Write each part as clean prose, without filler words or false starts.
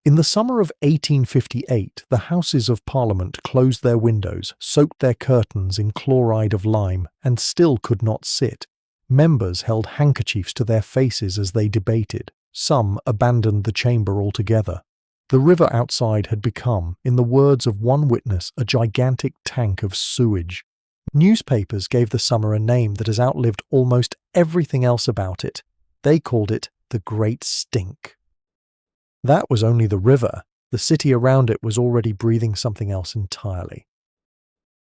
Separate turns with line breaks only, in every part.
In the summer of 1858, the Houses of Parliament closed their windows, soaked their curtains in chloride of lime, and still could not sit. Members held handkerchiefs to their faces as they debated. Some abandoned the chamber altogether. The river outside had become, in the words of one witness, a gigantic tank of sewage. Newspapers gave the summer a name that has outlived almost everything else about it. They called it the Great Stink. That was only the river. The city around it was already breathing something else entirely.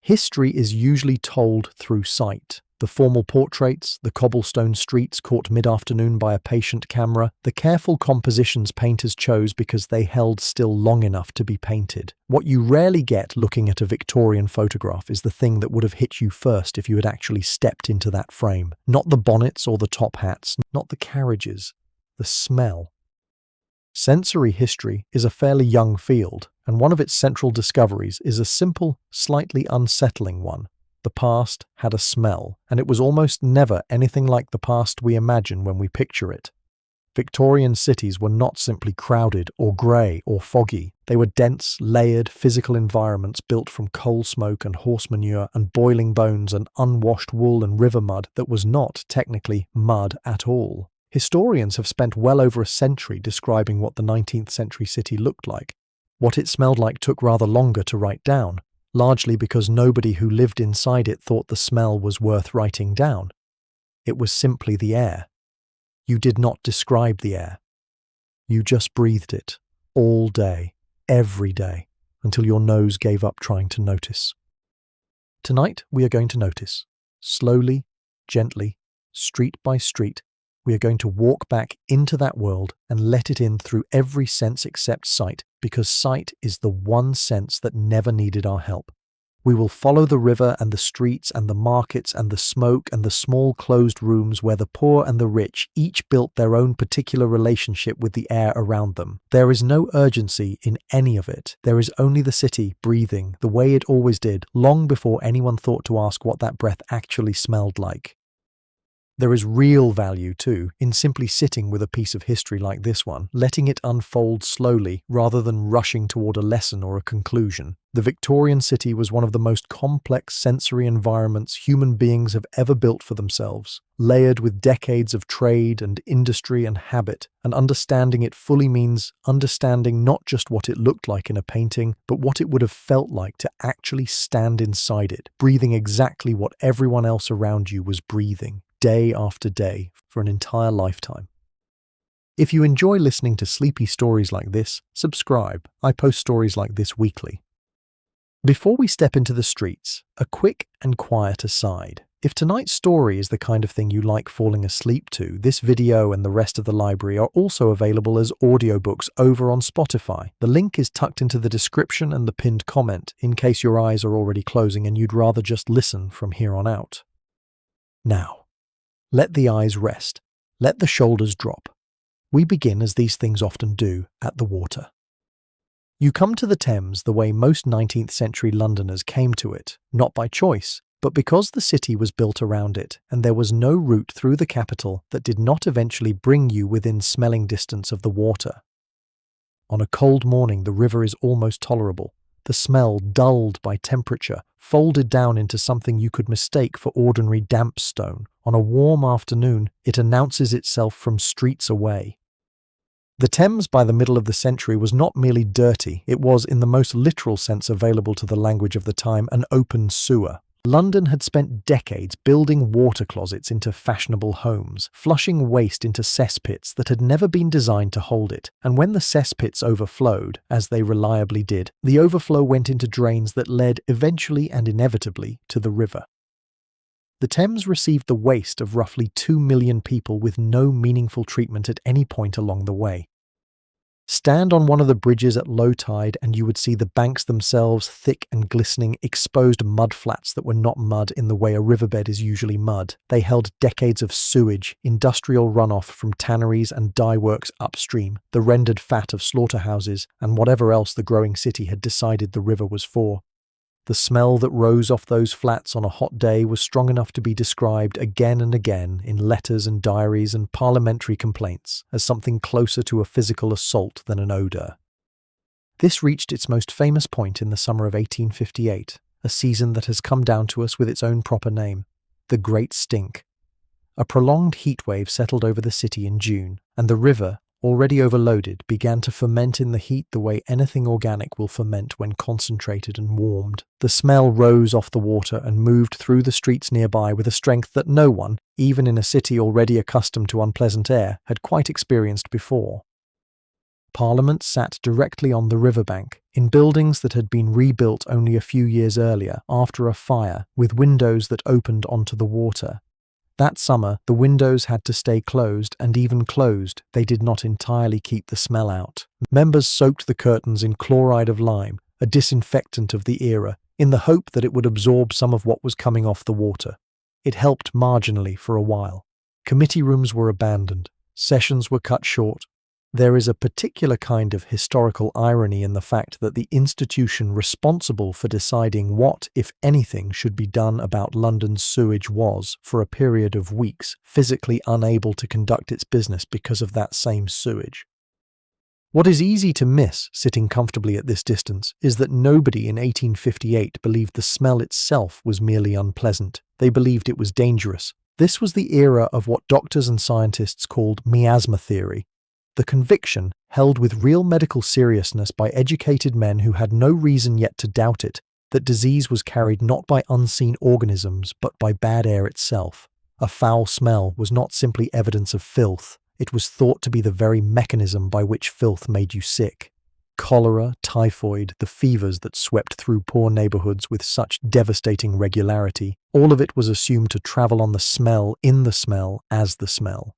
History is usually told through sight. The formal portraits, the cobblestone streets caught mid-afternoon by a patient camera, the careful compositions painters chose because they held still long enough to be painted. What you rarely get looking at a Victorian photograph is the thing that would have hit you first if you had actually stepped into that frame. Not the bonnets or the top hats, not the carriages, the smell. Sensory history is a fairly young field, and one of its central discoveries is a simple, slightly unsettling one. The past had a smell, and it was almost never anything like the past we imagine when we picture it. Victorian cities were not simply crowded or grey or foggy. They were dense, layered, physical environments built from coal smoke and horse manure and boiling bones and unwashed wool and river mud that was not technically mud at all. Historians have spent well over a century describing what the 19th century city looked like. What it smelled like took rather longer to write down, largely because nobody who lived inside it thought the smell was worth writing down. It was simply the air. You did not describe the air. You just breathed it, all day, every day, until your nose gave up trying to notice. Tonight we are going to notice. Slowly, gently, street by street, we are going to walk back into that world and let it in through every sense except sight, because sight is the one sense that never needed our help. We will follow the river and the streets and the markets and the smoke and the small closed rooms where the poor and the rich each built their own particular relationship with the air around them. There is no urgency in any of it. There is only the city breathing the way it always did, long before anyone thought to ask what that breath actually smelled like. There is real value, too, in simply sitting with a piece of history like this one, letting it unfold slowly rather than rushing toward a lesson or a conclusion. The Victorian city was one of the most complex sensory environments human beings have ever built for themselves, layered with decades of trade and industry and habit, and understanding it fully means understanding not just what it looked like in a painting, but what it would have felt like to actually stand inside it, breathing exactly what everyone else around you was breathing, day after day, for an entire lifetime. If you enjoy listening to sleepy stories like this, subscribe. I post stories like this weekly. Before we step into the streets, a quick and quiet aside. If tonight's story is the kind of thing you like falling asleep to, this video and the rest of the library are also available as audiobooks over on Spotify. The link is tucked into the description and the pinned comment, in case your eyes are already closing and you'd rather just listen from here on out. Now, let the eyes rest. Let the shoulders drop. We begin, as these things often do, at the water. You come to the Thames the way most 19th century Londoners came to it, not by choice, but because the city was built around it, and there was no route through the capital that did not eventually bring you within smelling distance of the water. On a cold morning, the river is almost tolerable. The smell, dulled by temperature, folded down into something you could mistake for ordinary damp stone. On a warm afternoon, it announces itself from streets away. The Thames by the middle of the century was not merely dirty, it was, in the most literal sense available to the language of the time, an open sewer. London had spent decades building water closets into fashionable homes, flushing waste into cesspits that had never been designed to hold it, and when the cesspits overflowed, as they reliably did, the overflow went into drains that led eventually and inevitably to the river. The Thames received the waste of roughly 2 million people with no meaningful treatment at any point along the way. Stand on one of the bridges at low tide and you would see the banks themselves thick and glistening, exposed mud flats that were not mud in the way a riverbed is usually mud. They held decades of sewage, industrial runoff from tanneries and dye works upstream, the rendered fat of slaughterhouses, and whatever else the growing city had decided the river was for. The smell that rose off those flats on a hot day was strong enough to be described again and again in letters and diaries and parliamentary complaints as something closer to a physical assault than an odour. This reached its most famous point in the summer of 1858, a season that has come down to us with its own proper name, the Great Stink. A prolonged heatwave settled over the city in June, and the river, already overloaded, began to ferment in the heat the way anything organic will ferment when concentrated and warmed. The smell rose off the water and moved through the streets nearby with a strength that no one, even in a city already accustomed to unpleasant air, had quite experienced before. Parliament sat directly on the riverbank, in buildings that had been rebuilt only a few years earlier after a fire, with windows that opened onto the water. That summer, the windows had to stay closed, and even closed, they did not entirely keep the smell out. Members soaked the curtains in chloride of lime, a disinfectant of the era, in the hope that it would absorb some of what was coming off the water. It helped marginally for a while. Committee rooms were abandoned. Sessions were cut short. There is a particular kind of historical irony in the fact that the institution responsible for deciding what, if anything, should be done about London's sewage was, for a period of weeks, physically unable to conduct its business because of that same sewage. What is easy to miss, sitting comfortably at this distance, is that nobody in 1858 believed the smell itself was merely unpleasant. They believed it was dangerous. This was the era of what doctors and scientists called miasma theory, the conviction, held with real medical seriousness by educated men who had no reason yet to doubt it, that disease was carried not by unseen organisms but by bad air itself. A foul smell was not simply evidence of filth, it was thought to be the very mechanism by which filth made you sick. Cholera, typhoid, the fevers that swept through poor neighborhoods with such devastating regularity, all of it was assumed to travel on the smell, in the smell, as the smell.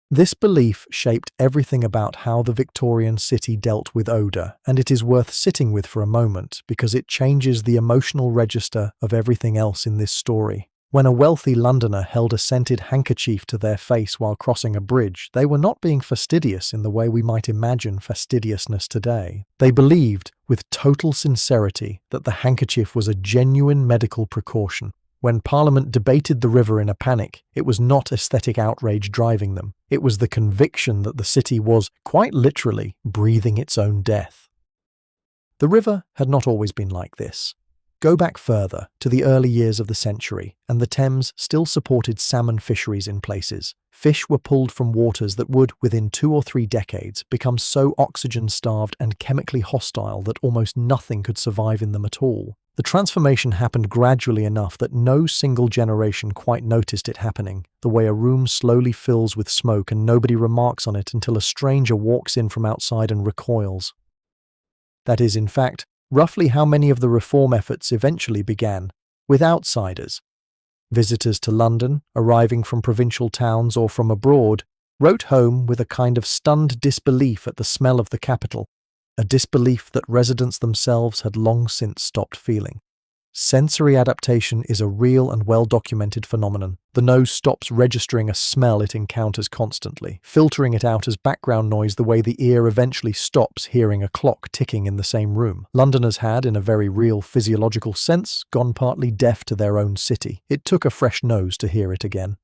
This belief shaped everything about how the Victorian city dealt with odour, and it is worth sitting with for a moment because it changes the emotional register of everything else in this story. When a wealthy Londoner held a scented handkerchief to their face while crossing a bridge, they were not being fastidious in the way we might imagine fastidiousness today. They believed, with total sincerity, that the handkerchief was a genuine medical precaution. When Parliament debated the river in a panic, it was not aesthetic outrage driving them. It was the conviction that the city was, quite literally, breathing its own death. The river had not always been like this. Go back further, to the early years of the century, and the Thames still supported salmon fisheries in places. Fish were pulled from waters that would, within 2 or 3 decades, become so oxygen-starved and chemically hostile that almost nothing could survive in them at all. The transformation happened gradually enough that no single generation quite noticed it happening, the way a room slowly fills with smoke and nobody remarks on it until a stranger walks in from outside and recoils. That is, in fact, roughly how many of the reform efforts eventually began, with outsiders. Visitors to London, arriving from provincial towns or from abroad, wrote home with a kind of stunned disbelief at the smell of the capital, a disbelief that residents themselves had long since stopped feeling. Sensory adaptation is a real and well-documented phenomenon. The nose stops registering a smell it encounters constantly, filtering it out as background noise the way the ear eventually stops hearing a clock ticking in the same room. Londoners had, in a very real physiological sense, gone partly deaf to their own city. It took a fresh nose to hear it again.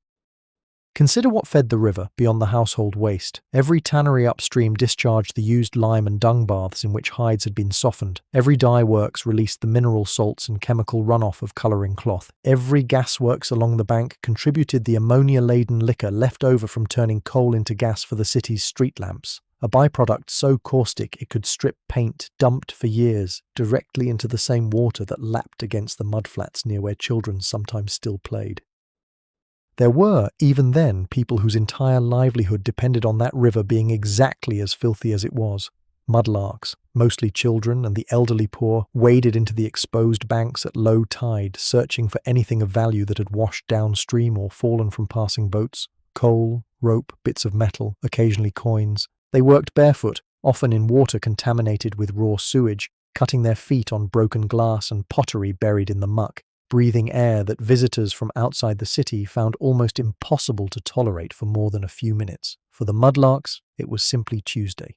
Consider what fed the river beyond the household waste. Every tannery upstream discharged the used lime and dung baths in which hides had been softened. Every dye works released the mineral salts and chemical runoff of colouring cloth. Every gasworks along the bank contributed the ammonia-laden liquor left over from turning coal into gas for the city's street lamps. A byproduct so caustic it could strip paint dumped for years directly into the same water that lapped against the mudflats near where children sometimes still played. There were, even then, people whose entire livelihood depended on that river being exactly as filthy as it was. Mudlarks, mostly children and the elderly poor, waded into the exposed banks at low tide, searching for anything of value that had washed downstream or fallen from passing boats. Coal, rope, bits of metal, occasionally coins. They worked barefoot, often in water contaminated with raw sewage, cutting their feet on broken glass and pottery buried in the muck, breathing air that visitors from outside the city found almost impossible to tolerate for more than a few minutes. For the Mudlarks, it was simply Tuesday.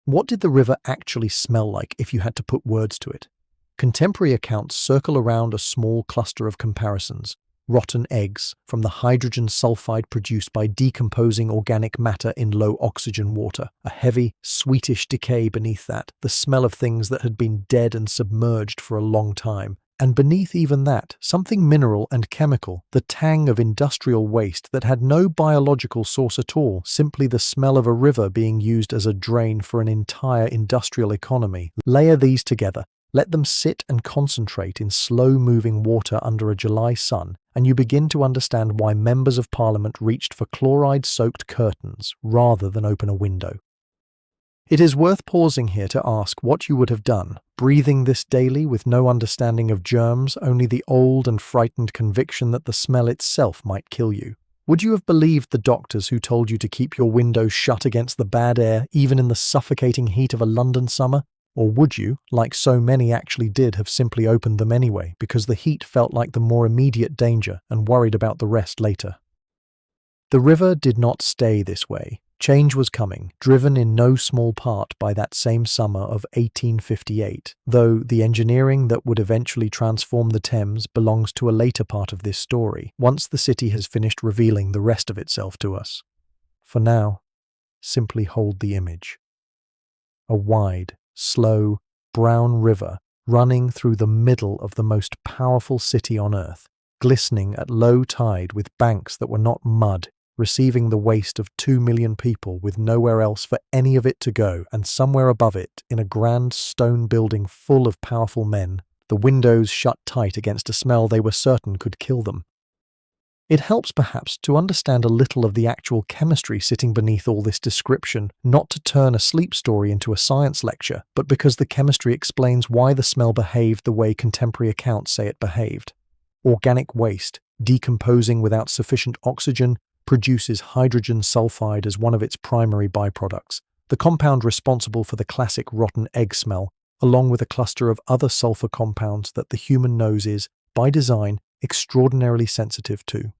What did the river actually smell like if you had to put words to it? Contemporary accounts circle around a small cluster of comparisons. rotten eggs from the hydrogen sulfide produced by decomposing organic matter in low oxygen water, a heavy, sweetish decay beneath that, the smell of things that had been dead and submerged for a long time. And beneath even that, something mineral and chemical, the tang of industrial waste that had no biological source at all, simply the smell of a river being used as a drain for an entire industrial economy. Layer these together, let them sit and concentrate in slow-moving water under a July sun, and you begin to understand why members of Parliament reached for chloride-soaked curtains rather than open a window. It is worth pausing here to ask what you would have done, breathing this daily with no understanding of germs, only the old and frightened conviction that the smell itself might kill you. Would you have believed the doctors who told you to keep your windows shut against the bad air, even in the suffocating heat of a London summer? Or would you, like so many actually did, have simply opened them anyway, because the heat felt like the more immediate danger and worried about the rest later? The river did not stay this way. Change was coming, driven in no small part by that same summer of 1858, though the engineering that would eventually transform the Thames belongs to a later part of this story, once the city has finished revealing the rest of itself to us. For now, simply hold the image. A wide, slow, brown river running through the middle of the most powerful city on earth, glistening at low tide with banks that were not mud, receiving the waste of 2 million people with nowhere else for any of it to go, and somewhere above it, in a grand stone building full of powerful men, the windows shut tight against a smell they were certain could kill them. It helps perhaps to understand a little of the actual chemistry sitting beneath all this description, not to turn a sleep story into a science lecture, but because the chemistry explains why the smell behaved the way contemporary accounts say it behaved. Organic waste, decomposing without sufficient oxygen, produces hydrogen sulfide as one of its primary byproducts, the compound responsible for the classic rotten egg smell, along with a cluster of other sulfur compounds that the human nose is, by design, extraordinarily sensitive to.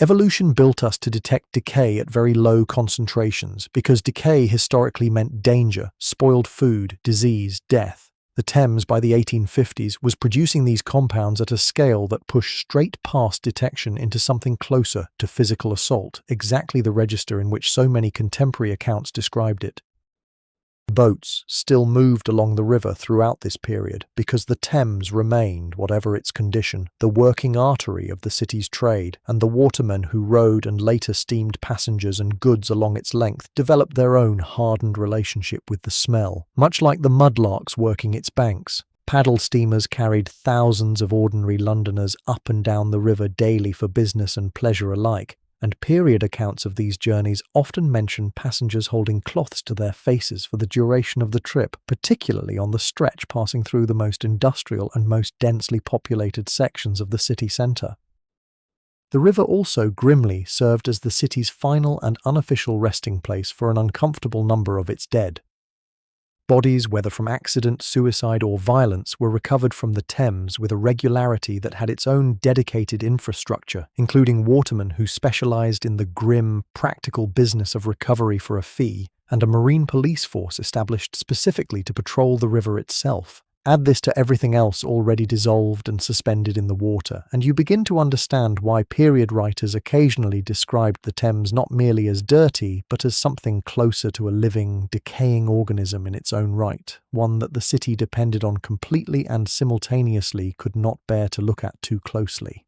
Evolution built us to detect decay at very low concentrations, because decay historically meant danger, spoiled food, disease, death. The Thames, by the 1850s, was producing these compounds at a scale that pushed straight past detection into something closer to physical assault, exactly the register in which so many contemporary accounts described it. Boats still moved along the river throughout this period because the Thames remained, whatever its condition, the working artery of the city's trade, and the watermen who rowed and later steamed passengers and goods along its length developed their own hardened relationship with the smell, much like the Mudlarks working its banks. Paddle steamers carried thousands of ordinary Londoners up and down the river daily for business and pleasure alike, and period accounts of these journeys often mention passengers holding cloths to their faces for the duration of the trip, particularly on the stretch passing through the most industrial and most densely populated sections of the city centre. The river also grimly served as the city's final and unofficial resting place for an uncomfortable number of its dead. Bodies, whether from accident, suicide or violence, were recovered from the Thames with a regularity that had its own dedicated infrastructure, including watermen who specialised in the grim, practical business of recovery for a fee, and a marine police force established specifically to patrol the river itself. Add this to everything else already dissolved and suspended in the water, and you begin to understand why period writers occasionally described the Thames not merely as dirty, but as something closer to a living, decaying organism in its own right, one that the city depended on completely and simultaneously could not bear to look at too closely.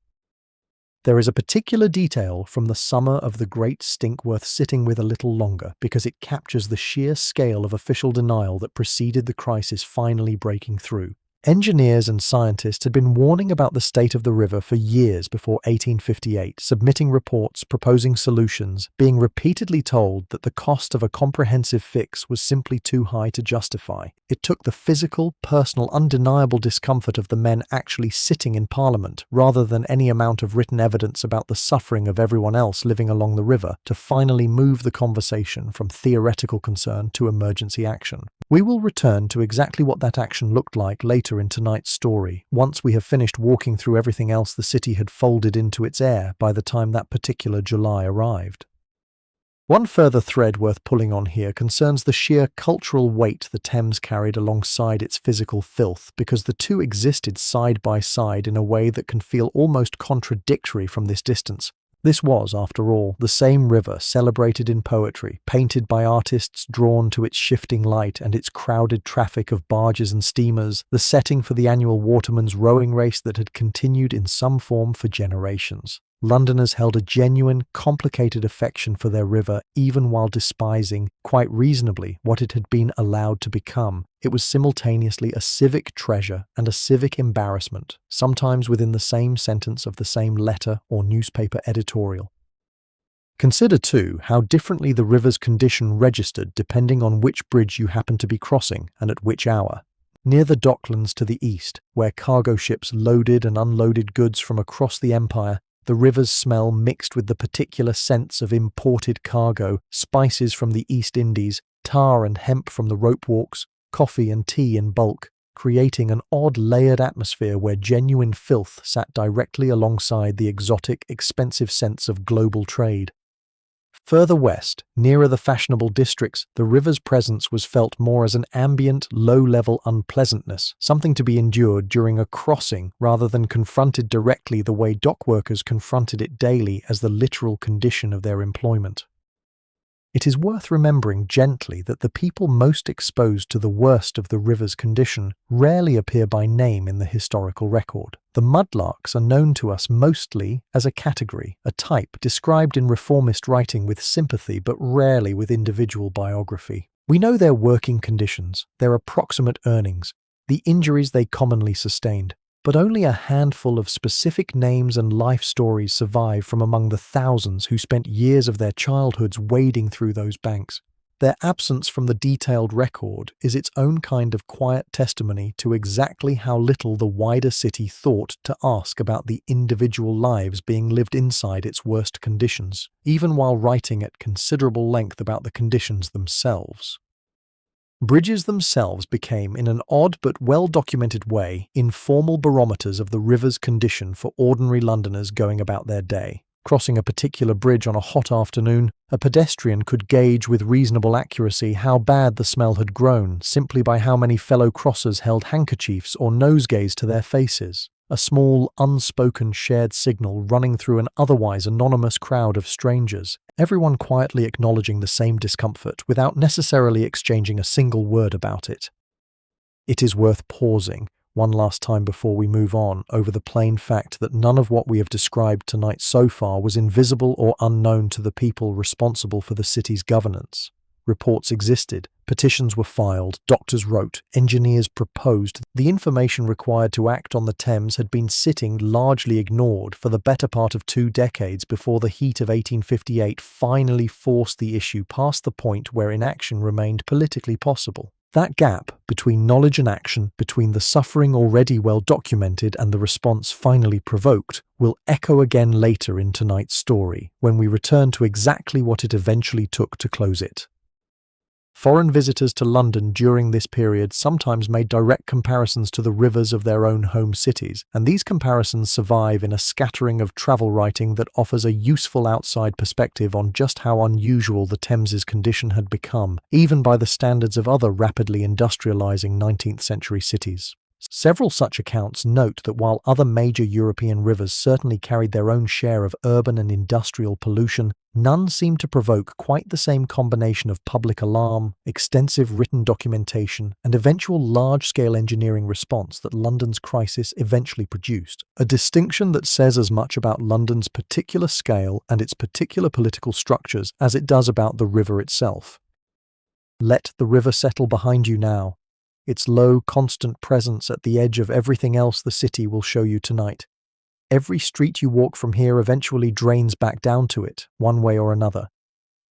There is a particular detail from the summer of the Great Stink worth sitting with a little longer, because it captures the sheer scale of official denial that preceded the crisis finally breaking through. Engineers and scientists had been warning about the state of the river for years before 1858, submitting reports, proposing solutions, being repeatedly told that the cost of a comprehensive fix was simply too high to justify. It took the physical, personal, undeniable discomfort of the men actually sitting in Parliament, rather than any amount of written evidence about the suffering of everyone else living along the river, to finally move the conversation from theoretical concern to emergency action. We will return to exactly what that action looked like later in tonight's story, once we have finished walking through everything else the city had folded into its air by the time that particular July arrived. One further thread worth pulling on here concerns the sheer cultural weight the Thames carried alongside its physical filth, because the two existed side by side in a way that can feel almost contradictory from this distance. This was, after all, the same river celebrated in poetry, painted by artists drawn to its shifting light and its crowded traffic of barges and steamers, the setting for the annual watermen's rowing race that had continued in some form for generations. Londoners held a genuine, complicated affection for their river, even while despising, quite reasonably, what it had been allowed to become. It was simultaneously a civic treasure and a civic embarrassment, sometimes within the same sentence of the same letter or newspaper editorial. Consider, too, how differently the river's condition registered depending on which bridge you happened to be crossing and at which hour. Near the docklands to the east, where cargo ships loaded and unloaded goods from across the empire, the river's smell mixed with the particular scents of imported cargo, spices from the East Indies, tar and hemp from the rope walks, coffee and tea in bulk, creating an odd layered atmosphere where genuine filth sat directly alongside the exotic, expensive scents of global trade. Further west, nearer the fashionable districts, the river's presence was felt more as an ambient, low-level unpleasantness, something to be endured during a crossing rather than confronted directly the way dockworkers confronted it daily as the literal condition of their employment. It is worth remembering gently that the people most exposed to the worst of the river's condition rarely appear by name in the historical record. The Mudlarks are known to us mostly as a category, a type described in reformist writing with sympathy but rarely with individual biography. We know their working conditions, their approximate earnings, the injuries they commonly sustained, but only a handful of specific names and life stories survive from among the thousands who spent years of their childhoods wading through those banks. Their absence from the detailed record is its own kind of quiet testimony to exactly how little the wider city thought to ask about the individual lives being lived inside its worst conditions, even while writing at considerable length about the conditions themselves. Bridges themselves became, in an odd but well-documented way, informal barometers of the river's condition for ordinary Londoners going about their day. Crossing a particular bridge on a hot afternoon, a pedestrian could gauge with reasonable accuracy how bad the smell had grown simply by how many fellow crossers held handkerchiefs or nosegays to their faces. A small, unspoken shared signal running through an otherwise anonymous crowd of strangers, everyone quietly acknowledging the same discomfort without necessarily exchanging a single word about it. It is worth pausing, one last time before we move on, over the plain fact that none of what we have described tonight so far was invisible or unknown to the people responsible for the city's governance. Reports existed, petitions were filed, doctors wrote, engineers proposed. The information required to act on the Thames had been sitting largely ignored for the better part of 2 decades before the heat of 1858 finally forced the issue past the point where inaction remained politically possible. That gap between knowledge and action, between the suffering already well documented and the response finally provoked, will echo again later in tonight's story, when we return to exactly what it eventually took to close it. Foreign visitors to London during this period sometimes made direct comparisons to the rivers of their own home cities, and these comparisons survive in a scattering of travel writing that offers a useful outside perspective on just how unusual the Thames's condition had become, even by the standards of other rapidly industrializing 19th-century cities. Several such accounts note that while other major European rivers certainly carried their own share of urban and industrial pollution, none seemed to provoke quite the same combination of public alarm, extensive written documentation, and eventual large-scale engineering response that London's crisis eventually produced, a distinction that says as much about London's particular scale and its particular political structures as it does about the river itself. Let the river settle behind you now. Its low, constant presence at the edge of everything else the city will show you tonight. Every street you walk from here eventually drains back down to it, one way or another.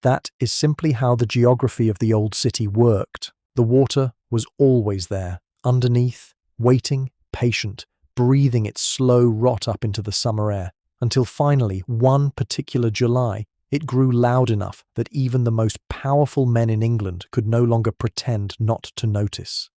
That is simply how the geography of the old city worked. The water was always there, underneath, waiting, patient, breathing its slow rot up into the summer air, until finally, one particular July, it grew loud enough that even the most powerful men in England could no longer pretend not to notice.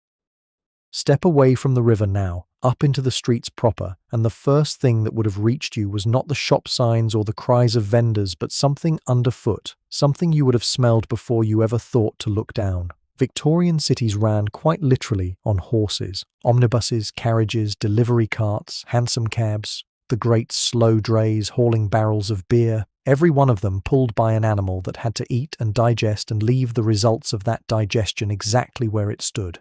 Step away from the river now, up into the streets proper, and the first thing that would have reached you was not the shop signs or the cries of vendors, but something underfoot, something you would have smelled before you ever thought to look down. Victorian cities ran quite literally on horses. Omnibuses, carriages, delivery carts, hansom cabs, the great slow drays hauling barrels of beer, every one of them pulled by an animal that had to eat and digest and leave the results of that digestion exactly where it stood.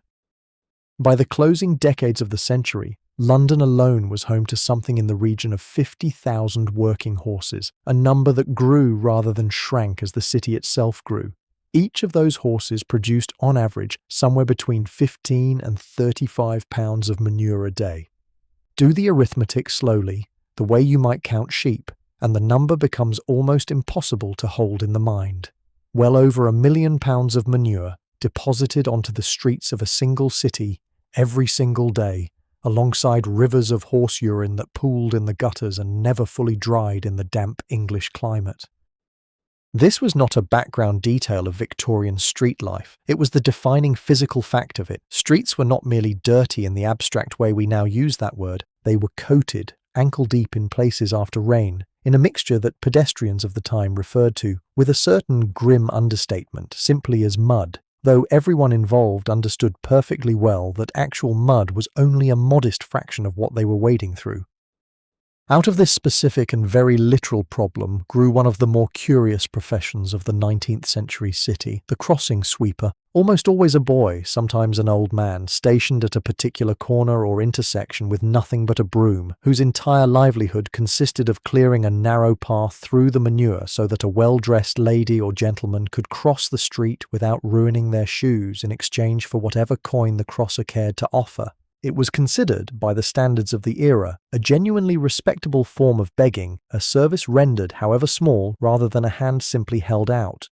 By the closing decades of the century, London alone was home to something in the region of 50,000 working horses, a number that grew rather than shrank as the city itself grew. Each of those horses produced, on average, somewhere between 15 and 35 pounds of manure a day. Do the arithmetic slowly, the way you might count sheep, and the number becomes almost impossible to hold in the mind. Well over 1 million pounds of manure deposited onto the streets of a single city every single day, alongside rivers of horse urine that pooled in the gutters and never fully dried in the damp English climate. This was not a background detail of Victorian street life. It was the defining physical fact of it. Streets were not merely dirty in the abstract way we now use that word. They were coated, ankle-deep in places after rain, in a mixture that pedestrians of the time referred to, with a certain grim understatement, simply as mud, though everyone involved understood perfectly well that actual mud was only a modest fraction of what they were wading through. Out of this specific and very literal problem grew one of the more curious professions of the 19th century city, the crossing sweeper, almost always a boy, sometimes an old man, stationed at a particular corner or intersection with nothing but a broom, whose entire livelihood consisted of clearing a narrow path through the manure so that a well-dressed lady or gentleman could cross the street without ruining their shoes in exchange for whatever coin the crosser cared to offer. It was considered, by the standards of the era, a genuinely respectable form of begging, a service rendered, however small, rather than a hand simply held out.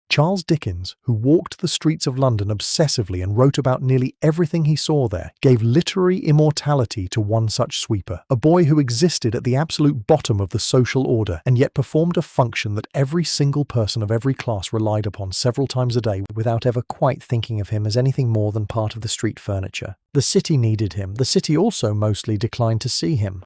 Charles Dickens, who walked the streets of London obsessively and wrote about nearly everything he saw there, gave literary immortality to one such sweeper, a boy who existed at the absolute bottom of the social order and yet performed a function that every single person of every class relied upon several times a day without ever quite thinking of him as anything more than part of the street furniture. The city needed him. The city also mostly declined to see him.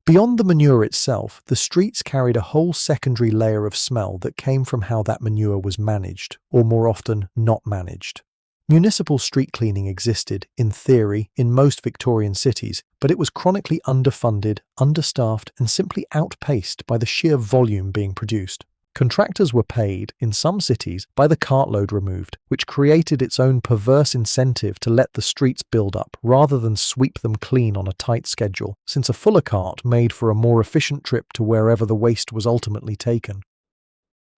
Beyond the manure itself, the streets carried a whole secondary layer of smell that came from how that manure was managed, or more often, not managed. Municipal street cleaning existed, in theory, in most Victorian cities, but it was chronically underfunded, understaffed, and simply outpaced by the sheer volume being produced. Contractors were paid, in some cities, by the cartload removed, which created its own perverse incentive to let the streets build up, rather than sweep them clean on a tight schedule, since a fuller cart made for a more efficient trip to wherever the waste was ultimately taken.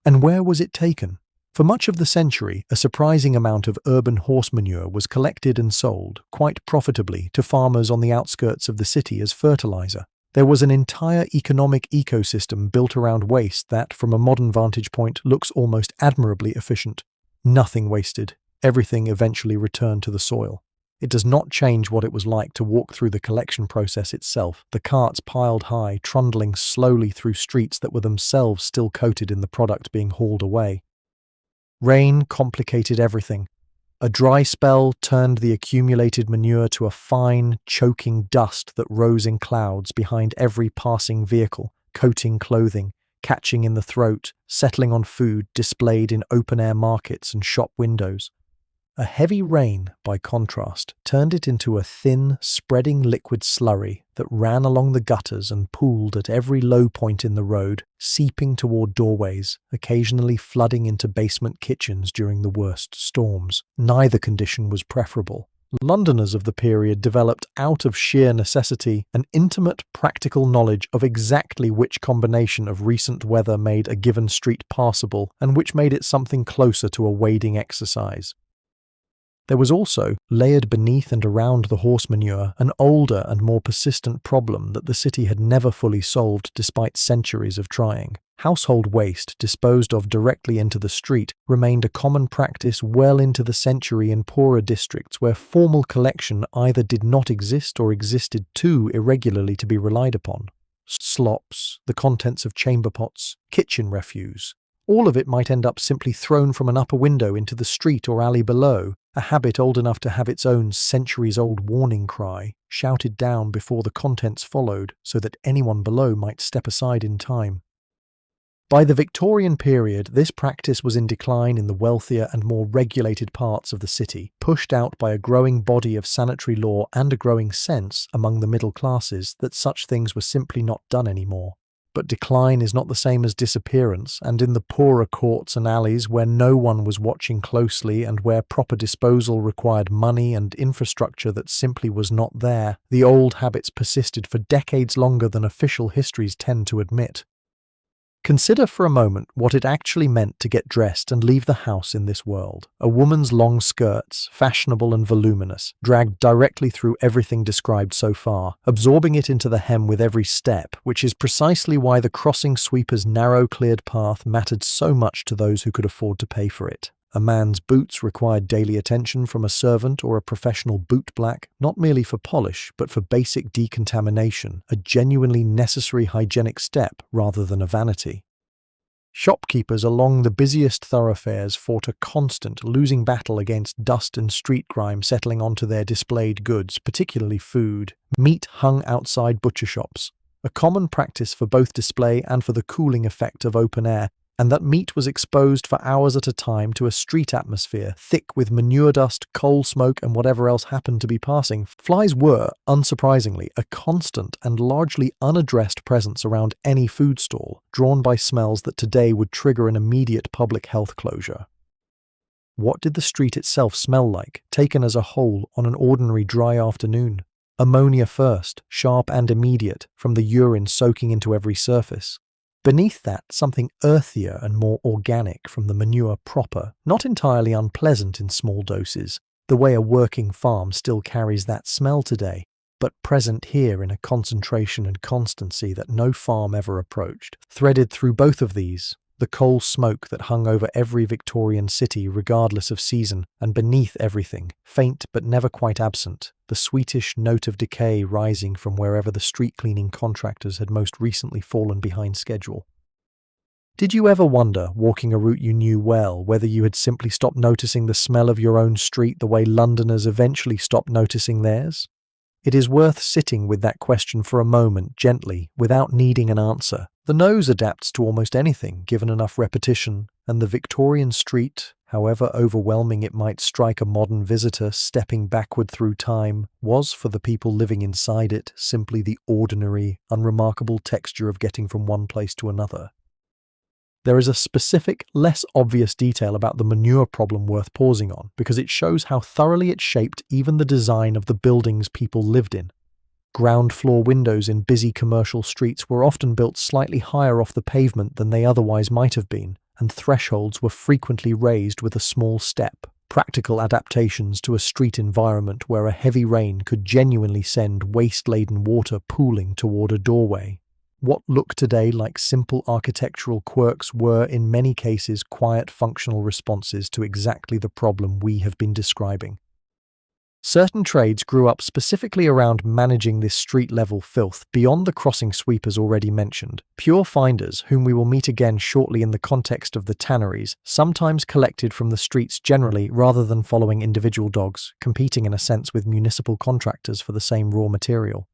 And where was it taken? For much of the century, a surprising amount of urban horse manure was collected and sold, quite profitably, to farmers on the outskirts of the city as fertilizer. There was an entire economic ecosystem built around waste that, from a modern vantage point, looks almost admirably efficient. Nothing wasted. Everything eventually returned to the soil. It does not change what it was like to walk through the collection process itself, the carts piled high, trundling slowly through streets that were themselves still coated in the product being hauled away. Rain complicated everything. A dry spell turned the accumulated manure to a fine, choking dust that rose in clouds behind every passing vehicle, coating clothing, catching in the throat, settling on food displayed in open-air markets and shop windows. A heavy rain, by contrast, turned it into a thin, spreading liquid slurry that ran along the gutters and pooled at every low point in the road, seeping toward doorways, occasionally flooding into basement kitchens during the worst storms. Neither condition was preferable. Londoners of the period developed, out of sheer necessity, an intimate, practical knowledge of exactly which combination of recent weather made a given street passable and which made it something closer to a wading exercise. There was also, layered beneath and around the horse manure, an older and more persistent problem that the city had never fully solved despite centuries of trying. Household waste disposed of directly into the street remained a common practice well into the century in poorer districts where formal collection either did not exist or existed too irregularly to be relied upon. Slops, the contents of chamber pots, kitchen refuse. All of it might end up simply thrown from an upper window into the street or alley below, a habit old enough to have its own centuries-old warning cry. shouted down before the contents followed so that anyone below might step aside in time. By the Victorian period, this practice was in decline in the wealthier and more regulated parts of the city, pushed out by a growing body of sanitary law and a growing sense among the middle classes that such things were simply not done anymore. But decline is not the same as disappearance, and in the poorer courts and alleys where no one was watching closely and where proper disposal required money and infrastructure that simply was not there, the old habits persisted for decades longer than official histories tend to admit. Consider for a moment what it actually meant to get dressed and leave the house in this world. A woman's long skirts, fashionable and voluminous, dragged directly through everything described so far, absorbing it into the hem with every step, which is precisely why the crossing sweeper's narrow cleared path mattered so much to those who could afford to pay for it. A man's boots required daily attention from a servant or a professional bootblack, not merely for polish, but for basic decontamination, a genuinely necessary hygienic step rather than a vanity. Shopkeepers along the busiest thoroughfares fought a constant, losing battle against dust and street grime settling onto their displayed goods, particularly food. Meat hung outside butcher shops, a common practice for both display and for the cooling effect of open air, and that meat was exposed for hours at a time to a street atmosphere, thick with manure dust, coal smoke, and whatever else happened to be passing. Flies were, unsurprisingly, a constant and largely unaddressed presence around any food stall, drawn by smells that today would trigger an immediate public health closure. What did the street itself smell like, taken as a whole on an ordinary dry afternoon? Ammonia first, sharp and immediate, from the urine soaking into every surface. Beneath that, something earthier and more organic from the manure proper, not entirely unpleasant in small doses, the way a working farm still carries that smell today, but present here in a concentration and constancy that no farm ever approached. Threaded through both of these, the coal smoke that hung over every Victorian city regardless of season, and beneath everything, faint but never quite absent, the sweetish note of decay rising from wherever the street cleaning contractors had most recently fallen behind schedule. Did you ever wonder, walking a route you knew well, whether you had simply stopped noticing the smell of your own street the way Londoners eventually stopped noticing theirs? It is worth sitting with that question for a moment, gently, without needing an answer. The nose adapts to almost anything, given enough repetition, and the Victorian street, however overwhelming it might strike a modern visitor stepping backward through time, was, for the people living inside it, simply the ordinary, unremarkable texture of getting from one place to another. There is a specific, less obvious detail about the manure problem worth pausing on, because it shows how thoroughly it shaped even the design of the buildings people lived in. Ground floor windows in busy commercial streets were often built slightly higher off the pavement than they otherwise might have been, and thresholds were frequently raised with a small step, practical adaptations to a street environment where a heavy rain could genuinely send waste-laden water pooling toward a doorway. What look today like simple architectural quirks were, in many cases, quiet functional responses to exactly the problem we have been describing. Certain trades grew up specifically around managing this street-level filth beyond the crossing sweepers already mentioned. Pure finders, whom we will meet again shortly in the context of the tanneries, sometimes collected from the streets generally rather than following individual dogs, competing in a sense with municipal contractors for the same raw material.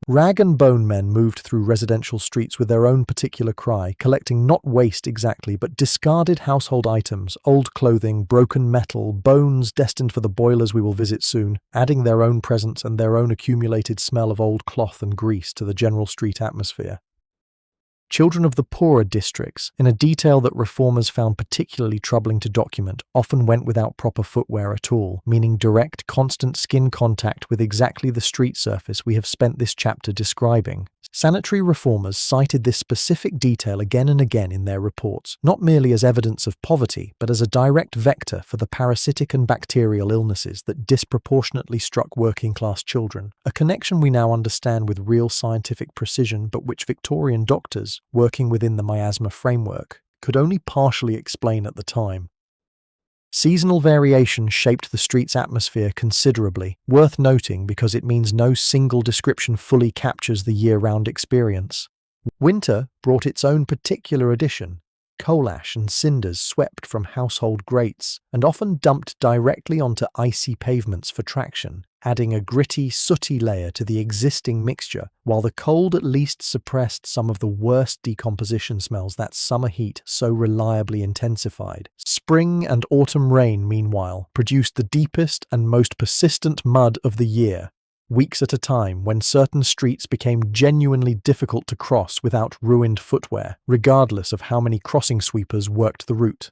Rag and bone men moved through residential streets with their own particular cry, collecting not waste exactly, but discarded household items, old clothing, broken metal, bones destined for the boilers we will visit soon, adding their own presence and their own accumulated smell of old cloth and grease to the general street atmosphere. Children of the poorer districts, in a detail that reformers found particularly troubling to document, often went without proper footwear at all, meaning direct, constant skin contact with exactly the street surface we have spent this chapter describing. Sanitary reformers cited this specific detail again and again in their reports, not merely as evidence of poverty, but as a direct vector for the parasitic and bacterial illnesses that disproportionately struck working-class children, a connection we now understand with real scientific precision, but which Victorian doctors, working within the Miasma framework, could only partially explain at the time. Seasonal variation shaped the street's atmosphere considerably, worth noting because it means no single description fully captures the year-round experience. Winter brought its own particular addition. coal ash and cinders swept from household grates and often dumped directly onto icy pavements for traction, adding a gritty, sooty layer to the existing mixture, while the cold at least suppressed some of the worst decomposition smells that summer heat so reliably intensified. Spring and autumn rain, meanwhile, produced the deepest and most persistent mud of the year, weeks at a time, when certain streets became genuinely difficult to cross without ruined footwear, regardless of how many crossing sweepers worked the route.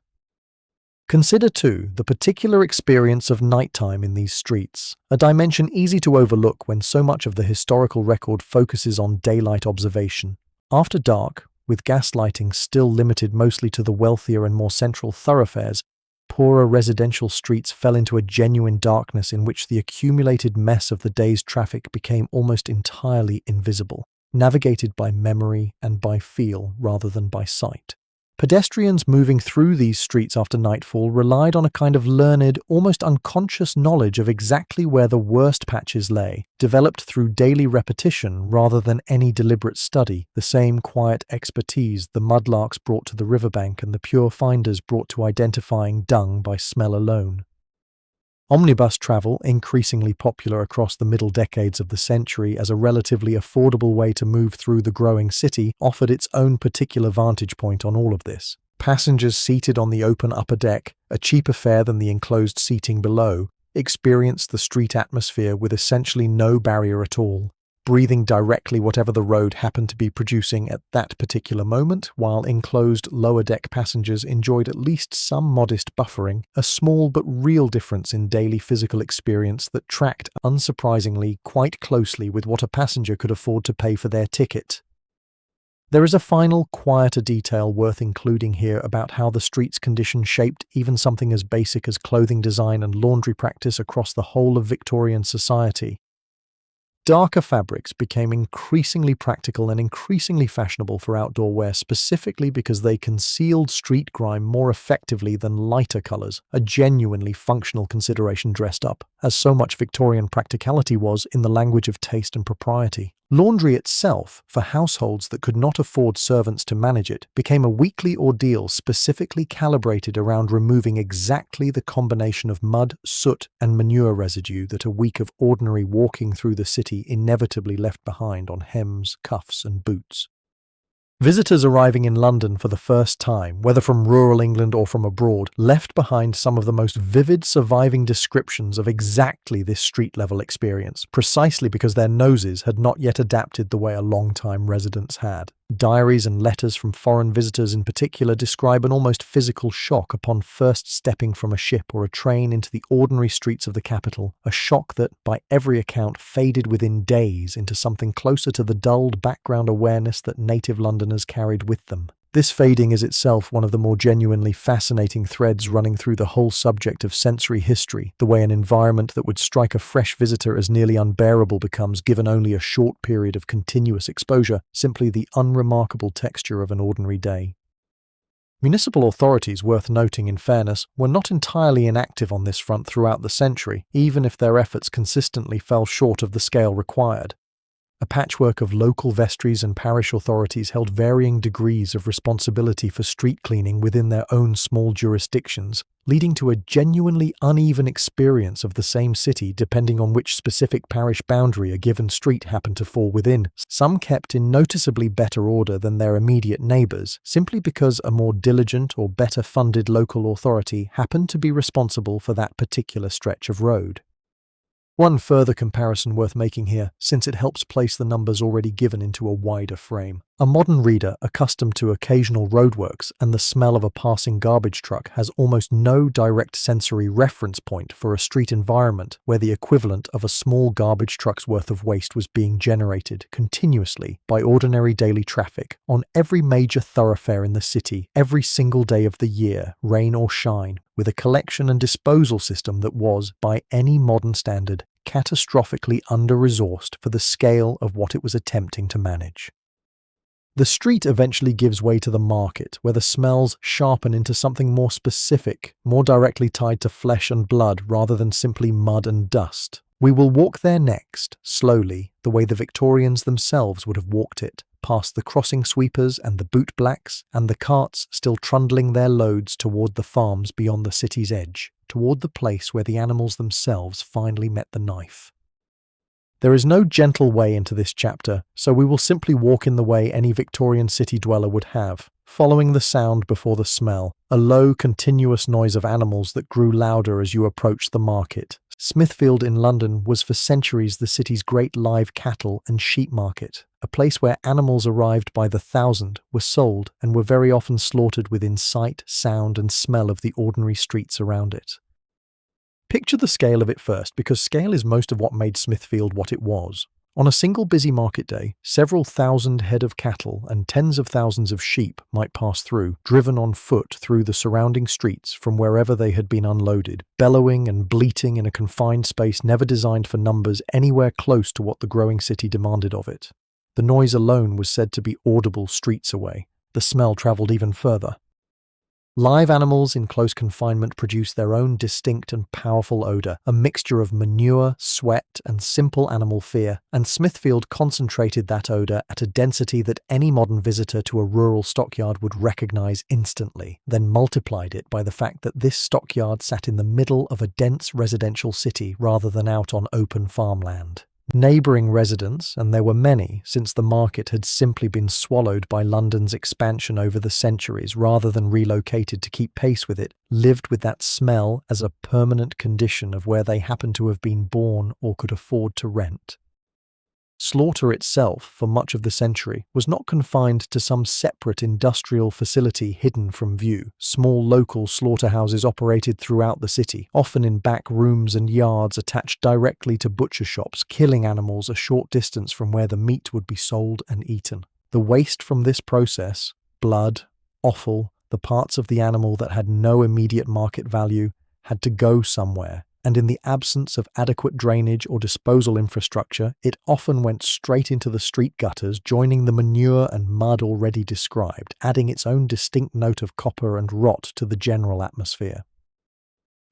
Consider, too, the particular experience of nighttime in these streets, a dimension easy to overlook when so much of the historical record focuses on daylight observation. After dark, with gaslighting still limited mostly to the wealthier and more central thoroughfares, poorer residential streets fell into a genuine darkness in which the accumulated mess of the day's traffic became almost entirely invisible, navigated by memory and by feel rather than by sight. Pedestrians moving through these streets after nightfall relied on a kind of learned, almost unconscious knowledge of exactly where the worst patches lay, developed through daily repetition rather than any deliberate study, the same quiet expertise the mudlarks brought to the riverbank and the pure finders brought to identifying dung by smell alone. Omnibus travel, increasingly popular across the middle decades of the century as a relatively affordable way to move through the growing city, offered its own particular vantage point on all of this. Passengers seated on the open upper deck, a cheaper fare than the enclosed seating below, experienced the street atmosphere with essentially no barrier at all, breathing directly whatever the road happened to be producing at that particular moment, while enclosed lower deck passengers enjoyed at least some modest buffering, a small but real difference in daily physical experience that tracked, unsurprisingly, quite closely with what a passenger could afford to pay for their ticket. There is a final, quieter detail worth including here about how the street's condition shaped even something as basic as clothing design and laundry practice across the whole of Victorian society. Darker fabrics became increasingly practical and increasingly fashionable for outdoor wear specifically because they concealed street grime more effectively than lighter colours, a genuinely functional consideration dressed up, as so much Victorian practicality was in the language of taste and propriety. Laundry itself, for households that could not afford servants to manage it, became a weekly ordeal specifically calibrated around removing exactly the combination of mud, soot, and manure residue that a week of ordinary walking through the city inevitably left behind on hems, cuffs, and boots. Visitors arriving in London for the first time, whether from rural England or from abroad, left behind some of the most vivid surviving descriptions of exactly this street-level experience, precisely because their noses had not yet adapted the way a long-time residents had. Diaries and letters from foreign visitors in particular describe an almost physical shock upon first stepping from a ship or a train into the ordinary streets of the capital, a shock that, by every account, faded within days into something closer to the dulled background awareness that native Londoners carried with them. This fading is itself one of the more genuinely fascinating threads running through the whole subject of sensory history, the way an environment that would strike a fresh visitor as nearly unbearable becomes, given only a short period of continuous exposure, simply the unremarkable texture of an ordinary day. Municipal authorities, worth noting in fairness, were not entirely inactive on this front throughout the century, even if their efforts consistently fell short of the scale required. A patchwork of local vestries and parish authorities held varying degrees of responsibility for street cleaning within their own small jurisdictions, leading to a genuinely uneven experience of the same city depending on which specific parish boundary a given street happened to fall within. Some kept in noticeably better order than their immediate neighbours, simply because a more diligent or better funded local authority happened to be responsible for that particular stretch of road. One further comparison worth making here, since it helps place the numbers already given into a wider frame. A modern reader accustomed to occasional roadworks and the smell of a passing garbage truck has almost no direct sensory reference point for a street environment where the equivalent of a small garbage truck's worth of waste was being generated continuously by ordinary daily traffic on every major thoroughfare in the city every single day of the year, rain or shine, with a collection and disposal system that was, by any modern standard, catastrophically under-resourced for the scale of what it was attempting to manage. The street eventually gives way to the market, where the smells sharpen into something more specific, more directly tied to flesh and blood rather than simply mud and dust. We will walk there next, slowly, the way the Victorians themselves would have walked it, past the crossing sweepers and the bootblacks, and the carts still trundling their loads toward the farms beyond the city's edge, toward the place where the animals themselves finally met the knife. There is no gentle way into this chapter, so we will simply walk in the way any Victorian city dweller would have, following the sound before the smell, a low, continuous noise of animals that grew louder as you approached the market. Smithfield in London was for centuries the city's great live cattle and sheep market, a place where animals arrived by the thousand, were sold, and were very often slaughtered within sight, sound, and smell of the ordinary streets around it. Picture the scale of it first, because scale is most of what made Smithfield what it was. On a single busy market day, several thousand head of cattle and tens of thousands of sheep might pass through, driven on foot through the surrounding streets from wherever they had been unloaded, bellowing and bleating in a confined space never designed for numbers anywhere close to what the growing city demanded of it. The noise alone was said to be audible streets away. The smell travelled even further. Live animals in close confinement produce their own distinct and powerful odour, a mixture of manure, sweat, and simple animal fear, and Smithfield concentrated that odour at a density that any modern visitor to a rural stockyard would recognise instantly, then multiplied it by the fact that this stockyard sat in the middle of a dense residential city rather than out on open farmland. Neighbouring residents, and there were many, since the market had simply been swallowed by London's expansion over the centuries rather than relocated to keep pace with it, lived with that smell as a permanent condition of where they happened to have been born or could afford to rent. Slaughter itself, for much of the century, was not confined to some separate industrial facility hidden from view. Small local slaughterhouses operated throughout the city, often in back rooms and yards attached directly to butcher shops, killing animals a short distance from where the meat would be sold and eaten. The waste from this process, blood, offal, the parts of the animal that had no immediate market value, had to go somewhere. And in the absence of adequate drainage or disposal infrastructure, it often went straight into the street gutters, joining the manure and mud already described, adding its own distinct note of copper and rot to the general atmosphere.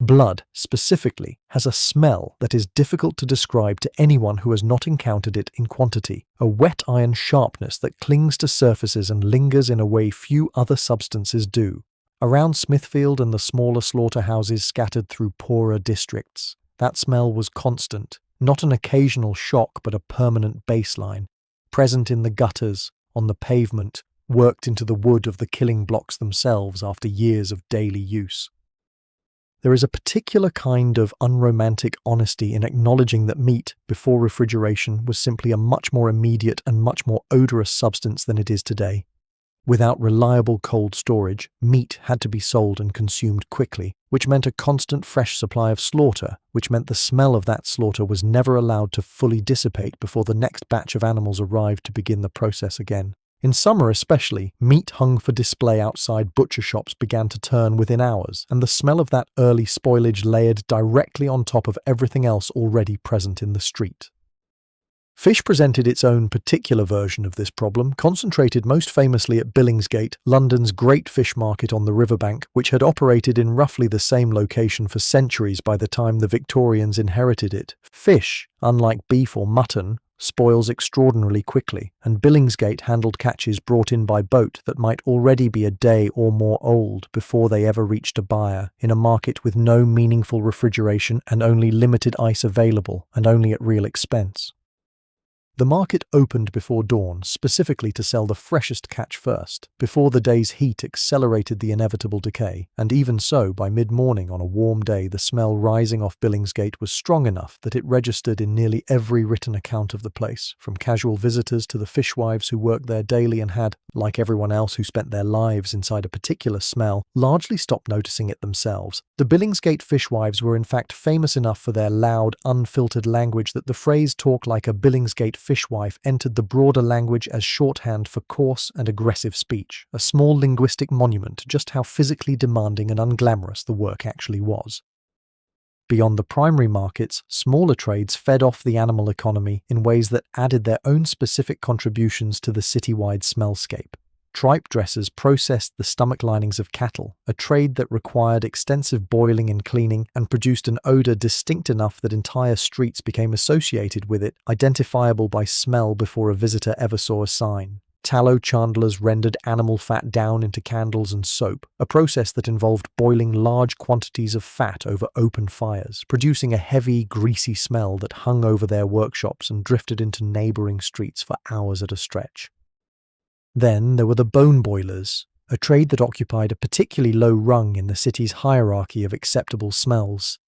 Blood, specifically, has a smell that is difficult to describe to anyone who has not encountered it in quantity, a wet iron sharpness that clings to surfaces and lingers in a way few other substances do. Around Smithfield and the smaller slaughterhouses scattered through poorer districts, that smell was constant, not an occasional shock but a permanent baseline, present in the gutters, on the pavement, worked into the wood of the killing blocks themselves after years of daily use. There is a particular kind of unromantic honesty in acknowledging that meat, before refrigeration, was simply a much more immediate and much more odorous substance than it is today. Without reliable cold storage, meat had to be sold and consumed quickly, which meant a constant fresh supply of slaughter, which meant the smell of that slaughter was never allowed to fully dissipate before the next batch of animals arrived to begin the process again. In summer especially, meat hung for display outside butcher shops began to turn within hours, and the smell of that early spoilage layered directly on top of everything else already present in the street. Fish presented its own particular version of this problem, concentrated most famously at Billingsgate, London's great fish market on the riverbank, which had operated in roughly the same location for centuries by the time the Victorians inherited it. Fish, unlike beef or mutton, spoils extraordinarily quickly, and Billingsgate handled catches brought in by boat that might already be a day or more old before they ever reached a buyer, in a market with no meaningful refrigeration and only limited ice available, and only at real expense. The market opened before dawn, specifically to sell the freshest catch first, before the day's heat accelerated the inevitable decay, and even so, by mid-morning on a warm day, the smell rising off Billingsgate was strong enough that it registered in nearly every written account of the place, from casual visitors to the fishwives who worked there daily and had, like everyone else who spent their lives inside a particular smell, largely stopped noticing it themselves. The Billingsgate fishwives were in fact famous enough for their loud, unfiltered language that the phrase "talk like a Billingsgate fishwife" entered the broader language as shorthand for coarse and aggressive speech, a small linguistic monument to just how physically demanding and unglamorous the work actually was. Beyond the primary markets, smaller trades fed off the animal economy in ways that added their own specific contributions to the citywide smellscape. Tripe dressers processed the stomach linings of cattle, a trade that required extensive boiling and cleaning and produced an odour distinct enough that entire streets became associated with it, identifiable by smell before a visitor ever saw a sign. Tallow chandlers rendered animal fat down into candles and soap, a process that involved boiling large quantities of fat over open fires, producing a heavy, greasy smell that hung over their workshops and drifted into neighbouring streets for hours at a stretch. Then there were the bone boilers, a trade that occupied a particularly low rung in the city's hierarchy of acceptable smells.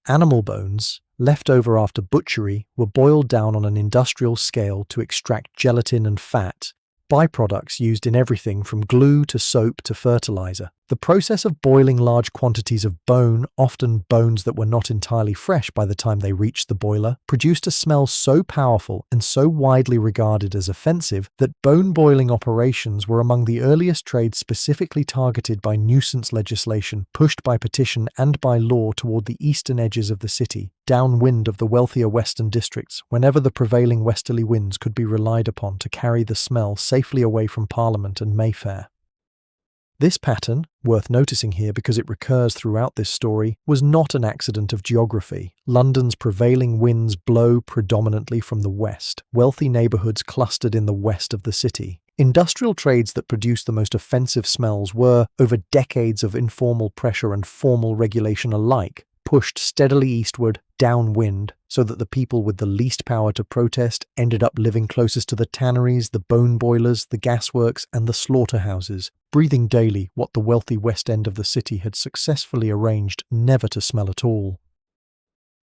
Animal bones, left over after butchery, were boiled down on an industrial scale to extract gelatin and fat, byproducts used in everything from glue to soap to fertilizer. The process of boiling large quantities of bone, often bones that were not entirely fresh by the time they reached the boiler, produced a smell so powerful and so widely regarded as offensive that bone boiling operations were among the earliest trades specifically targeted by nuisance legislation pushed by petition and by law toward the eastern edges of the city, downwind of the wealthier western districts, whenever the prevailing westerly winds could be relied upon to carry the smell safely away from Parliament and Mayfair. This pattern, worth noticing here because it recurs throughout this story, was not an accident of geography. London's prevailing winds blow predominantly from the west, wealthy neighbourhoods clustered in the west of the city. Industrial trades that produced the most offensive smells were, over decades of informal pressure and formal regulation alike, pushed steadily eastward, downwind, so that the people with the least power to protest ended up living closest to the tanneries, the bone boilers, the gasworks, and the slaughterhouses, breathing daily what the wealthy west end of the city had successfully arranged never to smell at all.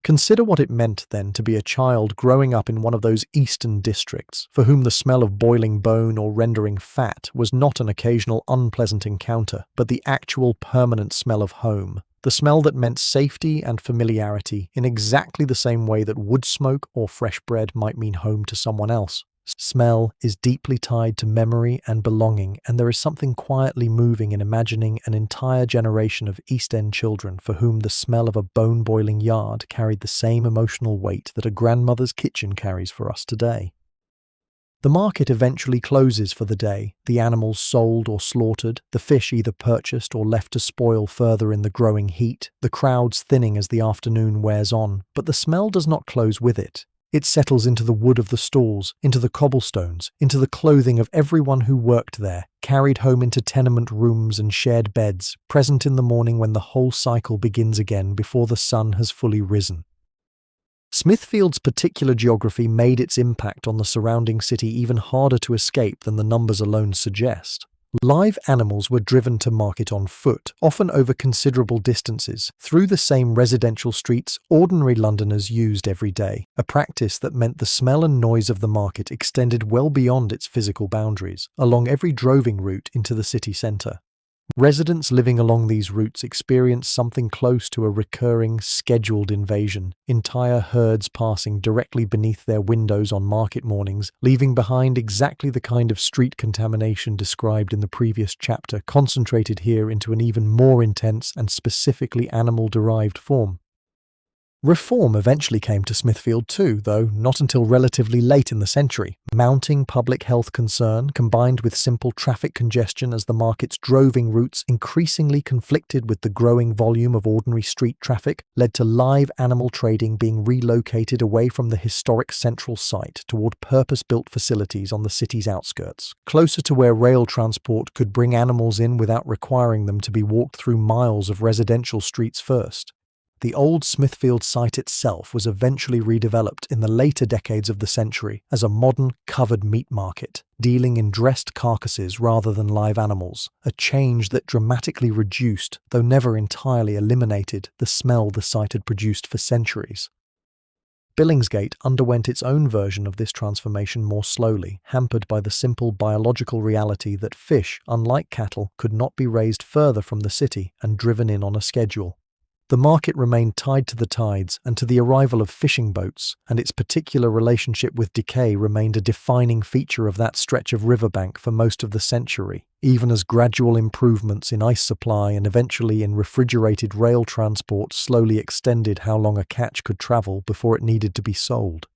Consider what it meant, then, to be a child growing up in one of those eastern districts, for whom the smell of boiling bone or rendering fat was not an occasional unpleasant encounter, but the actual permanent smell of home. The smell that meant safety and familiarity in exactly the same way that wood smoke or fresh bread might mean home to someone else. Smell is deeply tied to memory and belonging, and there is something quietly moving in imagining an entire generation of East End children for whom the smell of a bone-boiling yard carried the same emotional weight that a grandmother's kitchen carries for us today. The market eventually closes for the day, the animals sold or slaughtered, the fish either purchased or left to spoil further in the growing heat, the crowds thinning as the afternoon wears on, but the smell does not close with it. It settles into the wood of the stalls, into the cobblestones, into the clothing of everyone who worked there, carried home into tenement rooms and shared beds, present in the morning when the whole cycle begins again before the sun has fully risen. Smithfield's particular geography made its impact on the surrounding city even harder to escape than the numbers alone suggest. Live animals were driven to market on foot, often over considerable distances, through the same residential streets ordinary Londoners used every day, a practice that meant the smell and noise of the market extended well beyond its physical boundaries, along every droving route into the city centre. Residents living along these routes experienced something close to a recurring, scheduled invasion, entire herds passing directly beneath their windows on market mornings, leaving behind exactly the kind of street contamination described in the previous chapter, concentrated here into an even more intense and specifically animal-derived form. Reform eventually came to Smithfield too, though not until relatively late in the century. Mounting public health concern, combined with simple traffic congestion as the market's droving routes increasingly conflicted with the growing volume of ordinary street traffic, led to live animal trading being relocated away from the historic central site toward purpose-built facilities on the city's outskirts, closer to where rail transport could bring animals in without requiring them to be walked through miles of residential streets first. The old Smithfield site itself was eventually redeveloped in the later decades of the century as a modern covered meat market, dealing in dressed carcasses rather than live animals, a change that dramatically reduced, though never entirely eliminated, the smell the site had produced for centuries. Billingsgate underwent its own version of this transformation more slowly, hampered by the simple biological reality that fish, unlike cattle, could not be raised further from the city and driven in on a schedule. The market remained tied to the tides and to the arrival of fishing boats, and its particular relationship with decay remained a defining feature of that stretch of riverbank for most of the century, even as gradual improvements in ice supply and eventually in refrigerated rail transport slowly extended how long a catch could travel before it needed to be sold.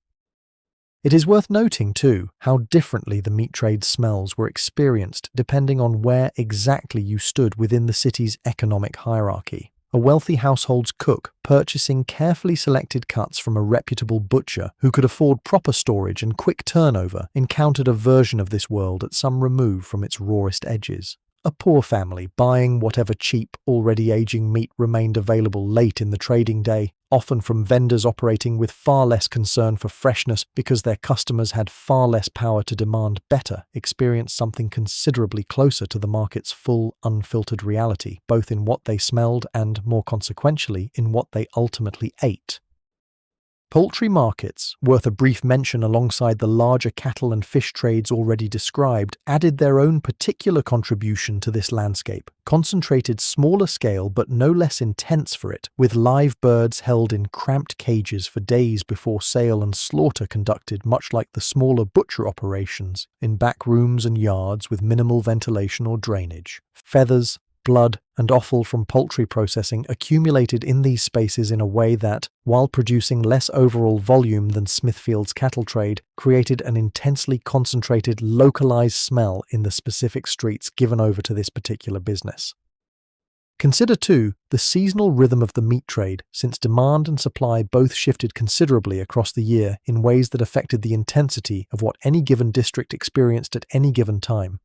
It is worth noting, too, how differently the meat trade's smells were experienced depending on where exactly you stood within the city's economic hierarchy. a wealthy household's cook purchasing carefully selected cuts from a reputable butcher who could afford proper storage and quick turnover encountered a version of this world at some remove from its rawest edges. A poor family buying whatever cheap, already aging meat remained available late in the trading day, often from vendors operating with far less concern for freshness because their customers had far less power to demand better, experienced something considerably closer to the market's full, unfiltered reality, both in what they smelled and, more consequentially, in what they ultimately ate. Poultry markets, worth a brief mention alongside the larger cattle and fish trades already described, added their own particular contribution to this landscape, concentrated smaller scale but no less intense for it, with live birds held in cramped cages for days before sale and slaughter conducted much like the smaller butcher operations, in back rooms and yards with minimal ventilation or drainage. Feathers, blood, and offal from poultry processing accumulated in these spaces in a way that, while producing less overall volume than Smithfield's cattle trade, created an intensely concentrated, localized smell in the specific streets given over to this particular business. Consider, too, the seasonal rhythm of the meat trade, since demand and supply both shifted considerably across the year in ways that affected the intensity of what any given district experienced at any given time.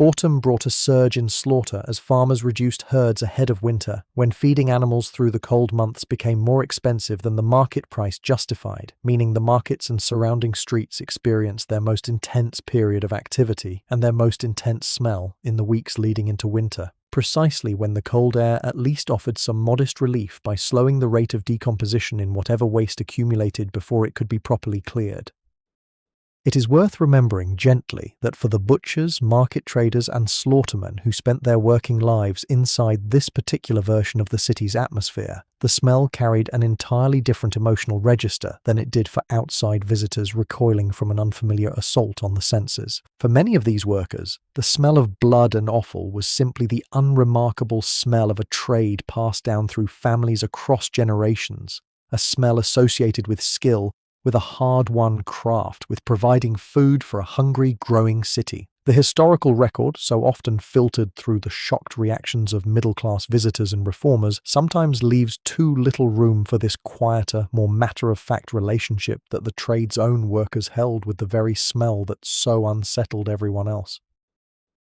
Autumn brought a surge in slaughter as farmers reduced herds ahead of winter, when feeding animals through the cold months became more expensive than the market price justified, meaning the markets and surrounding streets experienced their most intense period of activity and their most intense smell in the weeks leading into winter, precisely when the cold air at least offered some modest relief by slowing the rate of decomposition in whatever waste accumulated before it could be properly cleared. It is worth remembering gently that for the butchers, market traders, and slaughtermen who spent their working lives inside this particular version of the city's atmosphere, the smell carried an entirely different emotional register than it did for outside visitors recoiling from an unfamiliar assault on the senses. For many of these workers, the smell of blood and offal was simply the unremarkable smell of a trade passed down through families across generations, a smell associated with skill, with a hard-won craft, with providing food for a hungry, growing city. The historical record, so often filtered through the shocked reactions of middle-class visitors and reformers, sometimes leaves too little room for this quieter, more matter-of-fact relationship that the trade's own workers held with the very smell that so unsettled everyone else.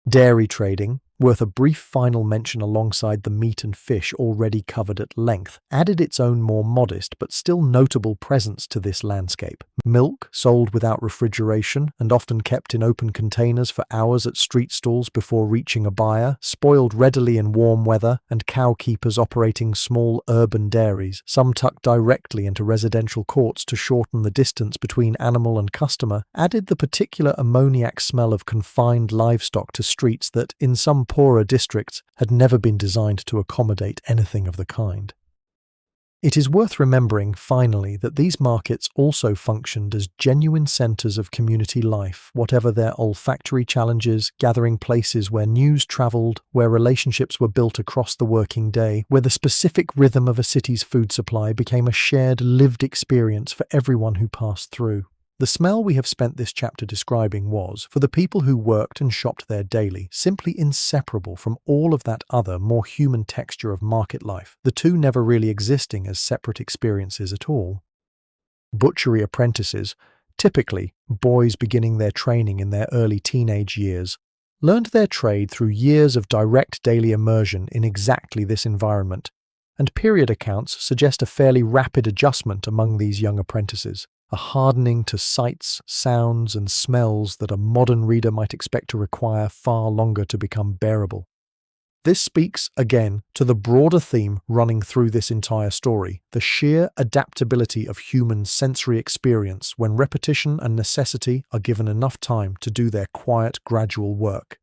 Dairy trading, worth a brief final mention alongside the meat and fish already covered at length, added its own more modest but still notable presence to this landscape. Milk, sold without refrigeration and often kept in open containers for hours at street stalls before reaching a buyer, spoiled readily in warm weather, and cow keepers operating small urban dairies, some tucked directly into residential courts to shorten the distance between animal and customer, added the particular ammoniac smell of confined livestock to streets that, in some poorer districts, had never been designed to accommodate anything of the kind. It is worth remembering, finally, that these markets also functioned as genuine centres of community life, whatever their olfactory challenges, gathering places where news travelled, where relationships were built across the working day, where the specific rhythm of a city's food supply became a shared, lived experience for everyone who passed through. The smell we have spent this chapter describing was, for the people who worked and shopped there daily, simply inseparable from all of that other, more human texture of market life, the two never really existing as separate experiences at all. Butchery apprentices, typically boys beginning their training in their early teenage years, learned their trade through years of direct daily immersion in exactly this environment, and period accounts suggest a fairly rapid adjustment among these young apprentices, a hardening to sights, sounds, and smells that a modern reader might expect to require far longer to become bearable. This speaks, again, to the broader theme running through this entire story, the sheer adaptability of human sensory experience when repetition and necessity are given enough time to do their quiet, gradual work.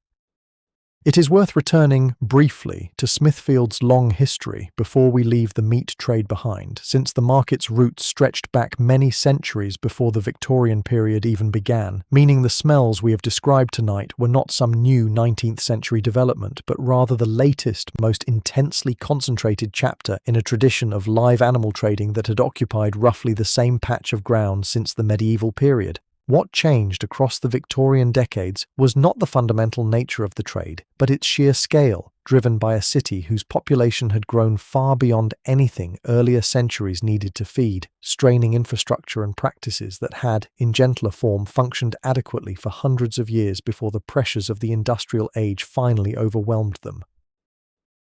It is worth returning briefly to Smithfield's long history before we leave the meat trade behind, since the market's roots stretched back many centuries before the Victorian period even began, meaning the smells we have described tonight were not some new 19th century development, but rather the latest, most intensely concentrated chapter in a tradition of live animal trading that had occupied roughly the same patch of ground since the medieval period. What changed across the Victorian decades was not the fundamental nature of the trade, but its sheer scale, driven by a city whose population had grown far beyond anything earlier centuries needed to feed, straining infrastructure and practices that had, in gentler form, functioned adequately for hundreds of years before the pressures of the industrial age finally overwhelmed them.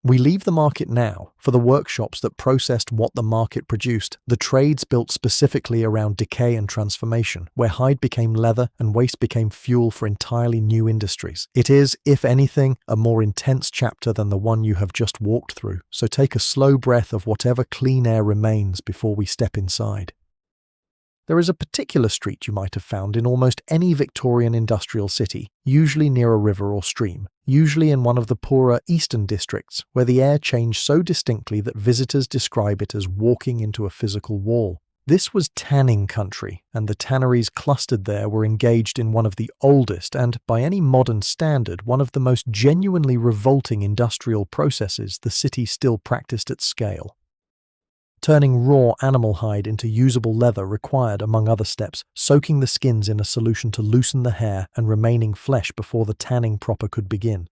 We leave the market now for the workshops that processed what the market produced, the trades built specifically around decay and transformation, where hide became leather and waste became fuel for entirely new industries. It is, if anything, a more intense chapter than the one you have just walked through, so take a slow breath of whatever clean air remains before we step inside. There is a particular street you might have found in almost any Victorian industrial city, usually near a river or stream, usually in one of the poorer eastern districts, where the air changed so distinctly that visitors describe it as walking into a physical wall. This was tanning country, and the tanneries clustered there were engaged in one of the oldest and, by any modern standard, one of the most genuinely revolting industrial processes the city still practiced at scale. Turning raw animal hide into usable leather required, among other steps, soaking the skins in a solution to loosen the hair and remaining flesh before the tanning proper could begin.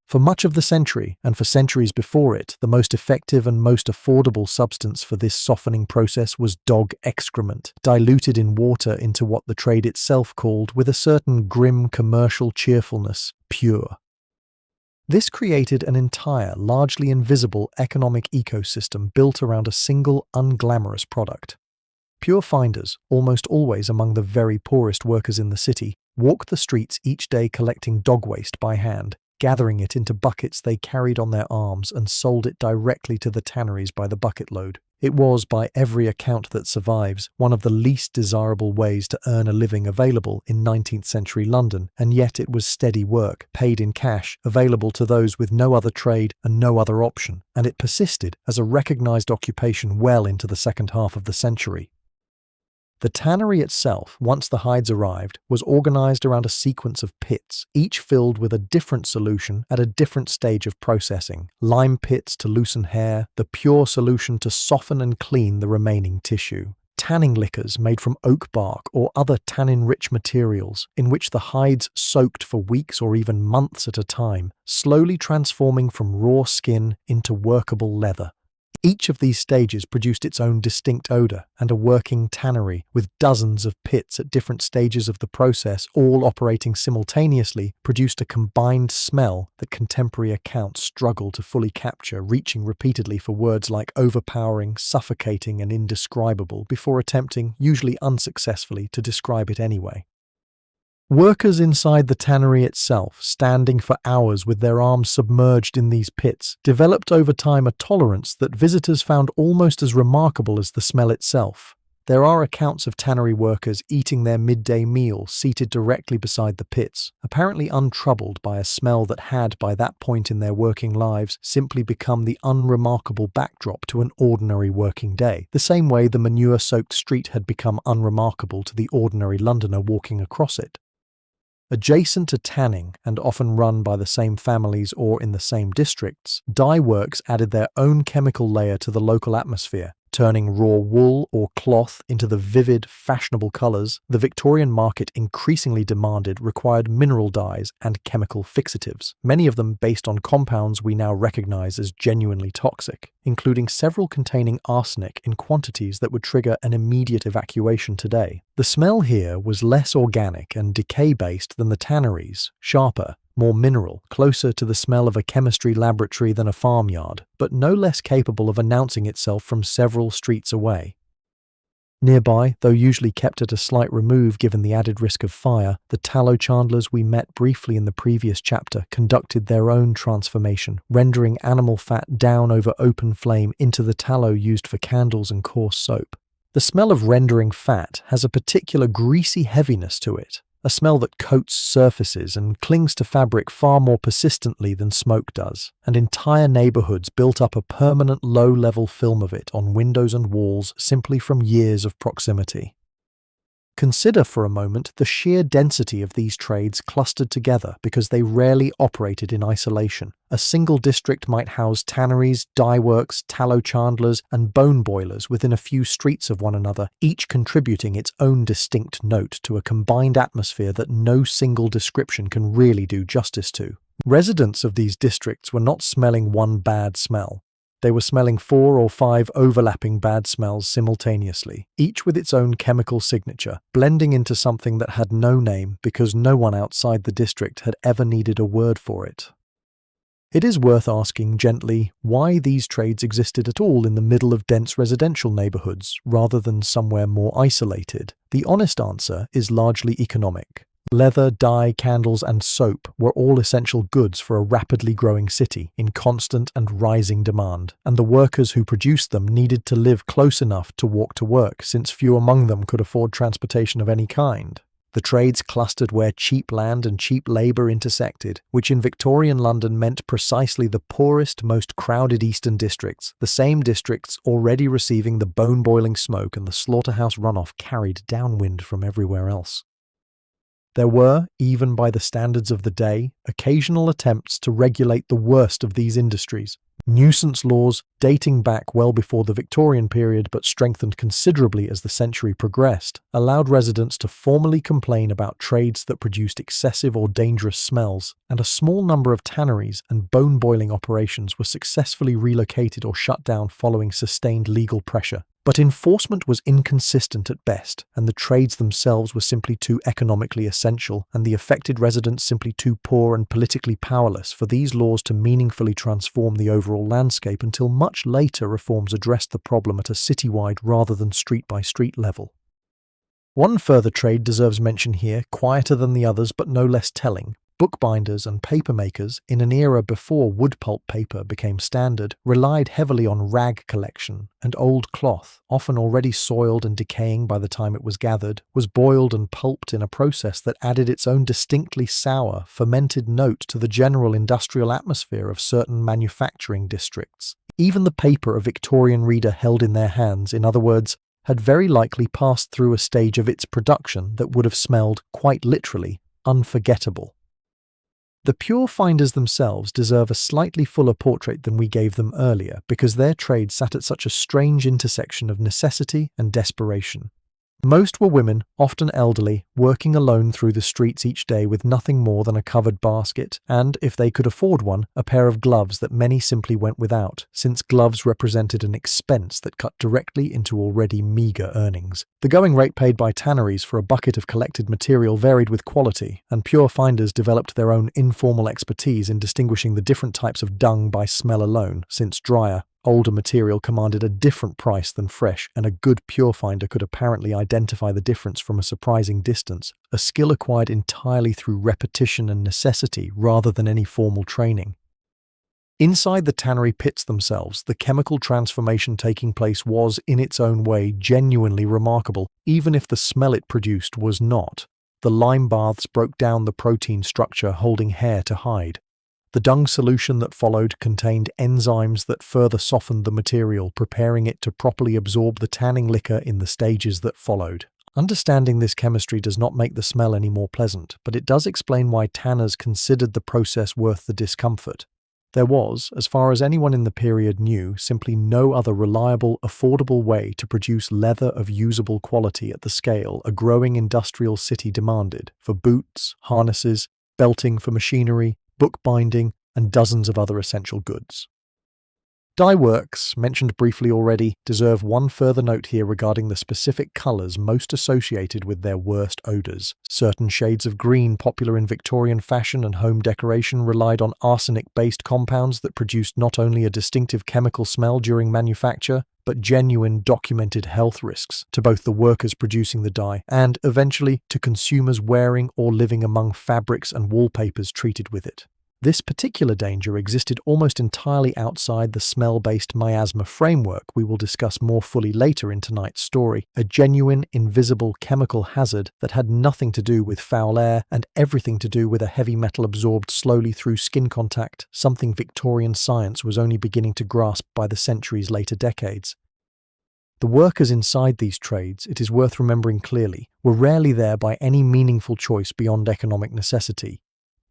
For much of the century, and for centuries before it, the most effective and most affordable substance for this softening process was dog excrement, diluted in water into what the trade itself called, with a certain grim commercial cheerfulness, pure. This created an entire, largely invisible economic ecosystem built around a single, unglamorous product. Pure finders, almost always among the very poorest workers in the city, walked the streets each day collecting dog waste by hand, gathering it into buckets they carried on their arms and sold it directly to the tanneries by the bucket load. It was, by every account that survives, one of the least desirable ways to earn a living available in 19th-century London, and yet it was steady work, paid in cash, available to those with no other trade and no other option, and it persisted as a recognised occupation well into the second half of the century. The tannery itself, once the hides arrived, was organised around a sequence of pits, each filled with a different solution at a different stage of processing. Lime pits to loosen hair, the pure solution to soften and clean the remaining tissue. Tanning liquors made from oak bark or other tannin-rich materials, in which the hides soaked for weeks or even months at a time, slowly transforming from raw skin into workable leather. Each of these stages produced its own distinct odour, and a working tannery, with dozens of pits at different stages of the process, all operating simultaneously, produced a combined smell that contemporary accounts struggle to fully capture, reaching repeatedly for words like overpowering, suffocating and indescribable before attempting, usually unsuccessfully, to describe it anyway. Workers inside the tannery itself, standing for hours with their arms submerged in these pits, developed over time a tolerance that visitors found almost as remarkable as the smell itself. There are accounts of tannery workers eating their midday meal seated directly beside the pits, apparently untroubled by a smell that had, by that point in their working lives, simply become the unremarkable backdrop to an ordinary working day, the same way the manure-soaked street had become unremarkable to the ordinary Londoner walking across it. Adjacent to tanning, and often run by the same families or in the same districts, dye works added their own chemical layer to the local atmosphere, turning raw wool or cloth into the vivid, fashionable colours the Victorian market increasingly demanded required mineral dyes and chemical fixatives, many of them based on compounds we now recognise as genuinely toxic, including several containing arsenic in quantities that would trigger an immediate evacuation today. The smell here was less organic and decay-based than the tanneries, sharper, more mineral, closer to the smell of a chemistry laboratory than a farmyard, but no less capable of announcing itself from several streets away. Nearby, though usually kept at a slight remove given the added risk of fire, the tallow chandlers we met briefly in the previous chapter conducted their own transformation, rendering animal fat down over open flame into the tallow used for candles and coarse soap. The smell of rendering fat has a particular greasy heaviness to it, a smell that coats surfaces and clings to fabric far more persistently than smoke does, and entire neighbourhoods built up a permanent low-level film of it on windows and walls simply from years of proximity. Consider for a moment the sheer density of these trades clustered together because they rarely operated in isolation. A single district might house tanneries, dye works, tallow chandlers, and bone boilers within a few streets of one another, each contributing its own distinct note to a combined atmosphere that no single description can really do justice to. Residents of these districts were not smelling one bad smell. They were smelling 4 or 5 overlapping bad smells simultaneously, each with its own chemical signature, blending into something that had no name because no one outside the district had ever needed a word for it. It is worth asking gently why these trades existed at all in the middle of dense residential neighborhoods rather than somewhere more isolated. The honest answer is largely economic. Leather, dye, candles, and soap were all essential goods for a rapidly growing city in constant and rising demand, and the workers who produced them needed to live close enough to walk to work, since few among them could afford transportation of any kind. The trades clustered where cheap land and cheap labour intersected, which in Victorian London meant precisely the poorest, most crowded eastern districts, the same districts already receiving the bone-boiling smoke and the slaughterhouse runoff carried downwind from everywhere else. There were, even by the standards of the day, occasional attempts to regulate the worst of these industries. Nuisance laws, dating back well before the Victorian period but strengthened considerably as the century progressed, allowed residents to formally complain about trades that produced excessive or dangerous smells, and a small number of tanneries and bone-boiling operations were successfully relocated or shut down following sustained legal pressure. But enforcement was inconsistent at best, and the trades themselves were simply too economically essential, and the affected residents simply too poor and politically powerless for these laws to meaningfully transform the overall landscape until much later reforms addressed the problem at a citywide rather than street-by-street level. One further trade deserves mention here, quieter than the others but no less telling. Bookbinders and papermakers, in an era before wood pulp paper became standard, relied heavily on rag collection, and old cloth, often already soiled and decaying by the time it was gathered, was boiled and pulped in a process that added its own distinctly sour, fermented note to the general industrial atmosphere of certain manufacturing districts. Even the paper a Victorian reader held in their hands, in other words, had very likely passed through a stage of its production that would have smelled, quite literally, unforgettable. The pure finders themselves deserve a slightly fuller portrait than we gave them earlier because their trade sat at such a strange intersection of necessity and desperation. Most were women, often elderly, working alone through the streets each day with nothing more than a covered basket and, if they could afford one, a pair of gloves that many simply went without, since gloves represented an expense that cut directly into already meagre earnings. The going rate paid by tanneries for a bucket of collected material varied with quality, and pure finders developed their own informal expertise in distinguishing the different types of dung by smell alone, since drier, older material commanded a different price than fresh, and a good pure finder could apparently identify the difference from a surprising distance, a skill acquired entirely through repetition and necessity rather than any formal training. Inside the tannery pits themselves, the chemical transformation taking place was, in its own way, genuinely remarkable, even if the smell it produced was not. The lime baths broke down the protein structure holding hair to hide. The dung solution that followed contained enzymes that further softened the material, preparing it to properly absorb the tanning liquor in the stages that followed. Understanding this chemistry does not make the smell any more pleasant, but it does explain why tanners considered the process worth the discomfort. There was, as far as anyone in the period knew, simply no other reliable, affordable way to produce leather of usable quality at the scale a growing industrial city demanded, for boots, harnesses, belting for machinery, bookbinding, and dozens of other essential goods. Dye works, mentioned briefly already, deserve one further note here regarding the specific colours most associated with their worst odours. Certain shades of green popular in Victorian fashion and home decoration relied on arsenic-based compounds that produced not only a distinctive chemical smell during manufacture, but genuine documented health risks to both the workers producing the dye and, eventually, to consumers wearing or living among fabrics and wallpapers treated with it. This particular danger existed almost entirely outside the smell-based miasma framework we will discuss more fully later in tonight's story, a genuine, invisible chemical hazard that had nothing to do with foul air and everything to do with a heavy metal absorbed slowly through skin contact, something Victorian science was only beginning to grasp by the century's later decades. The workers inside these trades, it is worth remembering clearly, were rarely there by any meaningful choice beyond economic necessity.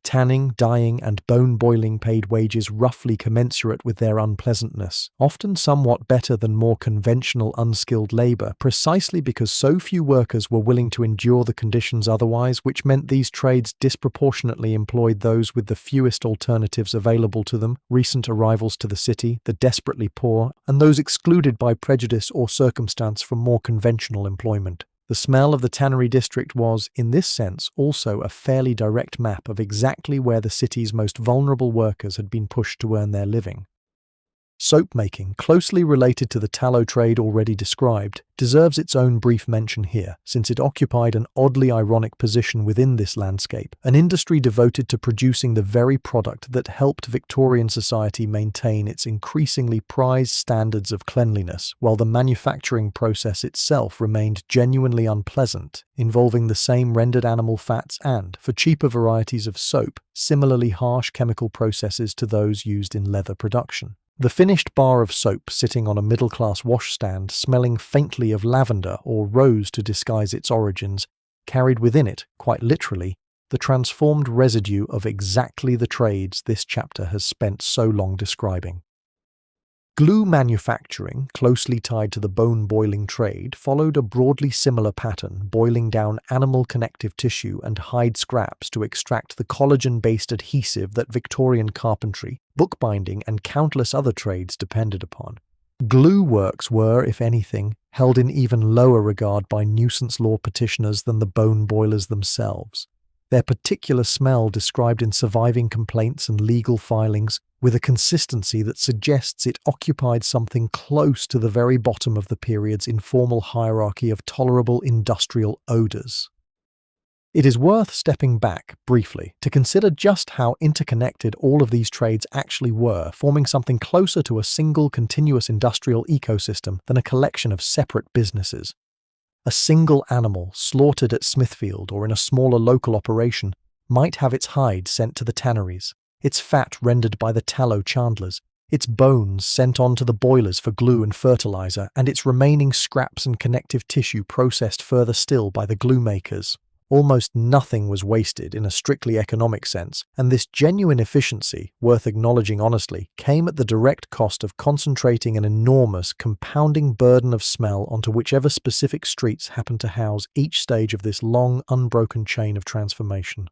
Tanning, dyeing, and bone boiling paid wages roughly commensurate with their unpleasantness, often somewhat better than more conventional unskilled labor, precisely because so few workers were willing to endure the conditions otherwise, which meant these trades disproportionately employed those with the fewest alternatives available to them, recent arrivals to the city, the desperately poor, and those excluded by prejudice or circumstance from more conventional employment. The smell of the tannery district was, in this sense, also a fairly direct map of exactly where the city's most vulnerable workers had been pushed to earn their living. Soap making, closely related to the tallow trade already described, deserves its own brief mention here, since it occupied an oddly ironic position within this landscape, an industry devoted to producing the very product that helped Victorian society maintain its increasingly prized standards of cleanliness, while the manufacturing process itself remained genuinely unpleasant, involving the same rendered animal fats and, for cheaper varieties of soap, similarly harsh chemical processes to those used in leather production. The finished bar of soap sitting on a middle-class washstand, smelling faintly of lavender or rose to disguise its origins, carried within it, quite literally, the transformed residue of exactly the trades this chapter has spent so long describing. Glue manufacturing, closely tied to the bone-boiling trade, followed a broadly similar pattern, boiling down animal connective tissue and hide scraps to extract the collagen-based adhesive that Victorian carpentry, bookbinding, and countless other trades depended upon. Glue works were, if anything, held in even lower regard by nuisance law petitioners than the bone boilers themselves. Their particular smell described in surviving complaints and legal filings with a consistency that suggests it occupied something close to the very bottom of the period's informal hierarchy of tolerable industrial odours. It is worth stepping back, briefly, to consider just how interconnected all of these trades actually were, forming something closer to a single continuous industrial ecosystem than a collection of separate businesses. A single animal slaughtered at Smithfield or in a smaller local operation might have its hide sent to the tanneries, its fat rendered by the tallow chandlers, its bones sent on to the boilers for glue and fertilizer, and its remaining scraps and connective tissue processed further still by the glue makers. Almost nothing was wasted in a strictly economic sense, and this genuine efficiency, worth acknowledging honestly, came at the direct cost of concentrating an enormous, compounding burden of smell onto whichever specific streets happened to house each stage of this long, unbroken chain of transformation.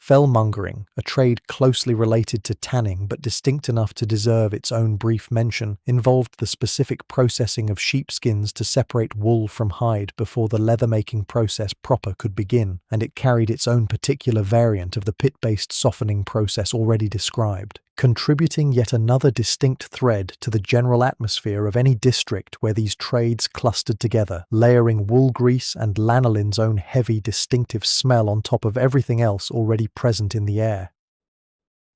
Fellmongering, a trade closely related to tanning but distinct enough to deserve its own brief mention, involved the specific processing of sheepskins to separate wool from hide before the leather-making process proper could begin, and it carried its own particular variant of the pit-based softening process already described, contributing yet another distinct thread to the general atmosphere of any district where these trades clustered together, layering wool grease and lanolin's own heavy, distinctive smell on top of everything else already present in the air.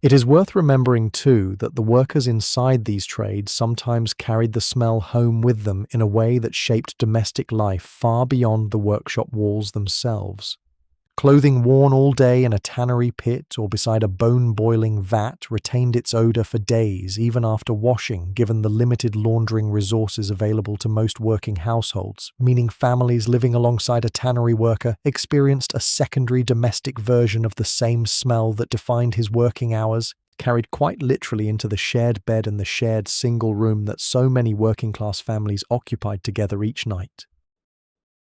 It is worth remembering, too, that the workers inside these trades sometimes carried the smell home with them in a way that shaped domestic life far beyond the workshop walls themselves. Clothing worn all day in a tannery pit or beside a bone-boiling vat retained its odor for days, even after washing, given the limited laundering resources available to most working households, meaning families living alongside a tannery worker experienced a secondary domestic version of the same smell that defined his working hours, carried quite literally into the shared bed and the shared single room that so many working-class families occupied together each night.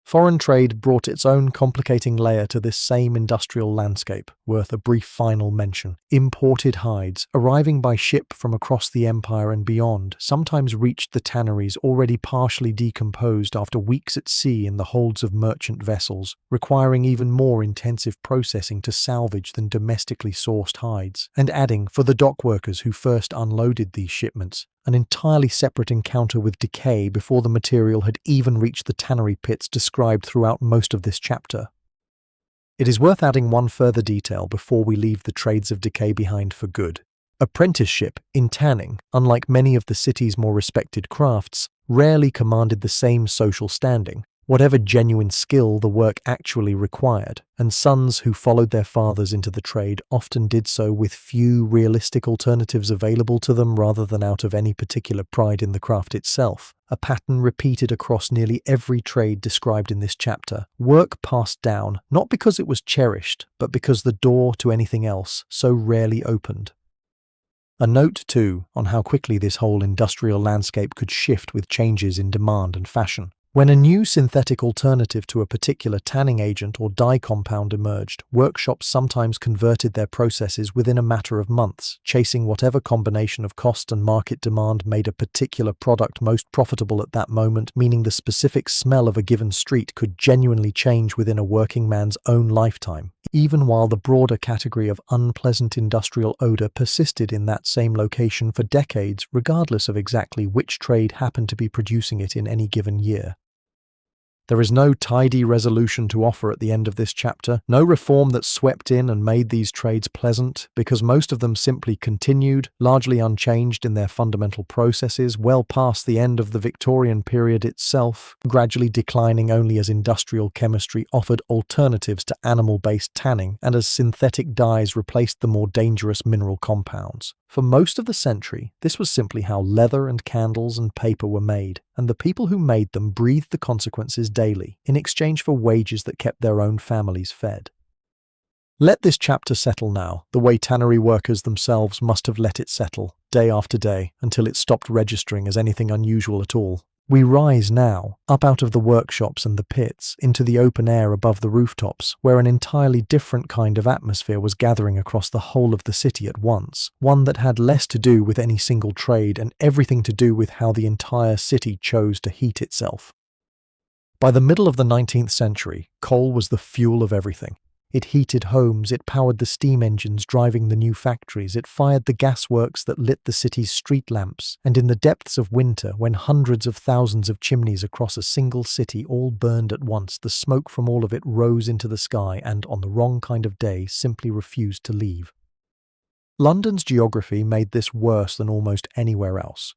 Foreign trade brought its own complicating layer to this same industrial landscape, worth a brief final mention. Imported hides, arriving by ship from across the empire and beyond, sometimes reached the tanneries already partially decomposed after weeks at sea in the holds of merchant vessels, requiring even more intensive processing to salvage than domestically sourced hides, and adding, for the dock workers who first unloaded these shipments, an entirely separate encounter with decay before the material had even reached the tannery pits described throughout most of this chapter. It is worth adding one further detail before we leave the trades of decay behind for good. Apprenticeship in tanning, unlike many of the city's more respected crafts, rarely commanded the same social standing, whatever genuine skill the work actually required, and sons who followed their fathers into the trade often did so with few realistic alternatives available to them rather than out of any particular pride in the craft itself. A pattern repeated across nearly every trade described in this chapter. Work passed down, not because it was cherished, but because the door to anything else so rarely opened. A note, too, on how quickly this whole industrial landscape could shift with changes in demand and fashion. When a new synthetic alternative to a particular tanning agent or dye compound emerged, workshops sometimes converted their processes within a matter of months, chasing whatever combination of cost and market demand made a particular product most profitable at that moment, meaning the specific smell of a given street could genuinely change within a working man's own lifetime, even while the broader category of unpleasant industrial odor persisted in that same location for decades, regardless of exactly which trade happened to be producing it in any given year. There is no tidy resolution to offer at the end of this chapter, no reform that swept in and made these trades pleasant, because most of them simply continued, largely unchanged in their fundamental processes, well past the end of the Victorian period itself, gradually declining only as industrial chemistry offered alternatives to animal-based tanning and as synthetic dyes replaced the more dangerous mineral compounds. For most of the century, this was simply how leather and candles and paper were made, and the people who made them breathed the consequences daily, in exchange for wages that kept their own families fed. Let this chapter settle now, the way tannery workers themselves must have let it settle, day after day, until it stopped registering as anything unusual at all. We rise now, up out of the workshops and the pits, into the open air above the rooftops, where an entirely different kind of atmosphere was gathering across the whole of the city at once, one that had less to do with any single trade and everything to do with how the entire city chose to heat itself. By the middle of the 19th century, coal was the fuel of everything. It heated homes, it powered the steam engines driving the new factories, it fired the gasworks that lit the city's street lamps, and in the depths of winter, when hundreds of thousands of chimneys across a single city all burned at once, the smoke from all of it rose into the sky and, on the wrong kind of day, simply refused to leave. London's geography made this worse than almost anywhere else.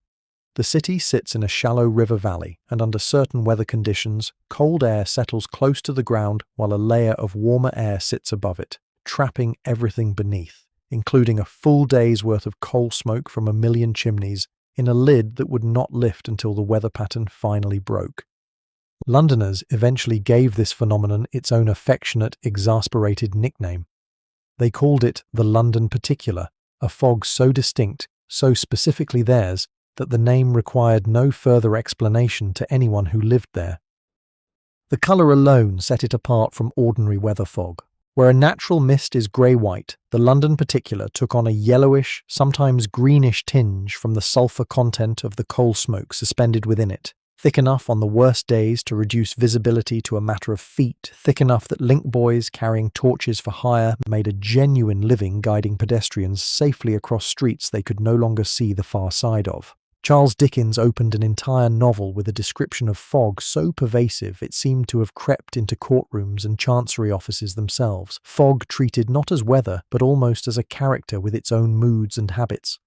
The city sits in a shallow river valley, and under certain weather conditions, cold air settles close to the ground while a layer of warmer air sits above it, trapping everything beneath, including a full day's worth of coal smoke from a million chimneys, in a lid that would not lift until the weather pattern finally broke. Londoners eventually gave this phenomenon its own affectionate, exasperated nickname. They called it the London Particular, a fog so distinct, so specifically theirs, that the name required no further explanation to anyone who lived there. The colour alone set it apart from ordinary weather fog. Where a natural mist is grey-white, the London Particular took on a yellowish, sometimes greenish tinge from the sulphur content of the coal smoke suspended within it, thick enough on the worst days to reduce visibility to a matter of feet, thick enough that link boys carrying torches for hire made a genuine living guiding pedestrians safely across streets they could no longer see the far side of. Charles Dickens opened an entire novel with a description of fog so pervasive it seemed to have crept into courtrooms and chancery offices themselves, fog treated not as weather but almost as a character with its own moods and habits.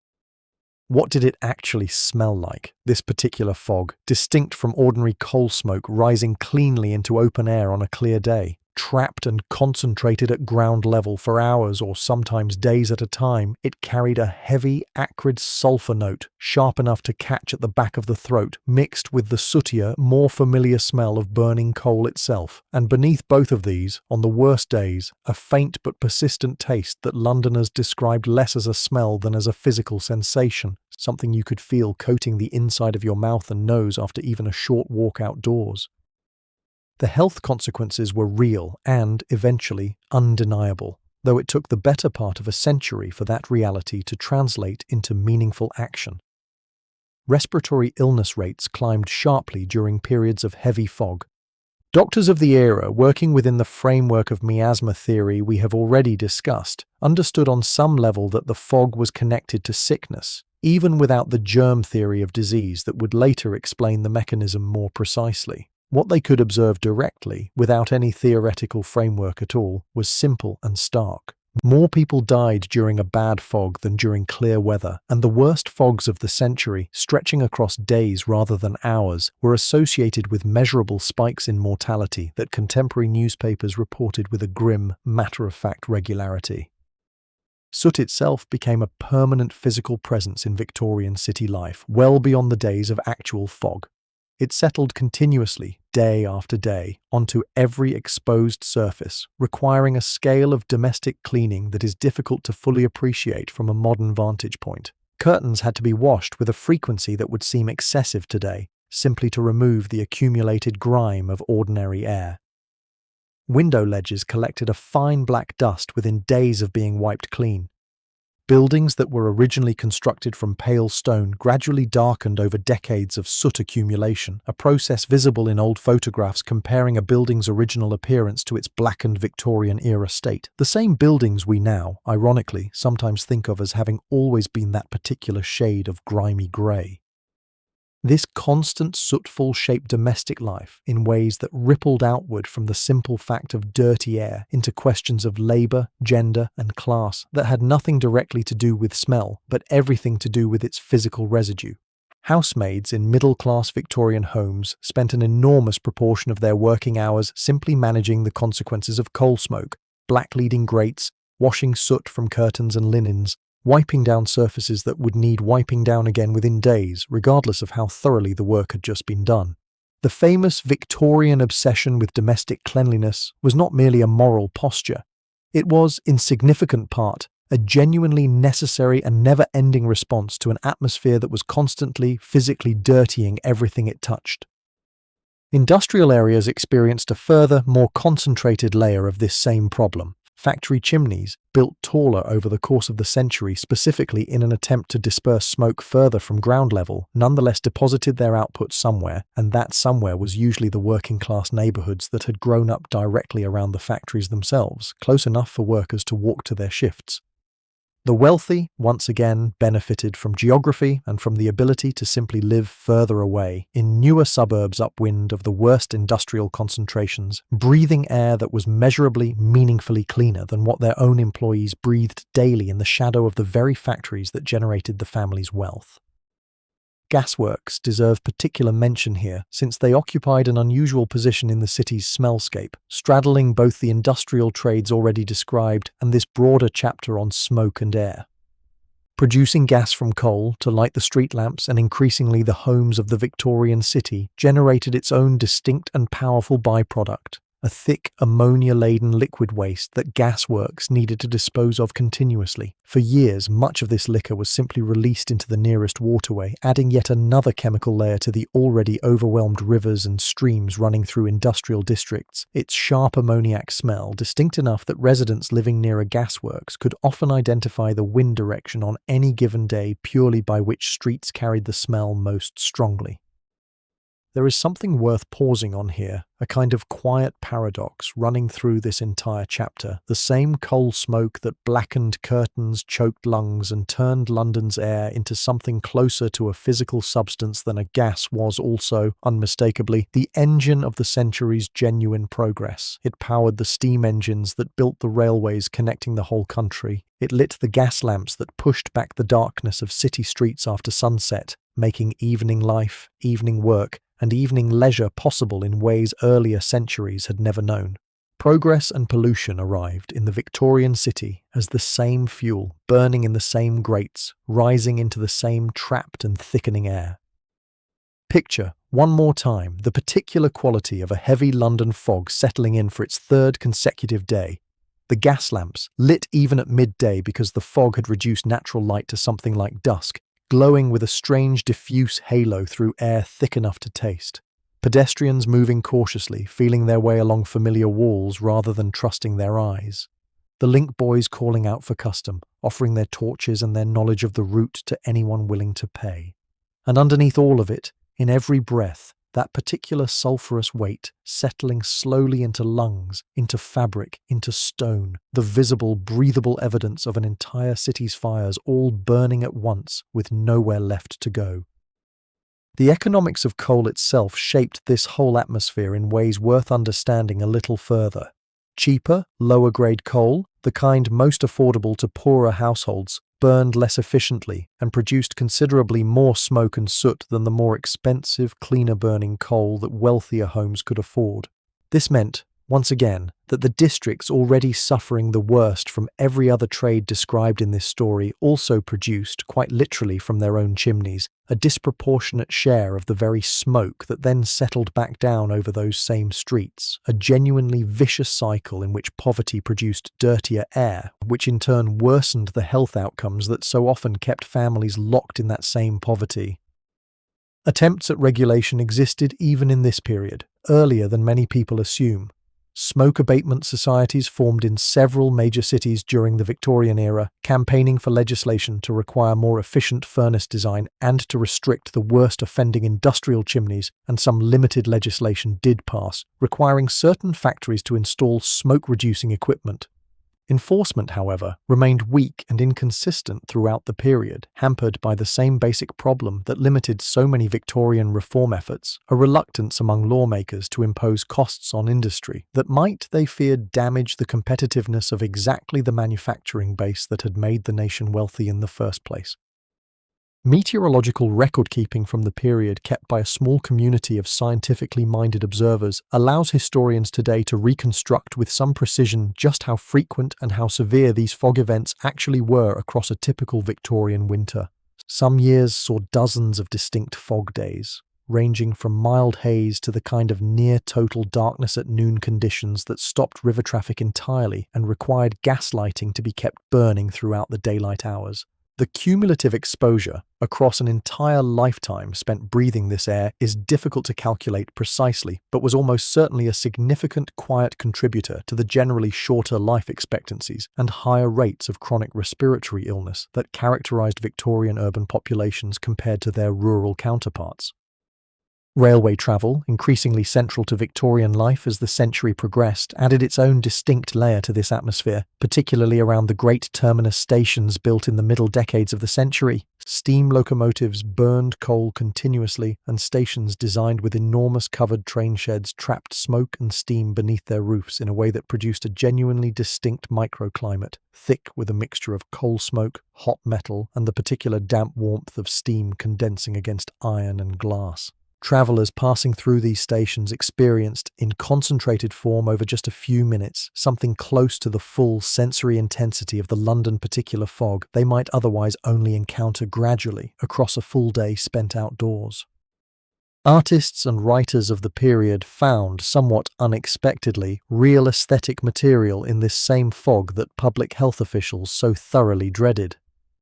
What did it actually smell like, this particular fog, distinct from ordinary coal smoke rising cleanly into open air on a clear day? Trapped and concentrated at ground level for hours or sometimes days at a time, it carried a heavy, acrid sulphur note, sharp enough to catch at the back of the throat, mixed with the sootier, more familiar smell of burning coal itself. And beneath both of these, on the worst days, a faint but persistent taste that Londoners described less as a smell than as a physical sensation, something you could feel coating the inside of your mouth and nose after even a short walk outdoors. The health consequences were real and, eventually, undeniable, though it took the better part of a century for that reality to translate into meaningful action. Respiratory illness rates climbed sharply during periods of heavy fog. Doctors of the era, working within the framework of miasma theory we have already discussed, understood on some level that the fog was connected to sickness, even without the germ theory of disease that would later explain the mechanism more precisely. What they could observe directly, without any theoretical framework at all, was simple and stark. More people died during a bad fog than during clear weather, and the worst fogs of the century, stretching across days rather than hours, were associated with measurable spikes in mortality that contemporary newspapers reported with a grim, matter-of-fact regularity. Soot itself became a permanent physical presence in Victorian city life, well beyond the days of actual fog. It settled continuously, day after day, onto every exposed surface, requiring a scale of domestic cleaning that is difficult to fully appreciate from a modern vantage point. Curtains had to be washed with a frequency that would seem excessive today, simply to remove the accumulated grime of ordinary air. Window ledges collected a fine black dust within days of being wiped clean. Buildings that were originally constructed from pale stone gradually darkened over decades of soot accumulation, a process visible in old photographs comparing a building's original appearance to its blackened Victorian-era state. The same buildings we now, ironically, sometimes think of as having always been that particular shade of grimy grey. This constant sootful shaped domestic life in ways that rippled outward from the simple fact of dirty air into questions of labour, gender, and class that had nothing directly to do with smell, but everything to do with its physical residue. Housemaids in middle-class Victorian homes spent an enormous proportion of their working hours simply managing the consequences of coal smoke, black-leading grates, washing soot from curtains and linens, wiping down surfaces that would need wiping down again within days, regardless of how thoroughly the work had just been done. The famous Victorian obsession with domestic cleanliness was not merely a moral posture. It was, in significant part, a genuinely necessary and never-ending response to an atmosphere that was constantly, physically dirtying everything it touched. Industrial areas experienced a further, more concentrated layer of this same problem. Factory chimneys, built taller over the course of the century specifically in an attempt to disperse smoke further from ground level, nonetheless deposited their output somewhere, and that somewhere was usually the working-class neighbourhoods that had grown up directly around the factories themselves, close enough for workers to walk to their shifts. The wealthy, once again, benefited from geography and from the ability to simply live further away, in newer suburbs upwind of the worst industrial concentrations, breathing air that was measurably, meaningfully cleaner than what their own employees breathed daily in the shadow of the very factories that generated the family's wealth. Gasworks deserve particular mention here, since they occupied an unusual position in the city's smellscape, straddling both the industrial trades already described and this broader chapter on smoke and air. Producing gas from coal to light the street lamps and increasingly the homes of the Victorian city generated its own distinct and powerful byproduct, a thick ammonia-laden liquid waste that gasworks needed to dispose of continuously. For years, much of this liquor was simply released into the nearest waterway, adding yet another chemical layer to the already overwhelmed rivers and streams running through industrial districts, its sharp ammoniac smell distinct enough that residents living near a gasworks could often identify the wind direction on any given day purely by which streets carried the smell most strongly. There is something worth pausing on here, a kind of quiet paradox running through this entire chapter, the same coal smoke that blackened curtains, choked lungs, and turned London's air into something closer to a physical substance than a gas was also, unmistakably, the engine of the century's genuine progress. It powered the steam engines that built the railways connecting the whole country. It lit the gas lamps that pushed back the darkness of city streets after sunset, making evening life, evening work, and evening leisure possible in ways earlier centuries had never known. Progress and pollution arrived in the Victorian city as the same fuel, burning in the same grates, rising into the same trapped and thickening air. Picture, one more time, the particular quality of a heavy London fog settling in for its third consecutive day. The gas lamps, lit even at midday because the fog had reduced natural light to something like dusk, glowing with a strange diffuse halo through air thick enough to taste. Pedestrians moving cautiously, feeling their way along familiar walls rather than trusting their eyes. The link boys calling out for custom, offering their torches and their knowledge of the route to anyone willing to pay. And underneath all of it, in every breath, that particular sulphurous weight settling slowly into lungs, into fabric, into stone, the visible, breathable evidence of an entire city's fires all burning at once with nowhere left to go. The economics of coal itself shaped this whole atmosphere in ways worth understanding a little further. Cheaper, lower-grade coal, the kind most affordable to poorer households, burned less efficiently and produced considerably more smoke and soot than the more expensive, cleaner-burning coal that wealthier homes could afford. This meant, once again, that the districts already suffering the worst from every other trade described in this story also produced, quite literally from their own chimneys, a disproportionate share of the very smoke that then settled back down over those same streets, a genuinely vicious cycle in which poverty produced dirtier air, which in turn worsened the health outcomes that so often kept families locked in that same poverty. Attempts at regulation existed even in this period, earlier than many people assume. Smoke abatement societies formed in several major cities during the Victorian era, campaigning for legislation to require more efficient furnace design and to restrict the worst offending industrial chimneys, and some limited legislation did pass, requiring certain factories to install smoke-reducing equipment. Enforcement, however, remained weak and inconsistent throughout the period, hampered by the same basic problem that limited so many Victorian reform efforts, a reluctance among lawmakers to impose costs on industry that might, they feared, damage the competitiveness of exactly the manufacturing base that had made the nation wealthy in the first place. Meteorological record-keeping from the period, kept by a small community of scientifically minded observers, allows historians today to reconstruct with some precision just how frequent and how severe these fog events actually were across a typical Victorian winter. Some years saw dozens of distinct fog days, ranging from mild haze to the kind of near-total darkness at noon conditions that stopped river traffic entirely and required gas lighting to be kept burning throughout the daylight hours. The cumulative exposure across an entire lifetime spent breathing this air is difficult to calculate precisely, but was almost certainly a significant quiet contributor to the generally shorter life expectancies and higher rates of chronic respiratory illness that characterized Victorian urban populations compared to their rural counterparts. Railway travel, increasingly central to Victorian life as the century progressed, added its own distinct layer to this atmosphere, particularly around the great terminus stations built in the middle decades of the century. Steam locomotives burned coal continuously, and stations designed with enormous covered train sheds trapped smoke and steam beneath their roofs in a way that produced a genuinely distinct microclimate, thick with a mixture of coal smoke, hot metal, and the particular damp warmth of steam condensing against iron and glass. Travellers passing through these stations experienced, in concentrated form over just a few minutes, something close to the full sensory intensity of the London particular fog they might otherwise only encounter gradually across a full day spent outdoors. Artists and writers of the period found, somewhat unexpectedly, real aesthetic material in this same fog that public health officials so thoroughly dreaded.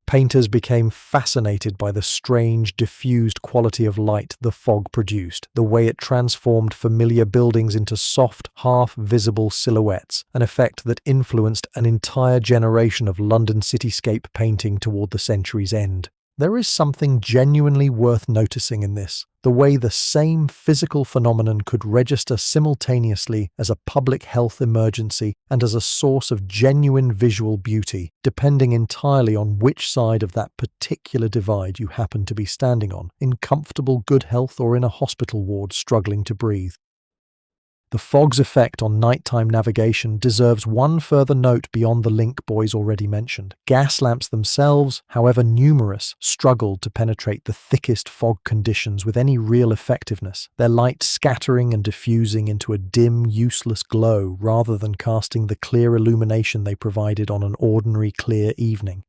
Painters became fascinated by the strange, diffused quality of light the fog produced, the way it transformed familiar buildings into soft, half-visible silhouettes, an effect that influenced an entire generation of London cityscape painting toward the century's end. There is something genuinely worth noticing in this, the way the same physical phenomenon could register simultaneously as a public health emergency and as a source of genuine visual beauty, depending entirely on which side of that particular divide you happen to be standing on, in comfortable good health or in a hospital ward struggling to breathe. The fog's effect on nighttime navigation deserves one further note beyond the link boys already mentioned. Gas lamps themselves, however numerous, struggled to penetrate the thickest fog conditions with any real effectiveness, their light scattering and diffusing into a dim, useless glow rather than casting the clear illumination they provided on an ordinary clear evening.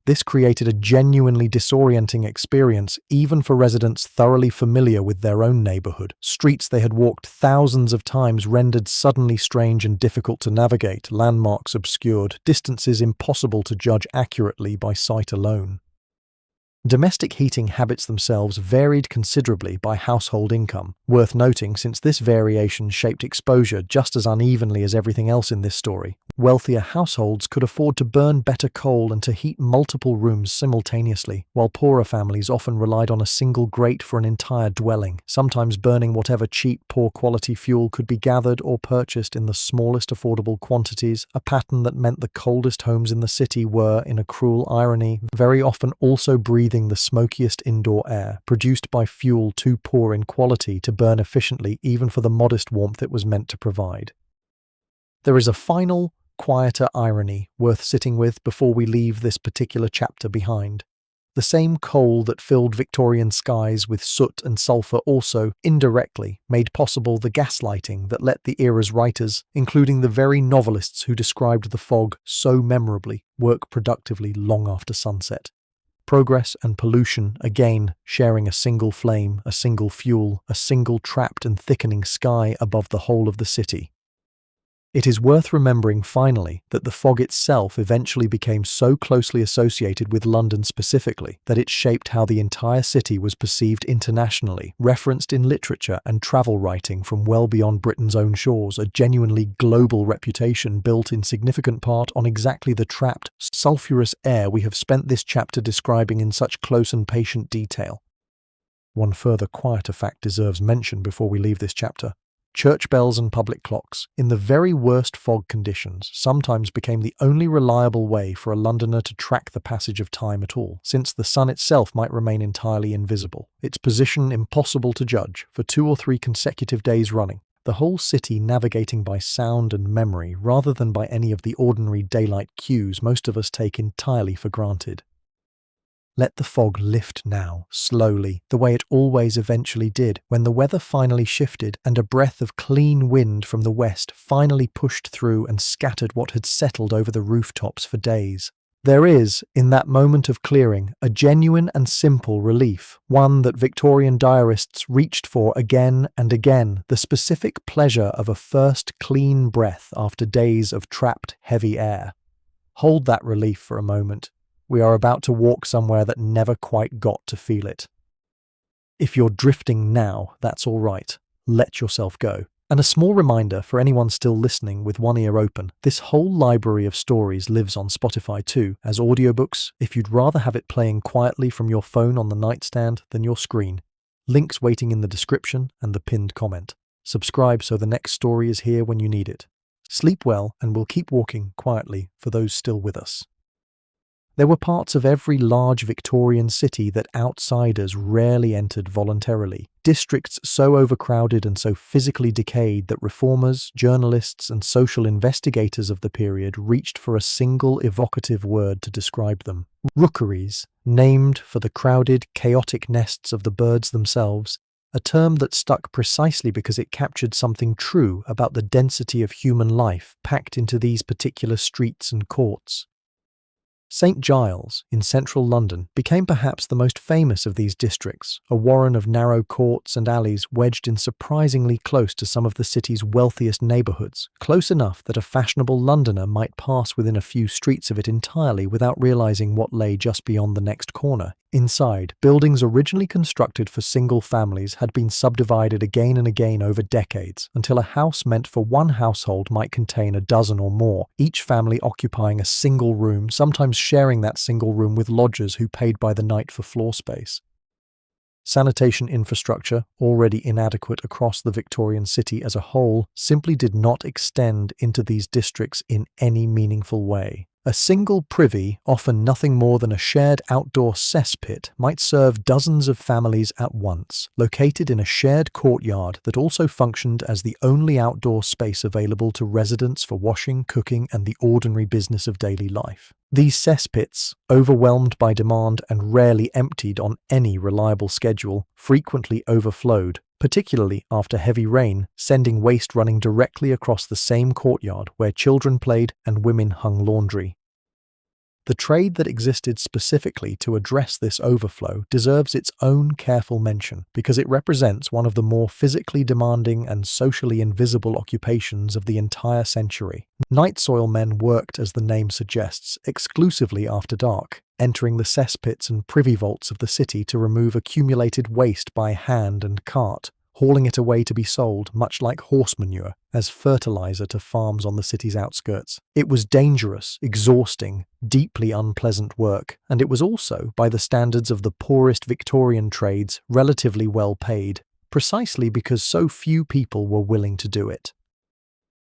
This created a genuinely disorienting experience even for residents thoroughly familiar with their own neighborhood. Streets they had walked thousands of times rendered suddenly strange and difficult to navigate, landmarks obscured, distances impossible to judge accurately by sight alone. Domestic heating habits themselves varied considerably by household income, worth noting since this variation shaped exposure just as unevenly as everything else in this story. Wealthier households could afford to burn better coal and to heat multiple rooms simultaneously, while poorer families often relied on a single grate for an entire dwelling, sometimes burning whatever cheap, poor-quality fuel could be gathered or purchased in the smallest affordable quantities, a pattern that meant the coldest homes in the city were, in a cruel irony, very often also breathing the smokiest indoor air, produced by fuel too poor in quality to burn efficiently even for the modest warmth it was meant to provide. There is a final, quieter irony worth sitting with before we leave this particular chapter behind. The same coal that filled Victorian skies with soot and sulphur also, indirectly, made possible the gaslighting that let the era's writers, including the very novelists who described the fog so memorably, work productively long after sunset. Progress and pollution, again, sharing a single flame, a single fuel, a single trapped and thickening sky above the whole of the city. It is worth remembering, finally, that the fog itself eventually became so closely associated with London specifically that it shaped how the entire city was perceived internationally, referenced in literature and travel writing from well beyond Britain's own shores, a genuinely global reputation built in significant part on exactly the trapped, sulphurous air we have spent this chapter describing in such close and patient detail. One further quieter fact deserves mention before we leave this chapter. Church bells and public clocks, in the very worst fog conditions, sometimes became the only reliable way for a Londoner to track the passage of time at all, since the sun itself might remain entirely invisible, its position impossible to judge for 2 or 3 consecutive days running, the whole city navigating by sound and memory rather than by any of the ordinary daylight cues most of us take entirely for granted. Let the fog lift now, slowly, the way it always eventually did, when the weather finally shifted and a breath of clean wind from the west finally pushed through and scattered what had settled over the rooftops for days. There is, in that moment of clearing, a genuine and simple relief, one that Victorian diarists reached for again and again, the specific pleasure of a first clean breath after days of trapped, heavy air. Hold that relief for a moment. We are about to walk somewhere that never quite got to feel it. If you're drifting now, that's all right. Let yourself go. And a small reminder for anyone still listening with one ear open, this whole library of stories lives on Spotify too, as audiobooks, if you'd rather have it playing quietly from your phone on the nightstand than your screen. Links waiting in the description and the pinned comment. Subscribe so the next story is here when you need it. Sleep well, and we'll keep walking quietly for those still with us. There were parts of every large Victorian city that outsiders rarely entered voluntarily, districts so overcrowded and so physically decayed that reformers, journalists and social investigators of the period reached for a single evocative word to describe them. Rookeries, named for the crowded, chaotic nests of the birds themselves, a term that stuck precisely because it captured something true about the density of human life packed into these particular streets and courts. St Giles, in central London, became perhaps the most famous of these districts, a warren of narrow courts and alleys wedged in surprisingly close to some of the city's wealthiest neighbourhoods, close enough that a fashionable Londoner might pass within a few streets of it entirely without realising what lay just beyond the next corner. Inside, buildings originally constructed for single families had been subdivided again and again over decades, until a house meant for one household might contain a dozen or more, each family occupying a single room, sometimes sharing that single room with lodgers who paid by the night for floor space. Sanitation infrastructure, already inadequate across the Victorian city as a whole, simply did not extend into these districts in any meaningful way. A single privy, often nothing more than a shared outdoor cesspit, might serve dozens of families at once, located in a shared courtyard that also functioned as the only outdoor space available to residents for washing, cooking, and the ordinary business of daily life. These cesspits, overwhelmed by demand and rarely emptied on any reliable schedule, frequently overflowed, particularly after heavy rain, sending waste running directly across the same courtyard where children played and women hung laundry. The trade that existed specifically to address this overflow deserves its own careful mention because it represents one of the more physically demanding and socially invisible occupations of the entire century. Night soil men worked, as the name suggests, exclusively after dark, entering the cesspits and privy vaults of the city to remove accumulated waste by hand and cart, hauling it away to be sold, much like horse manure, as fertilizer to farms on the city's outskirts. It was dangerous, exhausting, deeply unpleasant work, and it was also, by the standards of the poorest Victorian trades, relatively well paid, precisely because so few people were willing to do it.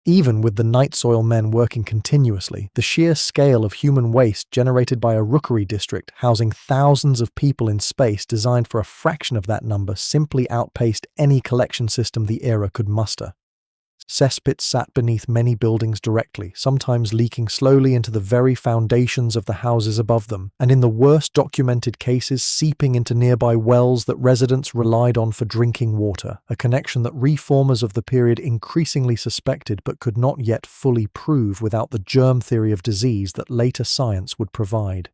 Even with the night soil men working continuously, the sheer scale of human waste generated by a rookery district housing thousands of people in space designed for a fraction of that number simply outpaced any collection system the era could muster. Cesspits sat beneath many buildings directly, sometimes leaking slowly into the very foundations of the houses above them, and in the worst documented cases seeping into nearby wells that residents relied on for drinking water, a connection that reformers of the period increasingly suspected but could not yet fully prove without the germ theory of disease that later science would provide.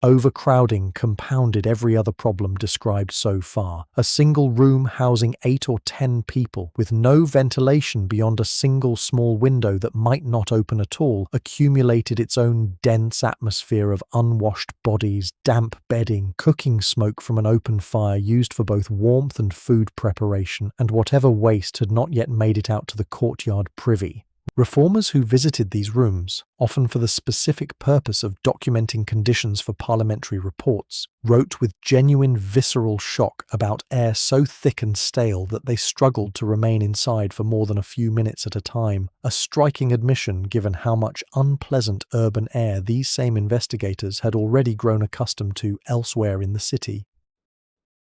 Overcrowding compounded every other problem described so far. A single room housing 8 or 10 people, with no ventilation beyond a single small window that might not open at all, accumulated its own dense atmosphere of unwashed bodies, damp bedding, cooking smoke from an open fire used for both warmth and food preparation, and whatever waste had not yet made it out to the courtyard privy. Reformers who visited these rooms, often for the specific purpose of documenting conditions for parliamentary reports, wrote with genuine visceral shock about air so thick and stale that they struggled to remain inside for more than a few minutes at a time, a striking admission given how much unpleasant urban air these same investigators had already grown accustomed to elsewhere in the city.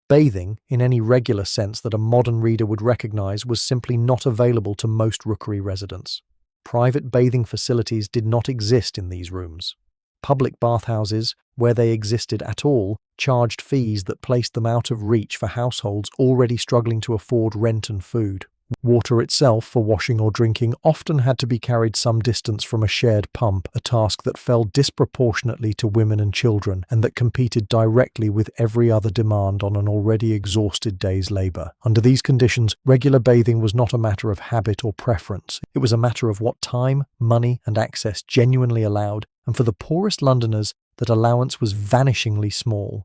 Bathing, in any regular sense that a modern reader would recognise, was simply not available to most rookery residents. Private bathing facilities did not exist in these rooms. Public bathhouses, where they existed at all, charged fees that placed them out of reach for households already struggling to afford rent and food. Water itself, for washing or drinking, often had to be carried some distance from a shared pump, a task that fell disproportionately to women and children, and that competed directly with every other demand on an already exhausted day's labour. Under these conditions, regular bathing was not a matter of habit or preference. It was a matter of what time, money, and access genuinely allowed, and for the poorest Londoners, that allowance was vanishingly small.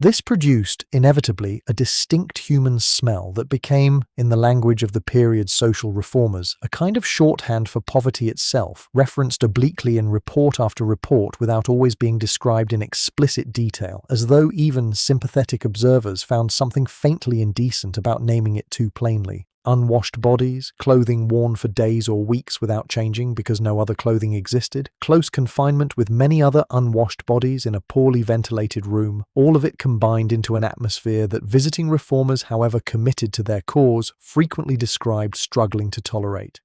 This produced, inevitably, a distinct human smell that became, in the language of the period's social reformers, a kind of shorthand for poverty itself, referenced obliquely in report after report without always being described in explicit detail, as though even sympathetic observers found something faintly indecent about naming it too plainly. Unwashed bodies, clothing worn for days or weeks without changing because no other clothing existed, close confinement with many other unwashed bodies in a poorly ventilated room, all of it combined into an atmosphere that visiting reformers, however committed to their cause, frequently described struggling to tolerate.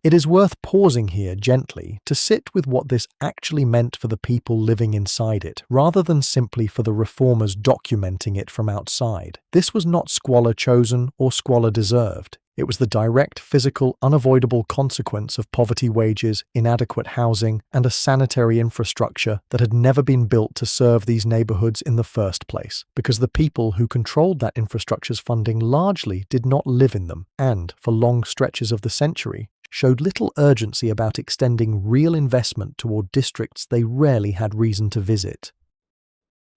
It is worth pausing here gently to sit with what this actually meant for the people living inside it, rather than simply for the reformers documenting it from outside. This was not squalor chosen or squalor deserved. It was the direct, physical, unavoidable consequence of poverty wages, inadequate housing, and a sanitary infrastructure that had never been built to serve these neighbourhoods in the first place, because the people who controlled that infrastructure's funding largely did not live in them, and, for long stretches of the century, showed little urgency about extending real investment toward districts they rarely had reason to visit.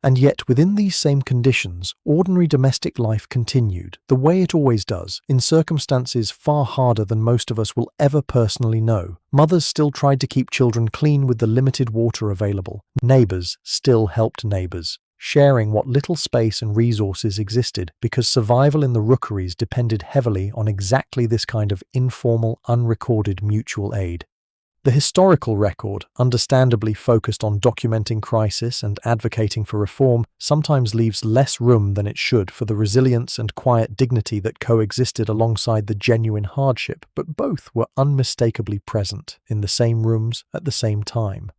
And yet, within these same conditions, ordinary domestic life continued, the way it always does, in circumstances far harder than most of us will ever personally know. Mothers still tried to keep children clean with the limited water available. Neighbours still helped neighbours, sharing what little space and resources existed, because survival in the rookeries depended heavily on exactly this kind of informal, unrecorded mutual aid. The historical record, understandably focused on documenting crisis and advocating for reform, sometimes leaves less room than it should for the resilience and quiet dignity that coexisted alongside the genuine hardship, but both were unmistakably present in the same rooms at the same time.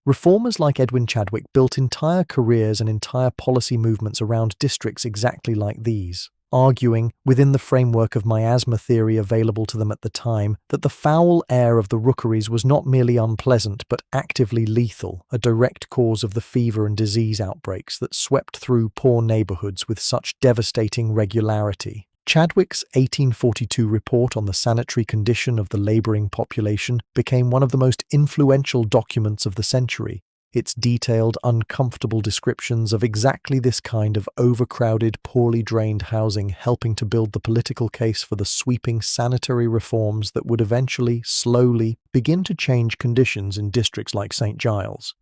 Reformers like Edwin Chadwick built entire careers and entire policy movements around districts exactly like these, arguing, within the framework of miasma theory available to them at the time, that the foul air of the rookeries was not merely unpleasant but actively lethal, a direct cause of the fever and disease outbreaks that swept through poor neighbourhoods with such devastating regularity. Chadwick's 1842 report on the sanitary condition of the labouring population became one of the most influential documents of the century, its detailed, uncomfortable descriptions of exactly this kind of overcrowded, poorly drained housing helping to build the political case for the sweeping sanitary reforms that would eventually, slowly, begin to change conditions in districts like St. Giles.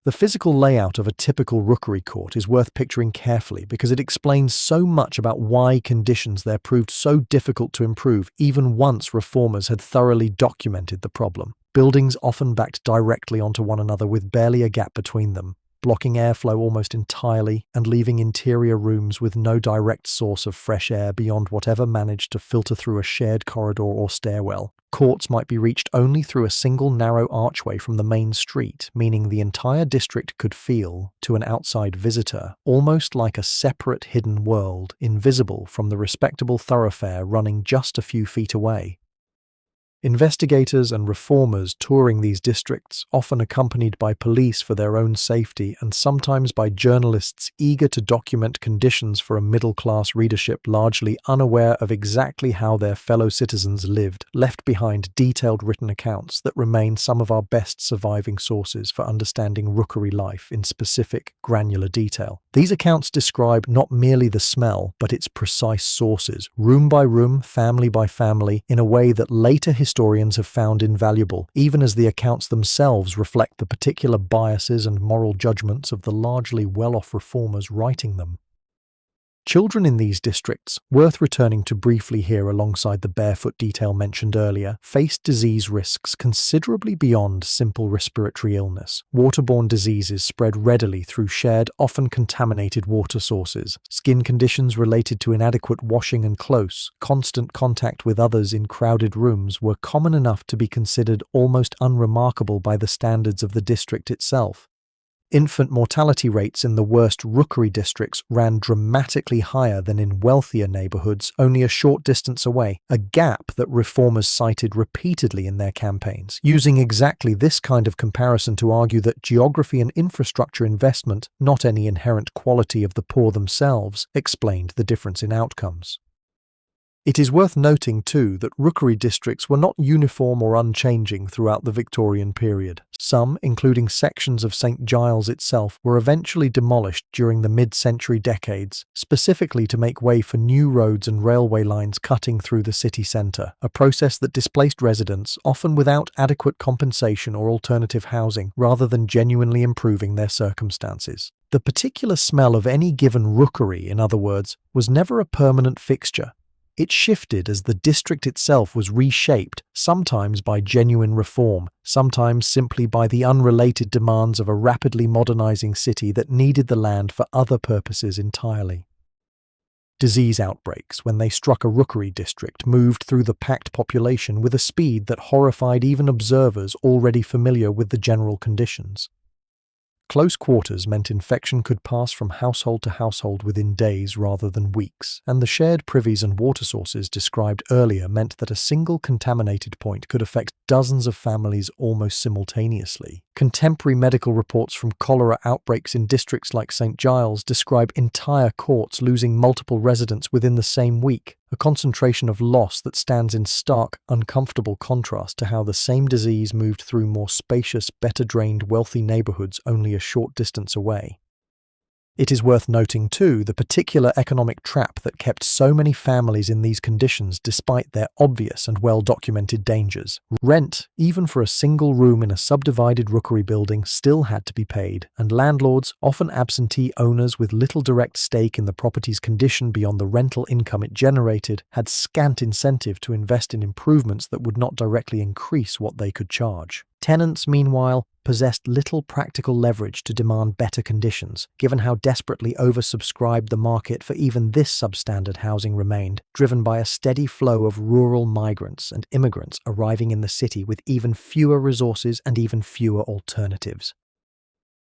The physical layout of a typical rookery court is worth picturing carefully because it explains so much about why conditions there proved so difficult to improve even once reformers had thoroughly documented the problem. Buildings often backed directly onto one another with barely a gap between them. blocking airflow almost entirely and leaving interior rooms with no direct source of fresh air beyond whatever managed to filter through a shared corridor or stairwell. Courts might be reached only through a single narrow archway from the main street, meaning the entire district could feel, to an outside visitor, almost like a separate hidden world, invisible from the respectable thoroughfare running just a few feet away. Investigators and reformers touring these districts, often accompanied by police for their own safety and sometimes by journalists eager to document conditions for a middle-class readership largely unaware of exactly how their fellow citizens lived, left behind detailed written accounts that remain some of our best surviving sources for understanding rookery life in specific, granular detail. These accounts describe not merely the smell, but its precise sources, room by room, family by family, in a way that later historians have found invaluable, even as the accounts themselves reflect the particular biases and moral judgments of the largely well-off reformers writing them. Children in these districts, worth returning to briefly here alongside the barefoot detail mentioned earlier, faced disease risks considerably beyond simple respiratory illness. Waterborne diseases spread readily through shared, often contaminated water sources. Skin conditions related to inadequate washing and close, constant contact with others in crowded rooms were common enough to be considered almost unremarkable by the standards of the district itself. Infant mortality rates in the worst rookery districts ran dramatically higher than in wealthier neighborhoods only a short distance away, a gap that reformers cited repeatedly in their campaigns, using exactly this kind of comparison to argue that geography and infrastructure investment, not any inherent quality of the poor themselves, explained the difference in outcomes. It is worth noting, too, that rookery districts were not uniform or unchanging throughout the Victorian period. Some, including sections of St Giles itself, were eventually demolished during the mid-century decades, specifically to make way for new roads and railway lines cutting through the city centre, a process that displaced residents, often without adequate compensation or alternative housing, rather than genuinely improving their circumstances. The particular smell of any given rookery, in other words, was never a permanent fixture. It shifted as the district itself was reshaped, sometimes by genuine reform, sometimes simply by the unrelated demands of a rapidly modernizing city that needed the land for other purposes entirely. Disease outbreaks, when they struck a rookery district, moved through the packed population with a speed that horrified even observers already familiar with the general conditions. Close quarters meant infection could pass from household to household within days rather than weeks, and the shared privies and water sources described earlier meant that a single contaminated point could affect dozens of families almost simultaneously. Contemporary medical reports from cholera outbreaks in districts like St Giles describe entire courts losing multiple residents within the same week, a concentration of loss that stands in stark, uncomfortable contrast to how the same disease moved through more spacious, better-drained, wealthy neighborhoods only a short distance away. It is worth noting, too, the particular economic trap that kept so many families in these conditions despite their obvious and well-documented dangers. Rent, even for a single room in a subdivided rookery building, still had to be paid, and landlords, often absentee owners with little direct stake in the property's condition beyond the rental income it generated, had scant incentive to invest in improvements that would not directly increase what they could charge. Tenants, meanwhile, possessed little practical leverage to demand better conditions, given how desperately oversubscribed the market for even this substandard housing remained, driven by a steady flow of rural migrants and immigrants arriving in the city with even fewer resources and even fewer alternatives.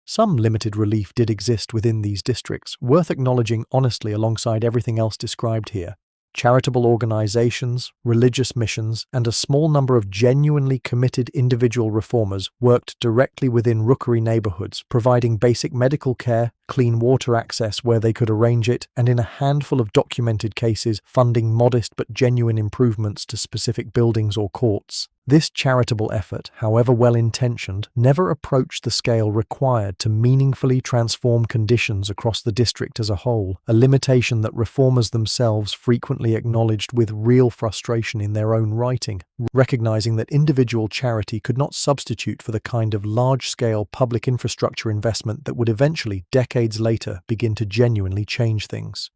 Some limited relief did exist within these districts, worth acknowledging honestly alongside everything else described here. Charitable organizations, religious missions, and a small number of genuinely committed individual reformers worked directly within rookery neighborhoods, providing basic medical care, clean water access where they could arrange it, and in a handful of documented cases, funding modest but genuine improvements to specific buildings or courts. This charitable effort, however well-intentioned, never approached the scale required to meaningfully transform conditions across the district as a whole, a limitation that reformers themselves frequently acknowledged with real frustration in their own writing, recognizing that individual charity could not substitute for the kind of large-scale public infrastructure investment that would eventually, decades later, begin to genuinely change things.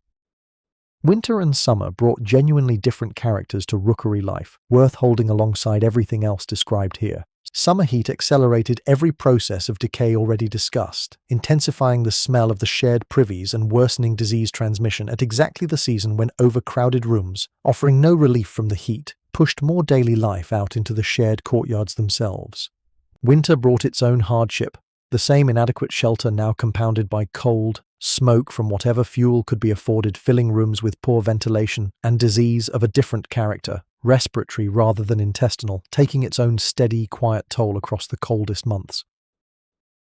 Winter and summer brought genuinely different characters to rookery life, worth holding alongside everything else described here. Summer heat accelerated every process of decay already discussed, intensifying the smell of the shared privies and worsening disease transmission at exactly the season when overcrowded rooms, offering no relief from the heat, pushed more daily life out into the shared courtyards themselves. Winter brought its own hardship, the same inadequate shelter now compounded by cold, smoke from whatever fuel could be afforded filling rooms with poor ventilation, and disease of a different character, respiratory rather than intestinal, taking its own steady, quiet toll across the coldest months.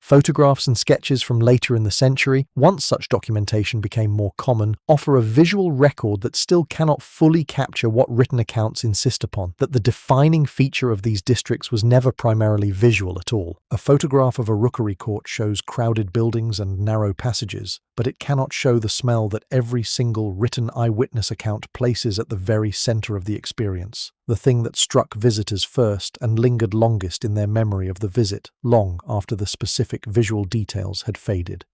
Photographs and sketches from later in the century, once such documentation became more common, offer a visual record that still cannot fully capture what written accounts insist upon, that the defining feature of these districts was never primarily visual at all. A photograph of a rookery court shows crowded buildings and narrow passages, but it cannot show the smell that every single written eyewitness account places at the very center of the experience, the thing that struck visitors first and lingered longest in their memory of the visit, long after the specific visual details had faded.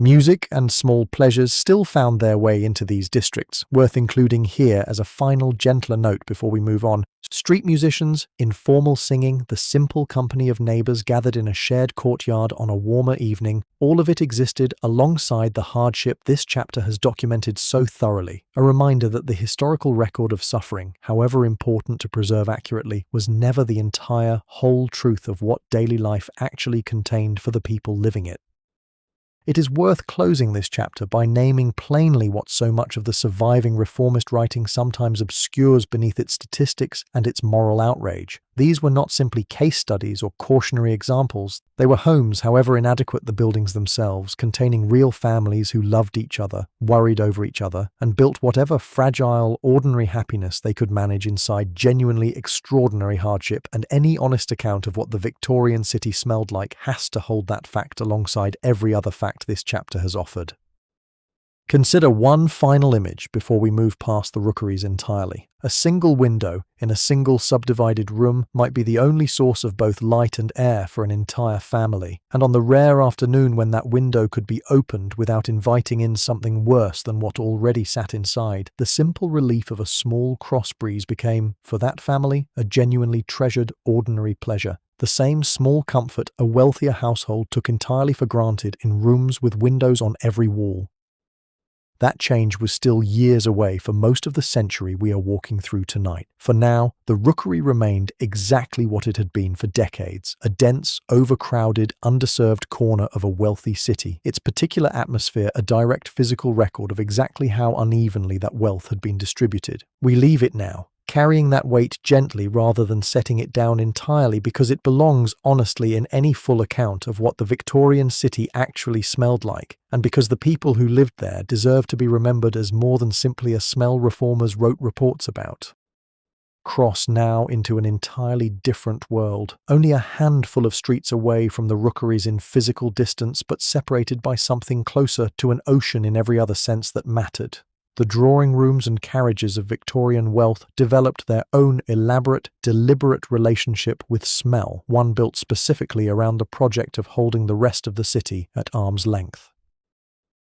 Music and small pleasures still found their way into these districts, worth including here as a final gentler note before we move on. Street musicians, informal singing, the simple company of neighbors gathered in a shared courtyard on a warmer evening, all of it existed alongside the hardship this chapter has documented so thoroughly, a reminder that the historical record of suffering, however important to preserve accurately, was never the entire, whole truth of what daily life actually contained for the people living it. It is worth closing this chapter by naming plainly what so much of the surviving reformist writing sometimes obscures beneath its statistics and its moral outrage. These were not simply case studies or cautionary examples. They were homes, however inadequate the buildings themselves, containing real families who loved each other, worried over each other, and built whatever fragile, ordinary happiness they could manage inside genuinely extraordinary hardship, and any honest account of what the Victorian city smelled like has to hold that fact alongside every other fact this chapter has offered. Consider one final image before we move past the rookeries entirely. A single window in a single subdivided room might be the only source of both light and air for an entire family, and on the rare afternoon when that window could be opened without inviting in something worse than what already sat inside, the simple relief of a small cross breeze became, for that family, a genuinely treasured, ordinary pleasure. The same small comfort a wealthier household took entirely for granted in rooms with windows on every wall. That change was still years away for most of the century we are walking through tonight. For now, the rookery remained exactly what it had been for decades, a dense, overcrowded, underserved corner of a wealthy city, its particular atmosphere a direct physical record of exactly how unevenly that wealth had been distributed. We leave it now, carrying that weight gently rather than setting it down entirely, because it belongs honestly in any full account of what the Victorian city actually smelled like, and because the people who lived there deserve to be remembered as more than simply a smell reformers wrote reports about. Cross now into an entirely different world, only a handful of streets away from the rookeries in physical distance, but separated by something closer to an ocean in every other sense that mattered. The drawing rooms and carriages of Victorian wealth developed their own elaborate, deliberate relationship with smell, one built specifically around the project of holding the rest of the city at arm's length.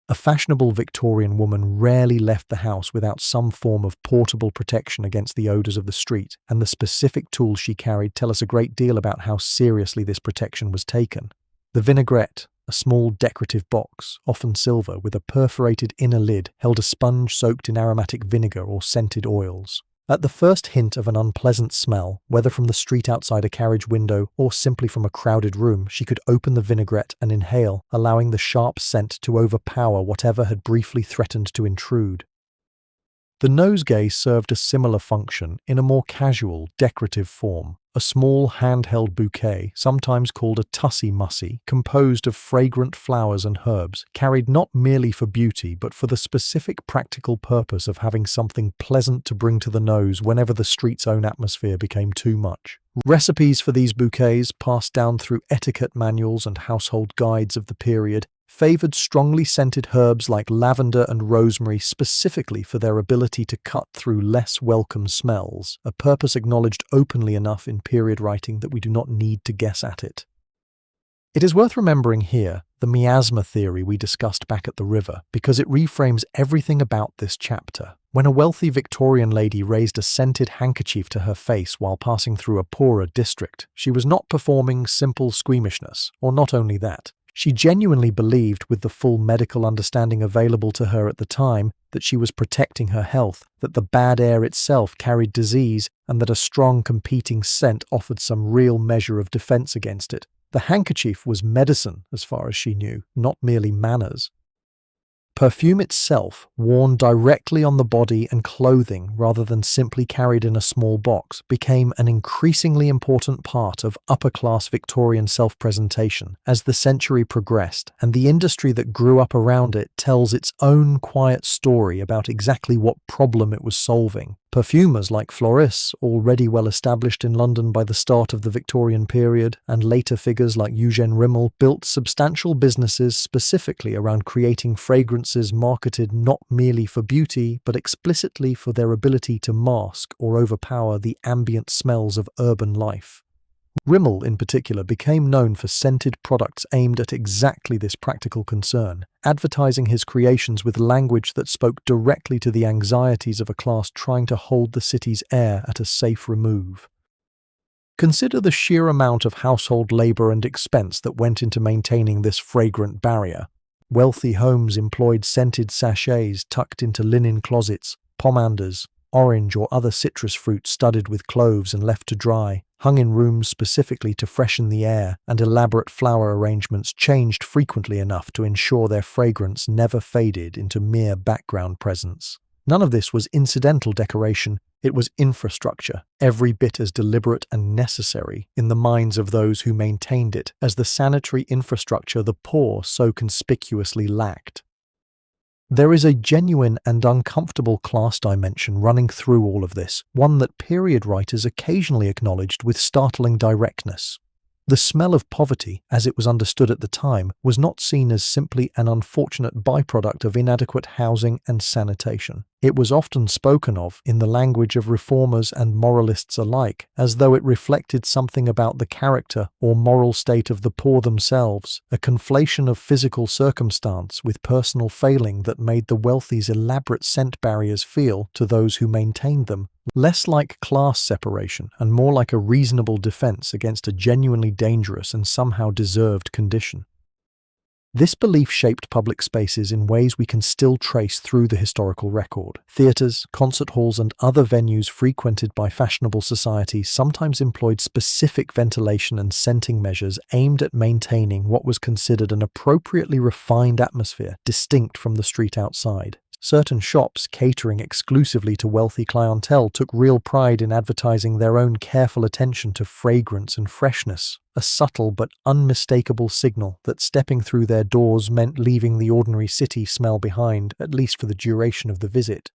A fashionable Victorian woman rarely left the house without some form of portable protection against the odours of the street, and the specific tools she carried tell us a great deal about how seriously this protection was taken. The vinaigrette, a small decorative box, often silver, with a perforated inner lid, held a sponge soaked in aromatic vinegar or scented oils. At the first hint of an unpleasant smell, whether from the street outside a carriage window or simply from a crowded room, she could open the vinaigrette and inhale, allowing the sharp scent to overpower whatever had briefly threatened to intrude. The nosegay served a similar function in a more casual, decorative form. A small handheld bouquet, sometimes called a tussie-mussy, composed of fragrant flowers and herbs, carried not merely for beauty but for the specific practical purpose of having something pleasant to bring to the nose whenever the street's own atmosphere became too much. Recipes for these bouquets, passed down through etiquette manuals and household guides of the period, favoured strongly scented herbs like lavender and rosemary specifically for their ability to cut through less welcome smells, a purpose acknowledged openly enough in period writing that we do not need to guess at it. It is worth remembering here the miasma theory we discussed back at the river, because it reframes everything about this chapter. When a wealthy Victorian lady raised a scented handkerchief to her face while passing through a poorer district, she was not performing simple squeamishness, or not only that. She genuinely believed, with the full medical understanding available to her at the time, that she was protecting her health, that the bad air itself carried disease, and that a strong competing scent offered some real measure of defense against it. The handkerchief was medicine, as far as she knew, not merely manners. Perfume itself, worn directly on the body and clothing rather than simply carried in a small box, became an increasingly important part of upper-class Victorian self-presentation as the century progressed, and the industry that grew up around it tells its own quiet story about exactly what problem it was solving. Perfumers like florists, already well established in London by the start of the Victorian period, and later figures like Eugène Rimmel, built substantial businesses specifically around creating fragrances marketed not merely for beauty, but explicitly for their ability to mask or overpower the ambient smells of urban life. Rimmel, in particular, became known for scented products aimed at exactly this practical concern, advertising his creations with language that spoke directly to the anxieties of a class trying to hold the city's air at a safe remove. Consider the sheer amount of household labor and expense that went into maintaining this fragrant barrier. Wealthy homes employed scented sachets tucked into linen closets, pomanders, orange or other citrus fruit studded with cloves and left to dry, hung in rooms specifically to freshen the air, and elaborate flower arrangements changed frequently enough to ensure their fragrance never faded into mere background presence. None of this was incidental decoration, it was infrastructure, every bit as deliberate and necessary in the minds of those who maintained it as the sanitary infrastructure the poor so conspicuously lacked. There is a genuine and uncomfortable class dimension running through all of this, one that period writers occasionally acknowledged with startling directness. The smell of poverty, as it was understood at the time, was not seen as simply an unfortunate byproduct of inadequate housing and sanitation. It was often spoken of, in the language of reformers and moralists alike, as though it reflected something about the character or moral state of the poor themselves, a conflation of physical circumstance with personal failing that made the wealthy's elaborate scent barriers feel, to those who maintained them, less like class separation and more like a reasonable defense against a genuinely dangerous and somehow deserved condition. This belief shaped public spaces in ways we can still trace through the historical record. Theatres, concert halls, and other venues frequented by fashionable society sometimes employed specific ventilation and scenting measures aimed at maintaining what was considered an appropriately refined atmosphere distinct from the street outside. Certain shops catering exclusively to wealthy clientele took real pride in advertising their own careful attention to fragrance and freshness, a subtle but unmistakable signal that stepping through their doors meant leaving the ordinary city smell behind, at least for the duration of the visit.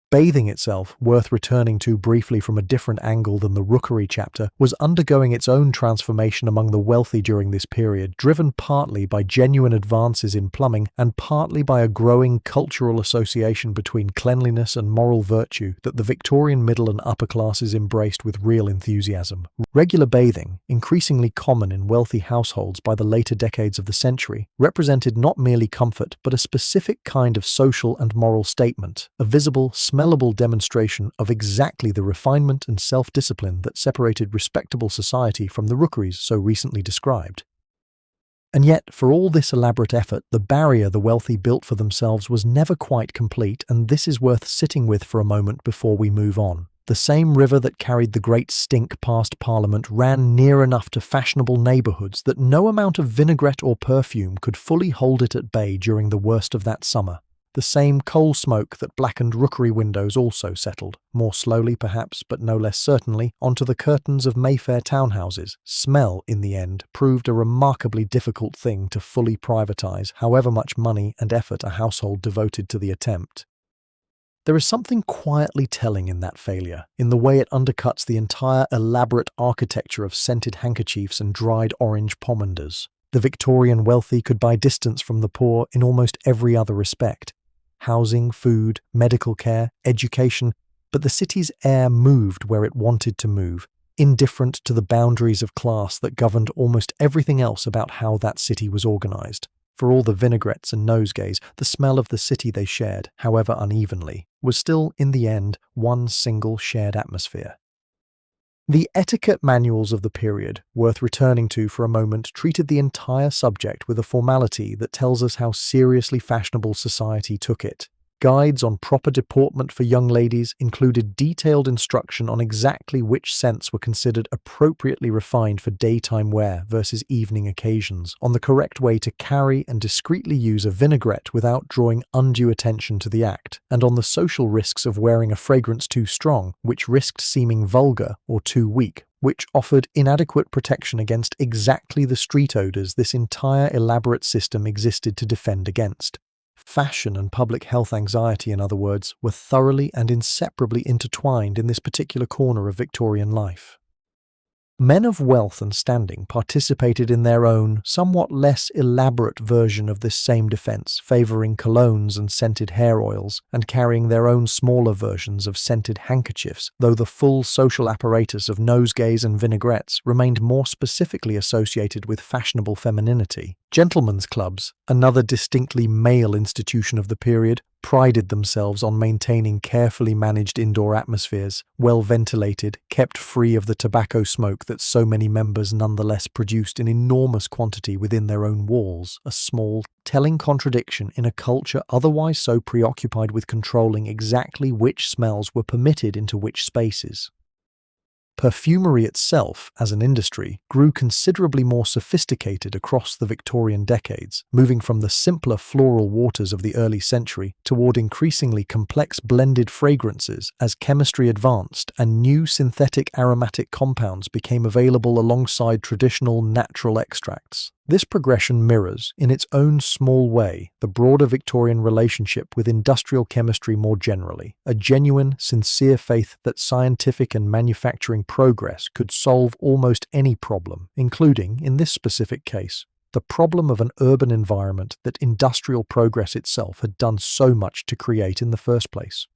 Bathing itself, worth returning to briefly from a different angle than the rookery chapter, was undergoing its own transformation among the wealthy during this period, driven partly by genuine advances in plumbing and partly by a growing cultural association between cleanliness and moral virtue that the Victorian middle and upper classes embraced with real enthusiasm. Regular bathing, increasingly common in wealthy households by the later decades of the century, represented not merely comfort but a specific kind of social and moral statement, a visible, smellable demonstration of exactly the refinement and self-discipline that separated respectable society from the rookeries so recently described. And yet, for all this elaborate effort, the barrier the wealthy built for themselves was never quite complete, and this is worth sitting with for a moment before we move on. The same river that carried the great stink past Parliament ran near enough to fashionable neighbourhoods that no amount of vinaigrette or perfume could fully hold it at bay during the worst of that summer. The same coal smoke that blackened rookery windows also settled, more slowly perhaps, but no less certainly, onto the curtains of Mayfair townhouses. Smell, in the end, proved a remarkably difficult thing to fully privatise, however much money and effort a household devoted to the attempt. There is something quietly telling in that failure, in the way it undercuts the entire elaborate architecture of scented handkerchiefs and dried orange pomanders. The Victorian wealthy could buy distance from the poor in almost every other respect. Housing, food, medical care, education, but the city's air moved where it wanted to move, indifferent to the boundaries of class that governed almost everything else about how that city was organized. For all the vinaigrettes and nosegays, the smell of the city they shared, however unevenly, was still, in the end, one single shared atmosphere. The etiquette manuals of the period, worth returning to for a moment, treated the entire subject with a formality that tells us how seriously fashionable society took it. Guides on proper deportment for young ladies included detailed instruction on exactly which scents were considered appropriately refined for daytime wear versus evening occasions, on the correct way to carry and discreetly use a vinaigrette without drawing undue attention to the act, and on the social risks of wearing a fragrance too strong, which risked seeming vulgar, or too weak, which offered inadequate protection against exactly the street odors this entire elaborate system existed to defend against. Fashion and public health anxiety, in other words, were thoroughly and inseparably intertwined in this particular corner of Victorian life. Men of wealth and standing participated in their own, somewhat less elaborate version of this same defense, favoring colognes and scented hair oils, and carrying their own smaller versions of scented handkerchiefs, though the full social apparatus of nosegays and vinaigrettes remained more specifically associated with fashionable femininity. Gentlemen's clubs, another distinctly male institution of the period, prided themselves on maintaining carefully managed indoor atmospheres, well ventilated, kept free of the tobacco smoke that so many members nonetheless produced in enormous quantity within their own walls, a small, telling contradiction in a culture otherwise so preoccupied with controlling exactly which smells were permitted into which spaces. Perfumery itself, as an industry, grew considerably more sophisticated across the Victorian decades, moving from the simpler floral waters of the early century toward increasingly complex blended fragrances as chemistry advanced and new synthetic aromatic compounds became available alongside traditional natural extracts. This progression mirrors, in its own small way, the broader Victorian relationship with industrial chemistry more generally, a genuine, sincere faith that scientific and manufacturing progress could solve almost any problem, including, in this specific case, the problem of an urban environment that industrial progress itself had done so much to create in the first place.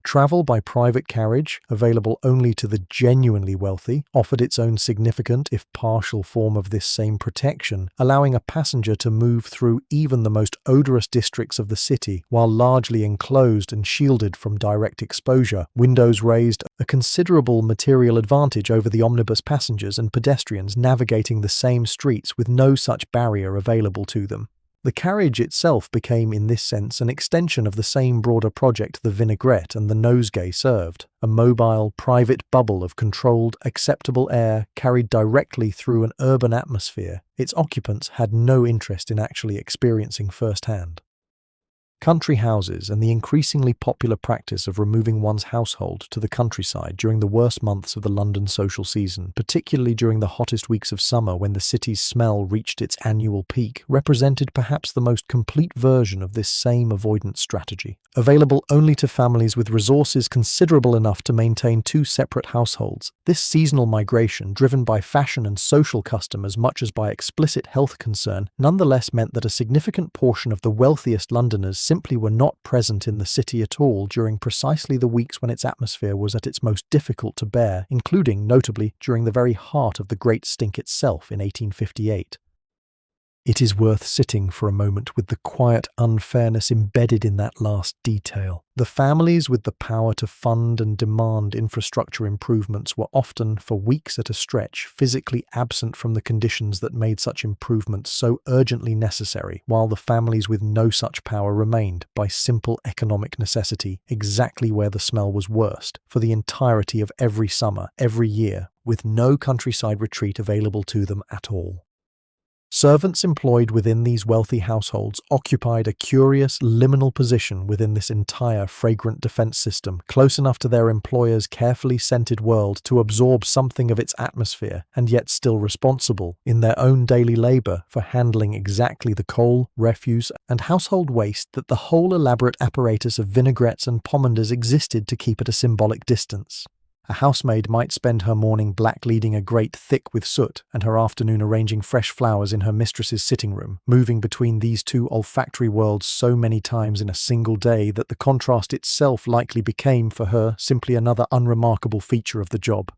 Travel by private carriage, available only to the genuinely wealthy, offered its own significant, if partial, form of this same protection, allowing a passenger to move through even the most odorous districts of the city while largely enclosed and shielded from direct exposure. Windows raised a considerable material advantage over the omnibus passengers and pedestrians navigating the same streets with no such barrier available to them. The carriage itself became, in this sense, an extension of the same broader project the vinaigrette and the nosegay served, a mobile, private bubble of controlled, acceptable air carried directly through an urban atmosphere its occupants had no interest in actually experiencing firsthand. Country houses and the increasingly popular practice of removing one's household to the countryside during the worst months of the London social season, particularly during the hottest weeks of summer when the city's smell reached its annual peak, represented perhaps the most complete version of this same avoidance strategy. Available only to families with resources considerable enough to maintain two separate households, this seasonal migration, driven by fashion and social custom as much as by explicit health concern, nonetheless meant that a significant portion of the wealthiest Londoners simply were not present in the city at all during precisely the weeks when its atmosphere was at its most difficult to bear, including, notably, during the very heart of the Great Stink itself in 1858. It is worth sitting for a moment with the quiet unfairness embedded in that last detail. The families with the power to fund and demand infrastructure improvements were often, for weeks at a stretch, physically absent from the conditions that made such improvements so urgently necessary, while the families with no such power remained, by simple economic necessity, exactly where the smell was worst, for the entirety of every summer, every year, with no countryside retreat available to them at all. Servants employed within these wealthy households occupied a curious liminal position within this entire fragrant defense system, close enough to their employer's carefully scented world to absorb something of its atmosphere, and yet still responsible, in their own daily labor, for handling exactly the coal, refuse, and household waste that the whole elaborate apparatus of vinaigrettes and pomanders existed to keep at a symbolic distance. A housemaid might spend her morning black-leading a grate thick with soot and her afternoon arranging fresh flowers in her mistress's sitting room, moving between these two olfactory worlds so many times in a single day that the contrast itself likely became, for her, simply another unremarkable feature of the job.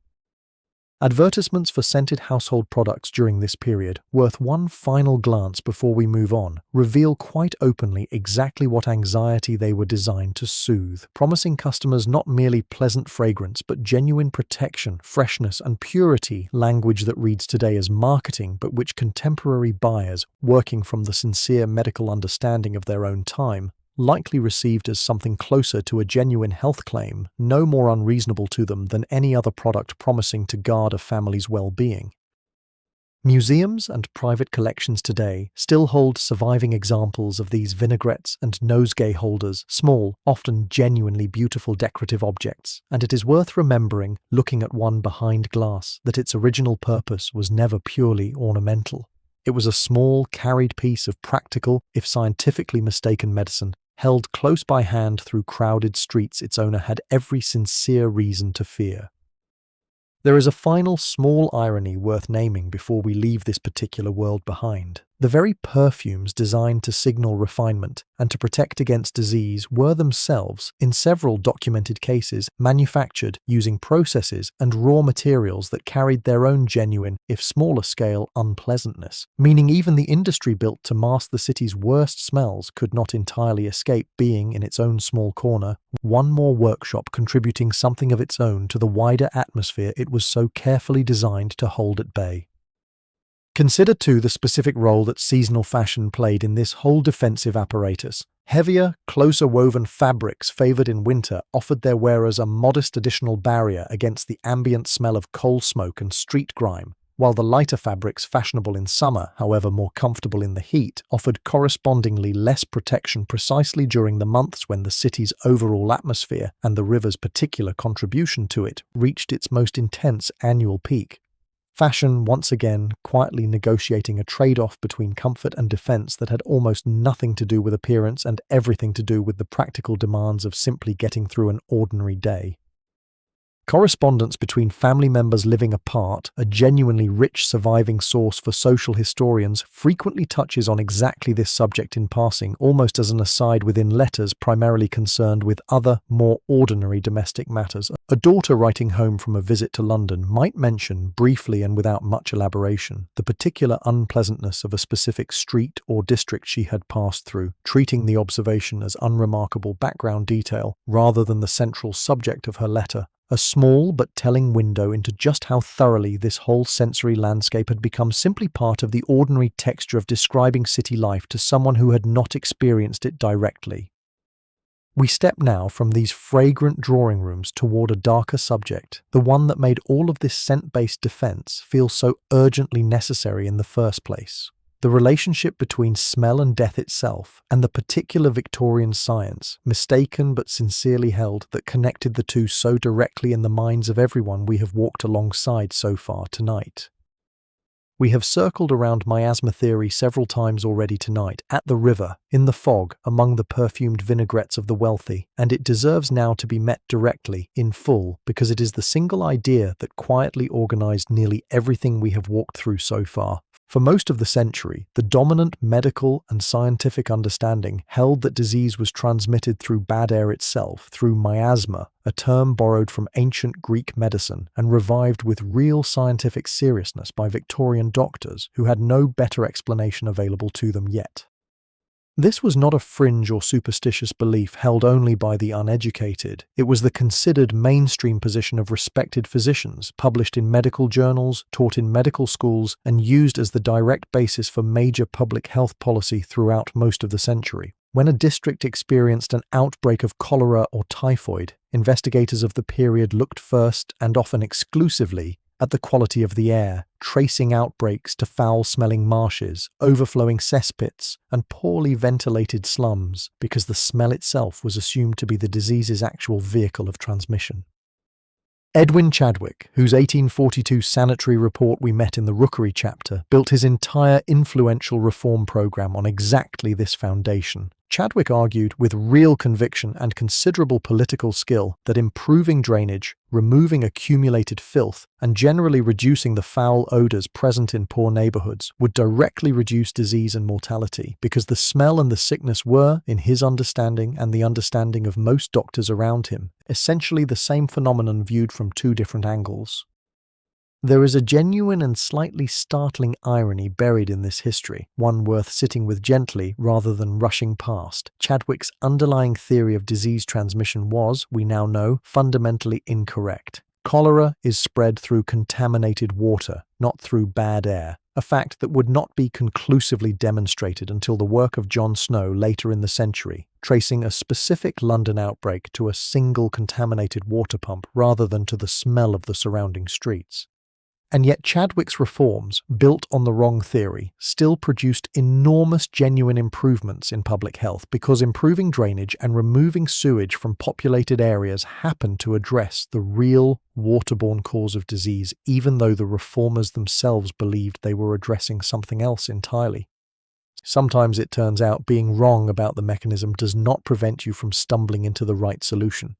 Advertisements for scented household products during this period, worth one final glance before we move on, reveal quite openly exactly what anxiety they were designed to soothe, promising customers not merely pleasant fragrance but genuine protection, freshness and purity, language that reads today as marketing but which contemporary buyers, working from the sincere medical understanding of their own time, likely received as something closer to a genuine health claim, no more unreasonable to them than any other product promising to guard a family's well-being. Museums and private collections today still hold surviving examples of these vinaigrettes and nosegay holders, small, often genuinely beautiful decorative objects, and it is worth remembering, looking at one behind glass, that its original purpose was never purely ornamental. It was a small, carried piece of practical, if scientifically mistaken medicine, held close by hand through crowded streets its owner had every sincere reason to fear. There is a final small irony worth naming before we leave this particular world behind. The very perfumes designed to signal refinement and to protect against disease were themselves, in several documented cases, manufactured using processes and raw materials that carried their own genuine, if smaller scale, unpleasantness, meaning even the industry built to mask the city's worst smells could not entirely escape being, in its own small corner, one more workshop contributing something of its own to the wider atmosphere it was so carefully designed to hold at bay. Consider too the specific role that seasonal fashion played in this whole defensive apparatus. Heavier, closer woven fabrics favoured in winter offered their wearers a modest additional barrier against the ambient smell of coal smoke and street grime, while the lighter fabrics fashionable in summer, however more comfortable in the heat, offered correspondingly less protection precisely during the months when the city's overall atmosphere, and the river's particular contribution to it, reached its most intense annual peak. Fashion, once again, quietly negotiating a trade-off between comfort and defense that had almost nothing to do with appearance and everything to do with the practical demands of simply getting through an ordinary day. Correspondence between family members living apart, a genuinely rich surviving source for social historians, frequently touches on exactly this subject in passing, almost as an aside within letters primarily concerned with other, more ordinary domestic matters. A daughter writing home from a visit to London might mention, briefly and without much elaboration, the particular unpleasantness of a specific street or district she had passed through, treating the observation as unremarkable background detail rather than the central subject of her letter. A small but telling window into just how thoroughly this whole sensory landscape had become simply part of the ordinary texture of describing city life to someone who had not experienced it directly. We step now from these fragrant drawing rooms toward a darker subject, the one that made all of this scent-based defense feel so urgently necessary in the first place. The relationship between smell and death itself, and the particular Victorian science, mistaken but sincerely held, that connected the two so directly in the minds of everyone we have walked alongside so far tonight. We have circled around miasma theory several times already tonight, at the river, in the fog, among the perfumed vinaigrettes of the wealthy, and it deserves now to be met directly, in full, because it is the single idea that quietly organized nearly everything we have walked through so far. For most of the century, the dominant medical and scientific understanding held that disease was transmitted through bad air itself, through miasma, a term borrowed from ancient Greek medicine and revived with real scientific seriousness by Victorian doctors who had no better explanation available to them yet. This was not a fringe or superstitious belief held only by the uneducated. It was the considered mainstream position of respected physicians, published in medical journals, taught in medical schools, and used as the direct basis for major public health policy throughout most of the century. When a district experienced an outbreak of cholera or typhoid, investigators of the period looked first, and often exclusively, at the quality of the air, tracing outbreaks to foul-smelling marshes, overflowing cesspits, and poorly ventilated slums, because the smell itself was assumed to be the disease's actual vehicle of transmission. Edwin Chadwick, whose 1842 sanitary report we met in the Rookery chapter, built his entire influential reform program on exactly this foundation. Chadwick argued with real conviction and considerable political skill that improving drainage, removing accumulated filth, and generally reducing the foul odors present in poor neighborhoods would directly reduce disease and mortality, because the smell and the sickness were, in his understanding and the understanding of most doctors around him, essentially the same phenomenon viewed from two different angles. There is a genuine and slightly startling irony buried in this history, one worth sitting with gently rather than rushing past. Chadwick's underlying theory of disease transmission was, we now know, fundamentally incorrect. Cholera is spread through contaminated water, not through bad air, a fact that would not be conclusively demonstrated until the work of John Snow later in the century, tracing a specific London outbreak to a single contaminated water pump rather than to the smell of the surrounding streets. And yet Chadwick's reforms, built on the wrong theory, still produced enormous genuine improvements in public health because improving drainage and removing sewage from populated areas happened to address the real waterborne cause of disease, even though the reformers themselves believed they were addressing something else entirely. Sometimes it turns out being wrong about the mechanism does not prevent you from stumbling into the right solution.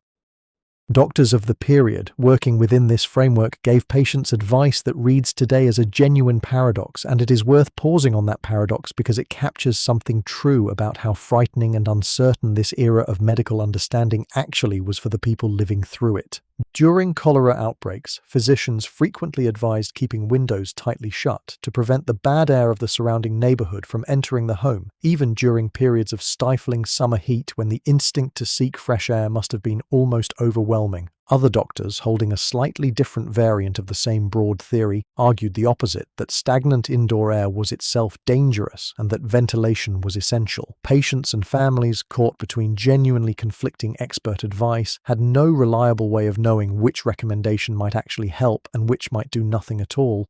Doctors of the period, working within this framework, gave patients advice that reads today as a genuine paradox, and it is worth pausing on that paradox because it captures something true about how frightening and uncertain this era of medical understanding actually was for the people living through it. During cholera outbreaks, physicians frequently advised keeping windows tightly shut to prevent the bad air of the surrounding neighborhood from entering the home, even during periods of stifling summer heat when the instinct to seek fresh air must have been almost overwhelming. Other doctors, holding a slightly different variant of the same broad theory, argued the opposite, that stagnant indoor air was itself dangerous and that ventilation was essential. Patients and families, caught between genuinely conflicting expert advice, had no reliable way of knowing which recommendation might actually help and which might do nothing at all.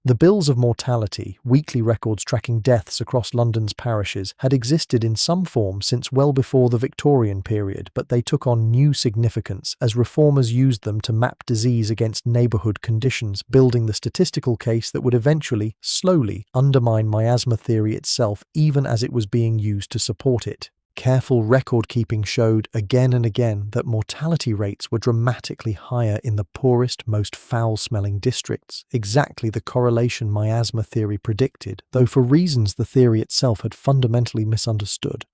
The bills of mortality, weekly records tracking deaths across London's parishes, had existed in some form since well before the Victorian period, but they took on new significance as reformers used them to map disease against neighbourhood conditions, building the statistical case that would eventually, slowly, undermine miasma theory itself even as it was being used to support it. Careful record-keeping showed again and again that mortality rates were dramatically higher in the poorest, most foul-smelling districts, exactly the correlation miasma theory predicted, though for reasons the theory itself had fundamentally misunderstood.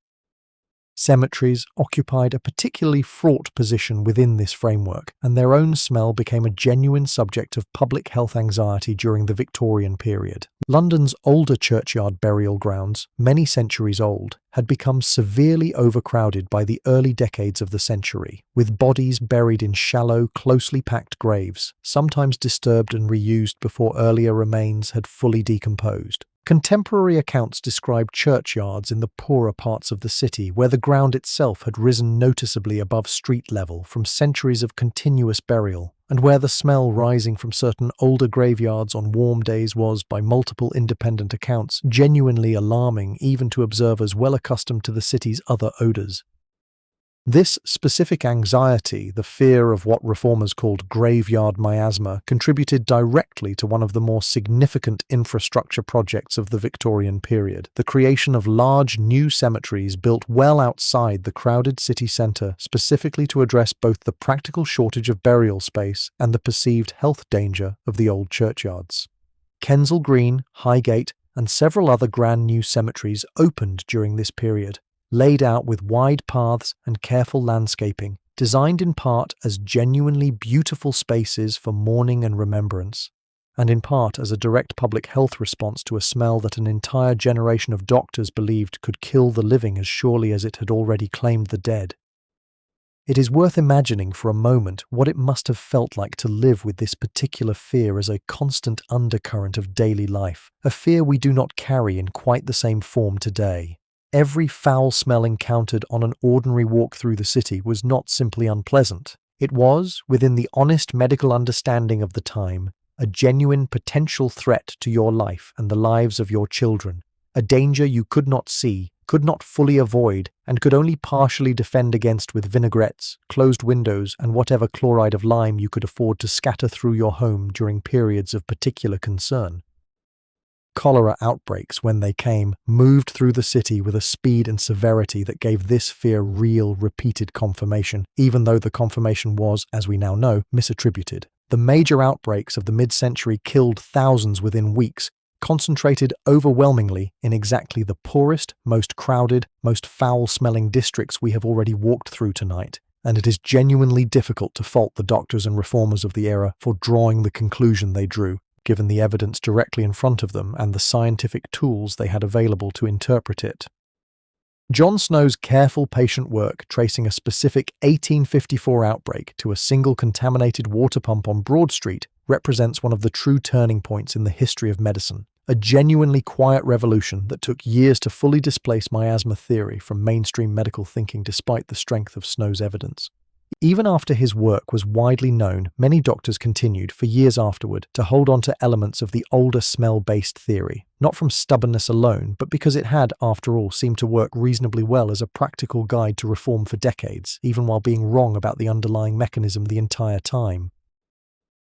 Cemeteries occupied a particularly fraught position within this framework, and their own smell became a genuine subject of public health anxiety during the Victorian period. London's older churchyard burial grounds, many centuries old, had become severely overcrowded by the early decades of the century, with bodies buried in shallow, closely packed graves, sometimes disturbed and reused before earlier remains had fully decomposed. Contemporary accounts describe churchyards in the poorer parts of the city where the ground itself had risen noticeably above street level from centuries of continuous burial, and where the smell rising from certain older graveyards on warm days was, by multiple independent accounts, genuinely alarming even to observers well accustomed to the city's other odours. This specific anxiety, the fear of what reformers called graveyard miasma, contributed directly to one of the more significant infrastructure projects of the Victorian period, the creation of large new cemeteries built well outside the crowded city centre, specifically to address both the practical shortage of burial space and the perceived health danger of the old churchyards. Kensal Green, Highgate, and several other grand new cemeteries opened during this period, laid out with wide paths and careful landscaping, designed in part as genuinely beautiful spaces for mourning and remembrance, and in part as a direct public health response to a smell that an entire generation of doctors believed could kill the living as surely as it had already claimed the dead. It is worth imagining for a moment what it must have felt like to live with this particular fear as a constant undercurrent of daily life, a fear we do not carry in quite the same form today. Every foul smell encountered on an ordinary walk through the city was not simply unpleasant. It was, within the honest medical understanding of the time, a genuine potential threat to your life and the lives of your children, a danger you could not see, could not fully avoid, and could only partially defend against with vinaigrettes, closed windows, and whatever chloride of lime you could afford to scatter through your home during periods of particular concern. Cholera outbreaks, when they came, moved through the city with a speed and severity that gave this fear real, repeated confirmation, even though the confirmation was, as we now know, misattributed. The major outbreaks of the mid-century killed thousands within weeks, concentrated overwhelmingly in exactly the poorest, most crowded, most foul-smelling districts we have already walked through tonight. and it is genuinely difficult to fault the doctors and reformers of the era for drawing the conclusion they drew, given the evidence directly in front of them and the scientific tools they had available to interpret it. John Snow's careful patient work tracing a specific 1854 outbreak to a single contaminated water pump on Broad Street represents one of the true turning points in the history of medicine, a genuinely quiet revolution that took years to fully displace miasma theory from mainstream medical thinking despite the strength of Snow's evidence. Even after his work was widely known, many doctors continued, for years afterward, to hold on to elements of the older smell-based theory, not from stubbornness alone, but because it had, after all, seemed to work reasonably well as a practical guide to reform for decades, even while being wrong about the underlying mechanism the entire time.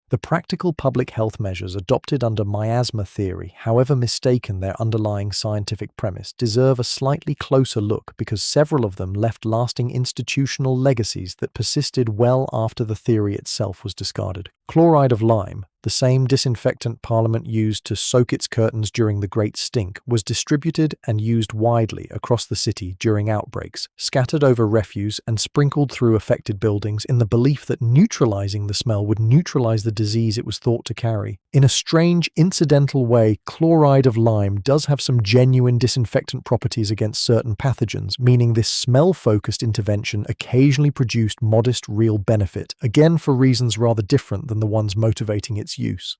The practical public health measures adopted under miasma theory, however mistaken their underlying scientific premise, deserve a slightly closer look because several of them left lasting institutional legacies that persisted well after the theory itself was discarded. Chloride of lime, the same disinfectant Parliament used to soak its curtains during the Great Stink, was distributed and used widely across the city during outbreaks, scattered over refuse and sprinkled through affected buildings in the belief that neutralizing the smell would neutralize the disease it was thought to carry. In a strange, incidental way, chloride of lime does have some genuine disinfectant properties against certain pathogens, meaning this smell-focused intervention occasionally produced modest real benefit, again for reasons rather different than the ones motivating its use.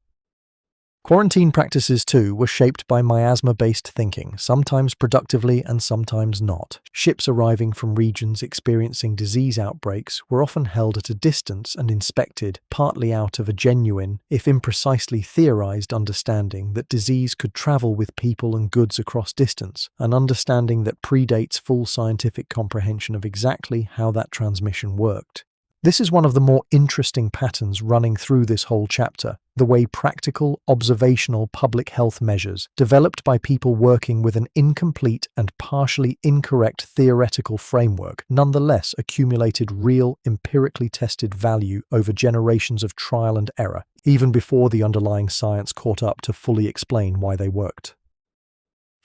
Quarantine practices, too, were shaped by miasma-based thinking, sometimes productively and sometimes not. Ships arriving from regions experiencing disease outbreaks were often held at a distance and inspected, partly out of a genuine, if imprecisely theorized understanding that disease could travel with people and goods across distance, an understanding that predates full scientific comprehension of exactly how that transmission worked. This is one of the more interesting patterns running through this whole chapter, the way practical, observational public health measures, developed by people working with an incomplete and partially incorrect theoretical framework, nonetheless accumulated real, empirically tested value over generations of trial and error, even before the underlying science caught up to fully explain why they worked.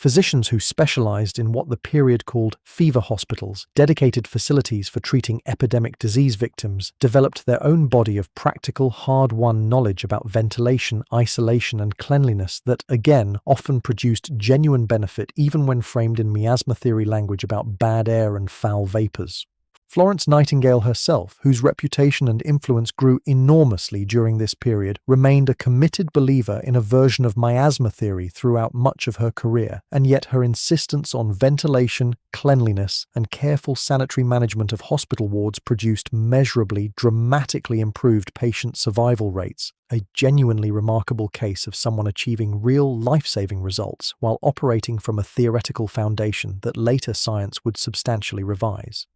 Physicians who specialized in what the period called fever hospitals, dedicated facilities for treating epidemic disease victims, developed their own body of practical, hard-won knowledge about ventilation, isolation, and cleanliness that, again, often produced genuine benefit even when framed in miasma theory language about bad air and foul vapors. Florence Nightingale herself, whose reputation and influence grew enormously during this period, remained a committed believer in a version of miasma theory throughout much of her career, and yet her insistence on ventilation, cleanliness, and careful sanitary management of hospital wards produced measurably, dramatically improved patient survival rates, a genuinely remarkable case of someone achieving real life-saving results while operating from a theoretical foundation that later science would substantially revise.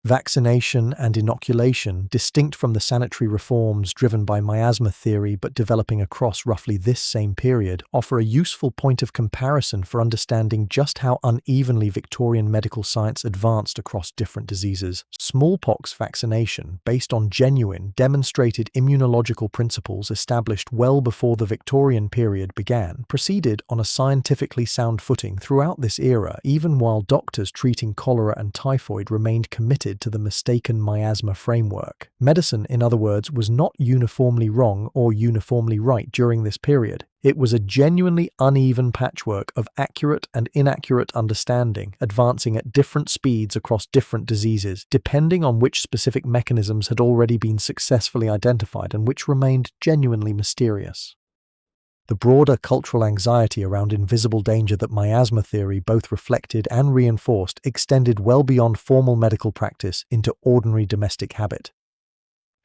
Vaccination and inoculation, distinct from the sanitary reforms driven by miasma theory but developing across roughly this same period, offer a useful point of comparison for understanding just how unevenly Victorian medical science advanced across different diseases. Smallpox vaccination, based on genuine, demonstrated immunological principles established well before the Victorian period began, proceeded on a scientifically sound footing throughout this era, even while doctors treating cholera and typhoid remained committed to the mistaken miasma framework. Medicine, in other words, was not uniformly wrong or uniformly right during this period. It was a genuinely uneven patchwork of accurate and inaccurate understanding, advancing at different speeds across different diseases, depending on which specific mechanisms had already been successfully identified and which remained genuinely mysterious. The broader cultural anxiety around invisible danger that miasma theory both reflected and reinforced extended well beyond formal medical practice into ordinary domestic habit.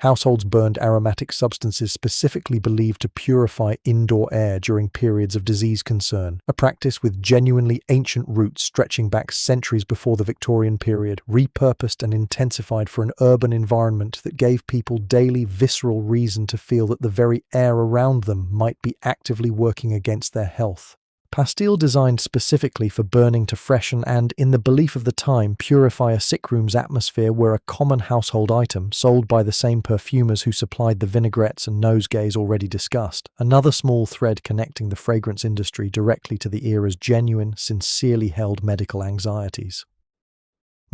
Households burned aromatic substances specifically believed to purify indoor air during periods of disease concern, a practice with genuinely ancient roots stretching back centuries before the Victorian period, repurposed and intensified for an urban environment that gave people daily visceral reason to feel that the very air around them might be actively working against their health. Pastille designed specifically for burning to freshen and, in the belief of the time, purify a sick room's atmosphere were a common household item sold by the same perfumers who supplied the vinaigrettes and nosegays already discussed, another small thread connecting the fragrance industry directly to the era's genuine, sincerely held medical anxieties.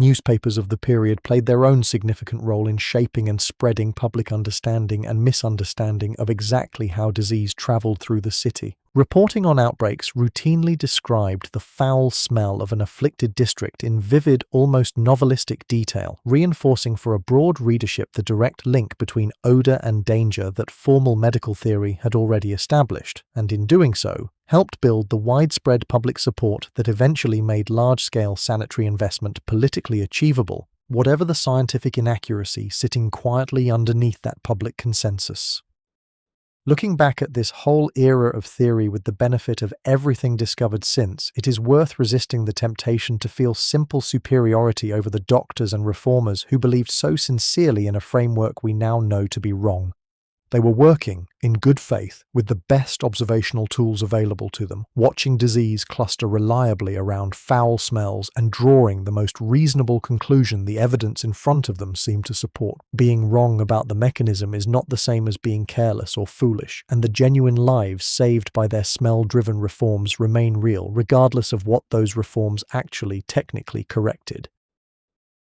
Newspapers of the period played their own significant role in shaping and spreading public understanding and misunderstanding of exactly how disease traveled through the city. Reporting on outbreaks routinely described the foul smell of an afflicted district in vivid, almost novelistic detail, reinforcing for a broad readership the direct link between odor and danger that formal medical theory had already established, and in doing so, helped build the widespread public support that eventually made large-scale sanitary investment politically achievable, whatever the scientific inaccuracy sitting quietly underneath that public consensus. Looking back at this whole era of theory with the benefit of everything discovered since, it is worth resisting the temptation to feel simple superiority over the doctors and reformers who believed so sincerely in a framework we now know to be wrong. They were working, in good faith, with the best observational tools available to them, watching disease cluster reliably around foul smells and drawing the most reasonable conclusion the evidence in front of them seemed to support. Being wrong about the mechanism is not the same as being careless or foolish, and the genuine lives saved by their smell-driven reforms remain real, regardless of what those reforms actually technically corrected.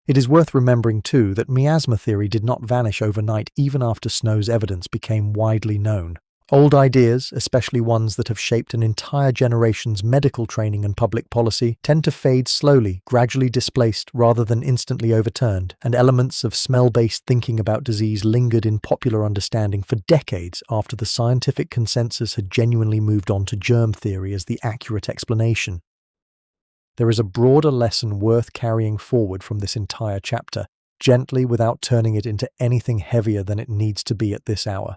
It is worth remembering, too, that miasma theory did not vanish overnight even after Snow's evidence became widely known. Old ideas, especially ones that have shaped an entire generation's medical training and public policy, tend to fade slowly, gradually displaced rather than instantly overturned, and elements of smell-based thinking about disease lingered in popular understanding for decades after the scientific consensus had genuinely moved on to germ theory as the accurate explanation. There is a broader lesson worth carrying forward from this entire chapter, gently without turning it into anything heavier than it needs to be at this hour.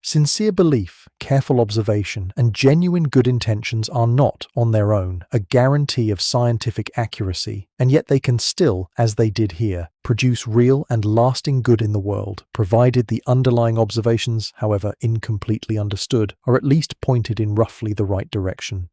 Sincere belief, careful observation, and genuine good intentions are not, on their own, a guarantee of scientific accuracy, and yet they can still, as they did here, produce real and lasting good in the world, provided the underlying observations, however incompletely understood, are at least pointed in roughly the right direction.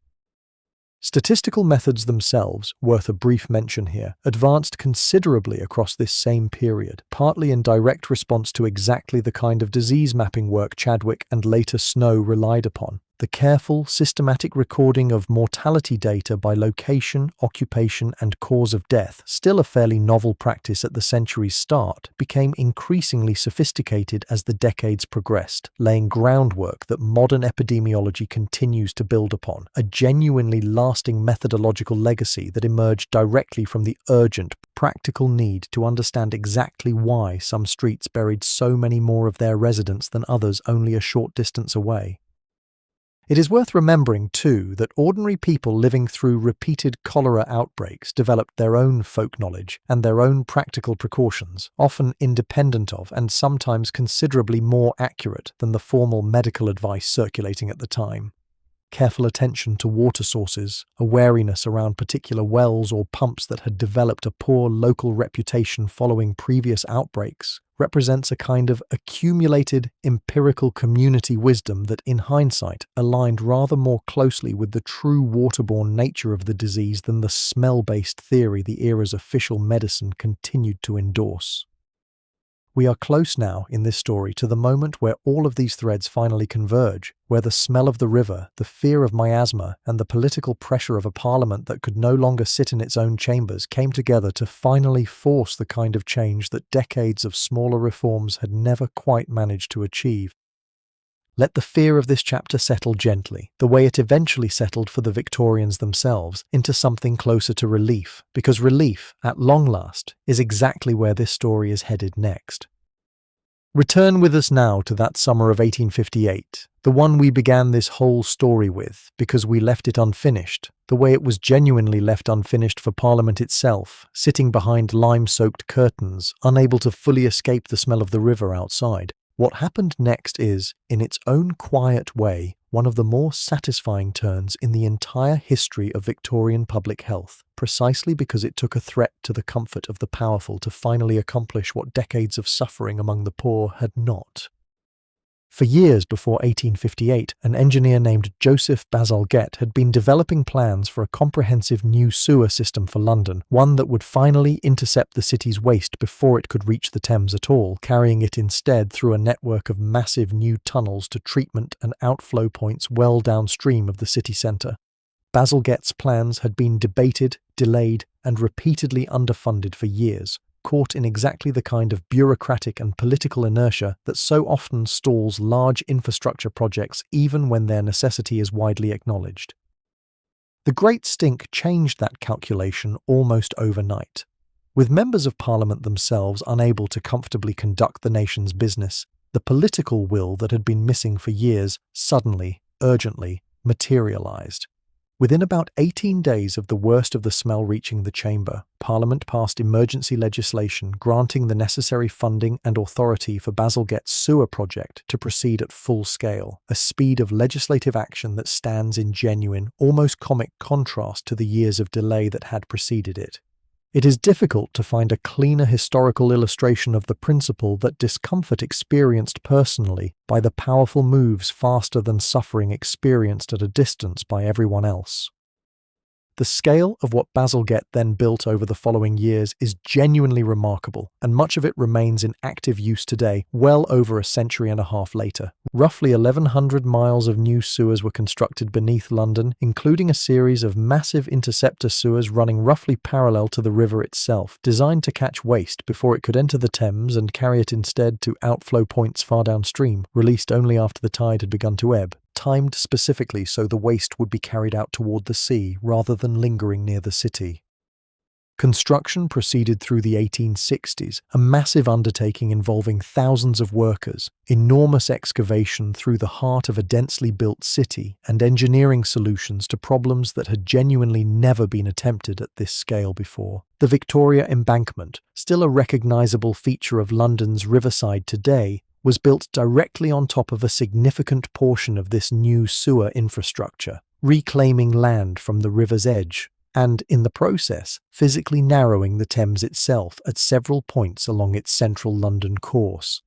Statistical methods themselves, worth a brief mention here, advanced considerably across this same period, partly in direct response to exactly the kind of disease mapping work Chadwick and later Snow relied upon. The careful, systematic recording of mortality data by location, occupation, and cause of death, still a fairly novel practice at the century's start, became increasingly sophisticated as the decades progressed, laying groundwork that modern epidemiology continues to build upon, a genuinely lasting methodological legacy that emerged directly from the urgent, practical need to understand exactly why some streets buried so many more of their residents than others only a short distance away. It is worth remembering, too, that ordinary people living through repeated cholera outbreaks developed their own folk knowledge and their own practical precautions, often independent of and sometimes considerably more accurate than the formal medical advice circulating at the time. Careful attention to water sources, a wariness around particular wells or pumps that had developed a poor local reputation following previous outbreaks, represents a kind of accumulated empirical community wisdom that, in hindsight, aligned rather more closely with the true waterborne nature of the disease than the smell-based theory the era's official medicine continued to endorse. We are close now in this story to the moment where all of these threads finally converge, where the smell of the river, the fear of miasma, and the political pressure of a parliament that could no longer sit in its own chambers came together to finally force the kind of change that decades of smaller reforms had never quite managed to achieve. Let the fear of this chapter settle gently, the way it eventually settled for the Victorians themselves, into something closer to relief, because relief, at long last, is exactly where this story is headed next. Return with us now to that summer of 1858, the one we began this whole story with, because we left it unfinished, the way it was genuinely left unfinished for Parliament itself, sitting behind lime-soaked curtains, unable to fully escape the smell of the river outside. What happened next is, in its own quiet way, one of the more satisfying turns in the entire history of Victorian public health, precisely because it took a threat to the comfort of the powerful to finally accomplish what decades of suffering among the poor had not. For years before 1858, an engineer named Joseph Bazalgette had been developing plans for a comprehensive new sewer system for London, one that would finally intercept the city's waste before it could reach the Thames at all, carrying it instead through a network of massive new tunnels to treatment and outflow points well downstream of the city centre. Bazalgette's plans had been debated, delayed, and repeatedly underfunded for years, caught in exactly the kind of bureaucratic and political inertia that so often stalls large infrastructure projects even when their necessity is widely acknowledged. The Great Stink changed that calculation almost overnight. With members of Parliament themselves unable to comfortably conduct the nation's business, the political will that had been missing for years suddenly, urgently, materialized. Within about 18 days of the worst of the smell reaching the chamber, Parliament passed emergency legislation granting the necessary funding and authority for Bazalgette's sewer project to proceed at full scale, a speed of legislative action that stands in genuine, almost comic contrast to the years of delay that had preceded it. It is difficult to find a cleaner historical illustration of the principle that discomfort experienced personally by the powerful moves faster than suffering experienced at a distance by everyone else. The scale of what Bazalgette then built over the following years is genuinely remarkable, and much of it remains in active use today, well over a century and a half later. Roughly 1,100 miles of new sewers were constructed beneath London, including a series of massive interceptor sewers running roughly parallel to the river itself, designed to catch waste before it could enter the Thames and carry it instead to outflow points far downstream, released only after the tide had begun to ebb, timed specifically so the waste would be carried out toward the sea rather than lingering near the city. Construction proceeded through the 1860s, a massive undertaking involving thousands of workers, enormous excavation through the heart of a densely built city, and engineering solutions to problems that had genuinely never been attempted at this scale before. The Victoria Embankment, still a recognizable feature of London's riverside today, was built directly on top of a significant portion of this new sewer infrastructure, reclaiming land from the river's edge, and, in the process, physically narrowing the Thames itself at several points along its central London course.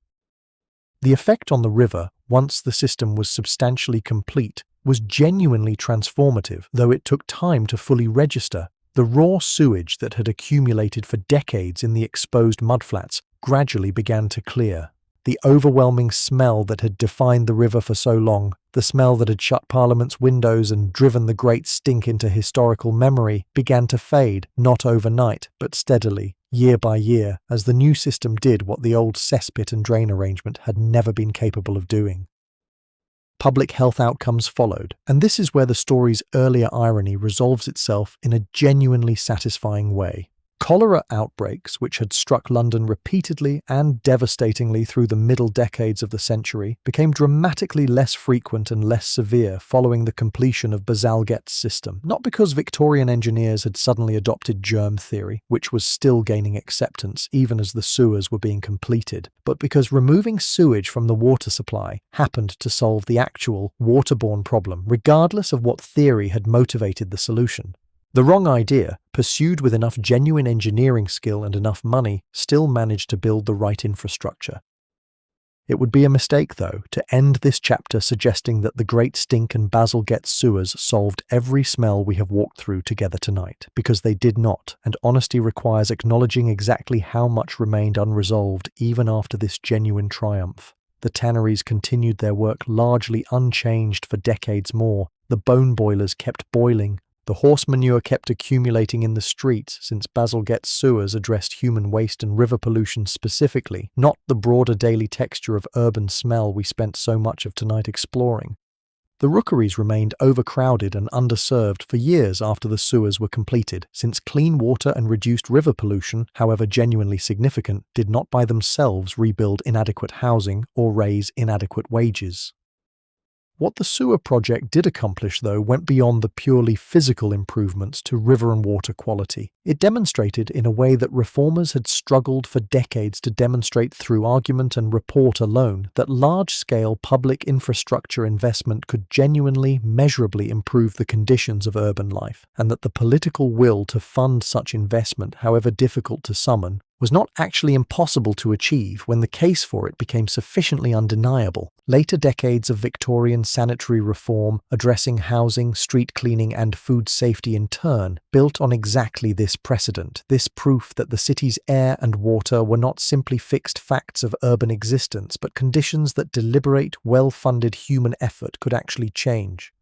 The effect on the river, once the system was substantially complete, was genuinely transformative, though it took time to fully register. The raw sewage that had accumulated for decades in the exposed mudflats gradually began to clear. The overwhelming smell that had defined the river for so long, the smell that had shut Parliament's windows and driven the Great Stink into historical memory, began to fade, not overnight, but steadily, year by year, as the new system did what the old cesspit and drain arrangement had never been capable of doing. Public health outcomes followed, and this is where the story's earlier irony resolves itself in a genuinely satisfying way. Cholera outbreaks, which had struck London repeatedly and devastatingly through the middle decades of the century, became dramatically less frequent and less severe following the completion of Bazalgette's system, not because Victorian engineers had suddenly adopted germ theory, which was still gaining acceptance even as the sewers were being completed, but because removing sewage from the water supply happened to solve the actual waterborne problem, regardless of what theory had motivated the solution. The wrong idea, pursued with enough genuine engineering skill and enough money, still managed to build the right infrastructure. It would be a mistake, though, to end this chapter suggesting that the Great Stink and Bazalgette sewers solved every smell we have walked through together tonight, because they did not, and honesty requires acknowledging exactly how much remained unresolved even after this genuine triumph. The tanneries continued their work largely unchanged for decades more. The bone boilers kept boiling. The horse manure kept accumulating in the streets since Bazalgette's sewers addressed human waste and river pollution specifically, not the broader daily texture of urban smell we spent so much of tonight exploring. The rookeries remained overcrowded and underserved for years after the sewers were completed, since clean water and reduced river pollution, however genuinely significant, did not by themselves rebuild inadequate housing or raise inadequate wages. What the sewer project did accomplish, though, went beyond the purely physical improvements to river and water quality. It demonstrated, in a way that reformers had struggled for decades to demonstrate through argument and report alone, that large-scale public infrastructure investment could genuinely, measurably improve the conditions of urban life, and that the political will to fund such investment, however difficult to summon, was not actually impossible to achieve when the case for it became sufficiently undeniable. Later decades of Victorian sanitary reform, addressing housing, street cleaning, and food safety in turn, built on exactly this precedent, this proof that the city's air and water were not simply fixed facts of urban existence, but conditions that deliberate, well-funded human effort could actually change.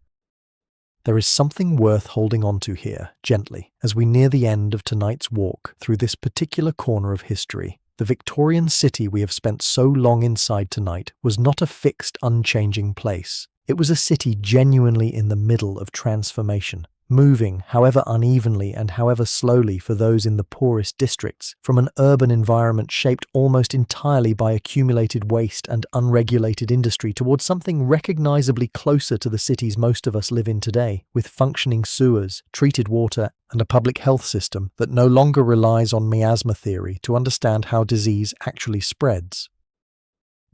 There is something worth holding on to here, gently, as we near the end of tonight's walk through this particular corner of history. The Victorian city we have spent so long inside tonight was not a fixed, unchanging place. It was a city genuinely in the middle of transformation, moving, however unevenly and however slowly for those in the poorest districts, from an urban environment shaped almost entirely by accumulated waste and unregulated industry towards something recognizably closer to the cities most of us live in today, with functioning sewers, treated water, and a public health system that no longer relies on miasma theory to understand how disease actually spreads.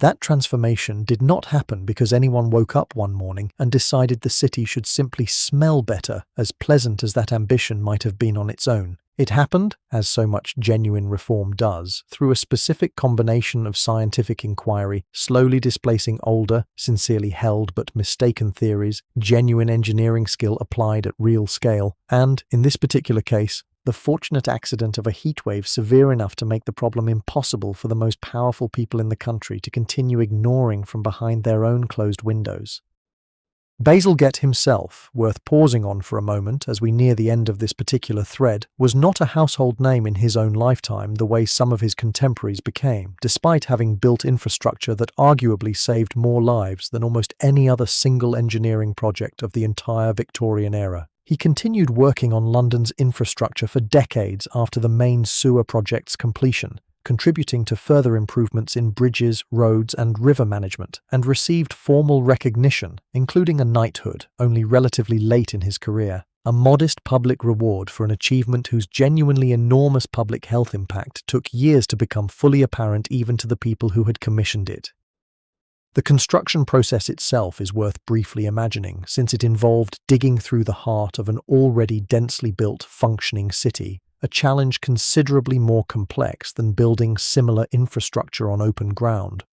That transformation did not happen because anyone woke up one morning and decided the city should simply smell better, as pleasant as that ambition might have been on its own. It happened, as so much genuine reform does, through a specific combination of scientific inquiry, slowly displacing older, sincerely held but mistaken theories, genuine engineering skill applied at real scale, and, in this particular case, the fortunate accident of a heatwave severe enough to make the problem impossible for the most powerful people in the country to continue ignoring from behind their own closed windows. Bazalgette himself, worth pausing on for a moment as we near the end of this particular thread, was not a household name in his own lifetime the way some of his contemporaries became, despite having built infrastructure that arguably saved more lives than almost any other single engineering project of the entire Victorian era. He continued working on London's infrastructure for decades after the main sewer project's completion, contributing to further improvements in bridges, roads, and river management, and received formal recognition, including a knighthood, only relatively late in his career, a modest public reward for an achievement whose genuinely enormous public health impact took years to become fully apparent even to the people who had commissioned it. The construction process itself is worth briefly imagining, since it involved digging through the heart of an already densely built, functioning city, a challenge considerably more complex than building similar infrastructure on open ground.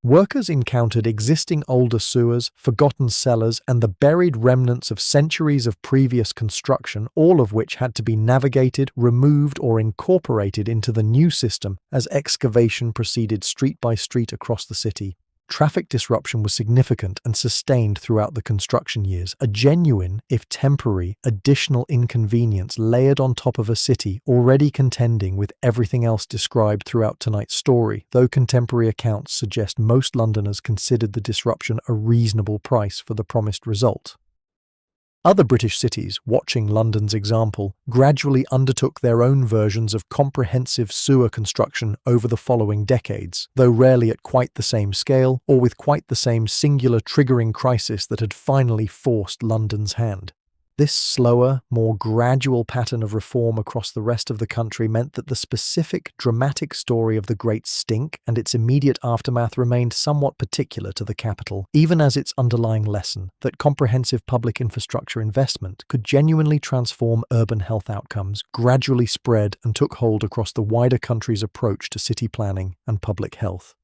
Workers encountered existing older sewers, forgotten cellars, and the buried remnants of centuries of previous construction, all of which had to be navigated, removed, or incorporated into the new system as excavation proceeded street by street across the city. Traffic disruption was significant and sustained throughout the construction years, a genuine, if temporary, additional inconvenience layered on top of a city already contending with everything else described throughout tonight's story, though contemporary accounts suggest most Londoners considered the disruption a reasonable price for the promised result. Other British cities, watching London's example, gradually undertook their own versions of comprehensive sewer construction over the following decades, though rarely at quite the same scale or with quite the same singular triggering crisis that had finally forced London's hand. This slower, more gradual pattern of reform across the rest of the country meant that the specific, dramatic story of the Great Stink and its immediate aftermath remained somewhat particular to the capital, even as its underlying lesson, that comprehensive public infrastructure investment could genuinely transform urban health outcomes, gradually spread and took hold across the wider country's approach to city planning and public health.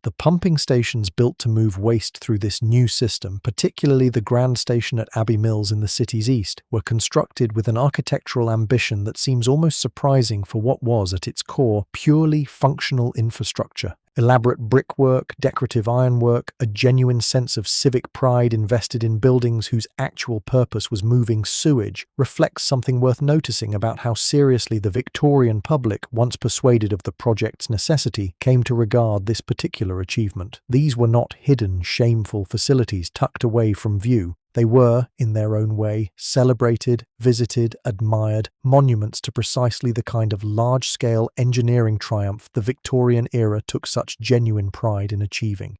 The pumping stations built to move waste through this new system, particularly the Grand Station at Abbey Mills in the city's east, were constructed with an architectural ambition that seems almost surprising for what was, at its core, purely functional infrastructure. Elaborate brickwork, decorative ironwork, a genuine sense of civic pride invested in buildings whose actual purpose was moving sewage reflects something worth noticing about how seriously the Victorian public, once persuaded of the project's necessity, came to regard this particular achievement. These were not hidden, shameful facilities tucked away from view. They were, in their own way, celebrated, visited, admired, monuments to precisely the kind of large-scale engineering triumph the Victorian era took such genuine pride in achieving.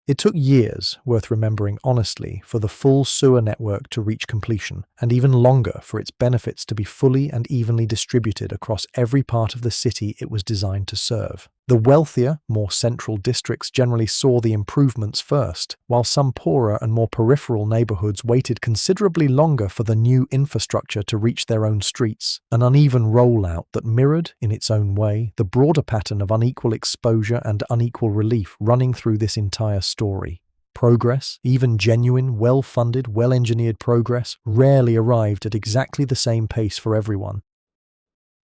It took years, worth remembering honestly, for the full sewer network to reach completion, and even longer for its benefits to be fully and evenly distributed across every part of the city it was designed to serve. The wealthier, more central districts generally saw the improvements first, while some poorer and more peripheral neighbourhoods waited considerably longer for the new infrastructure to reach their own streets, an uneven rollout that mirrored, in its own way, the broader pattern of unequal exposure and unequal relief running through this entire story. Progress, even genuine, well-funded, well-engineered progress, rarely arrived at exactly the same pace for everyone.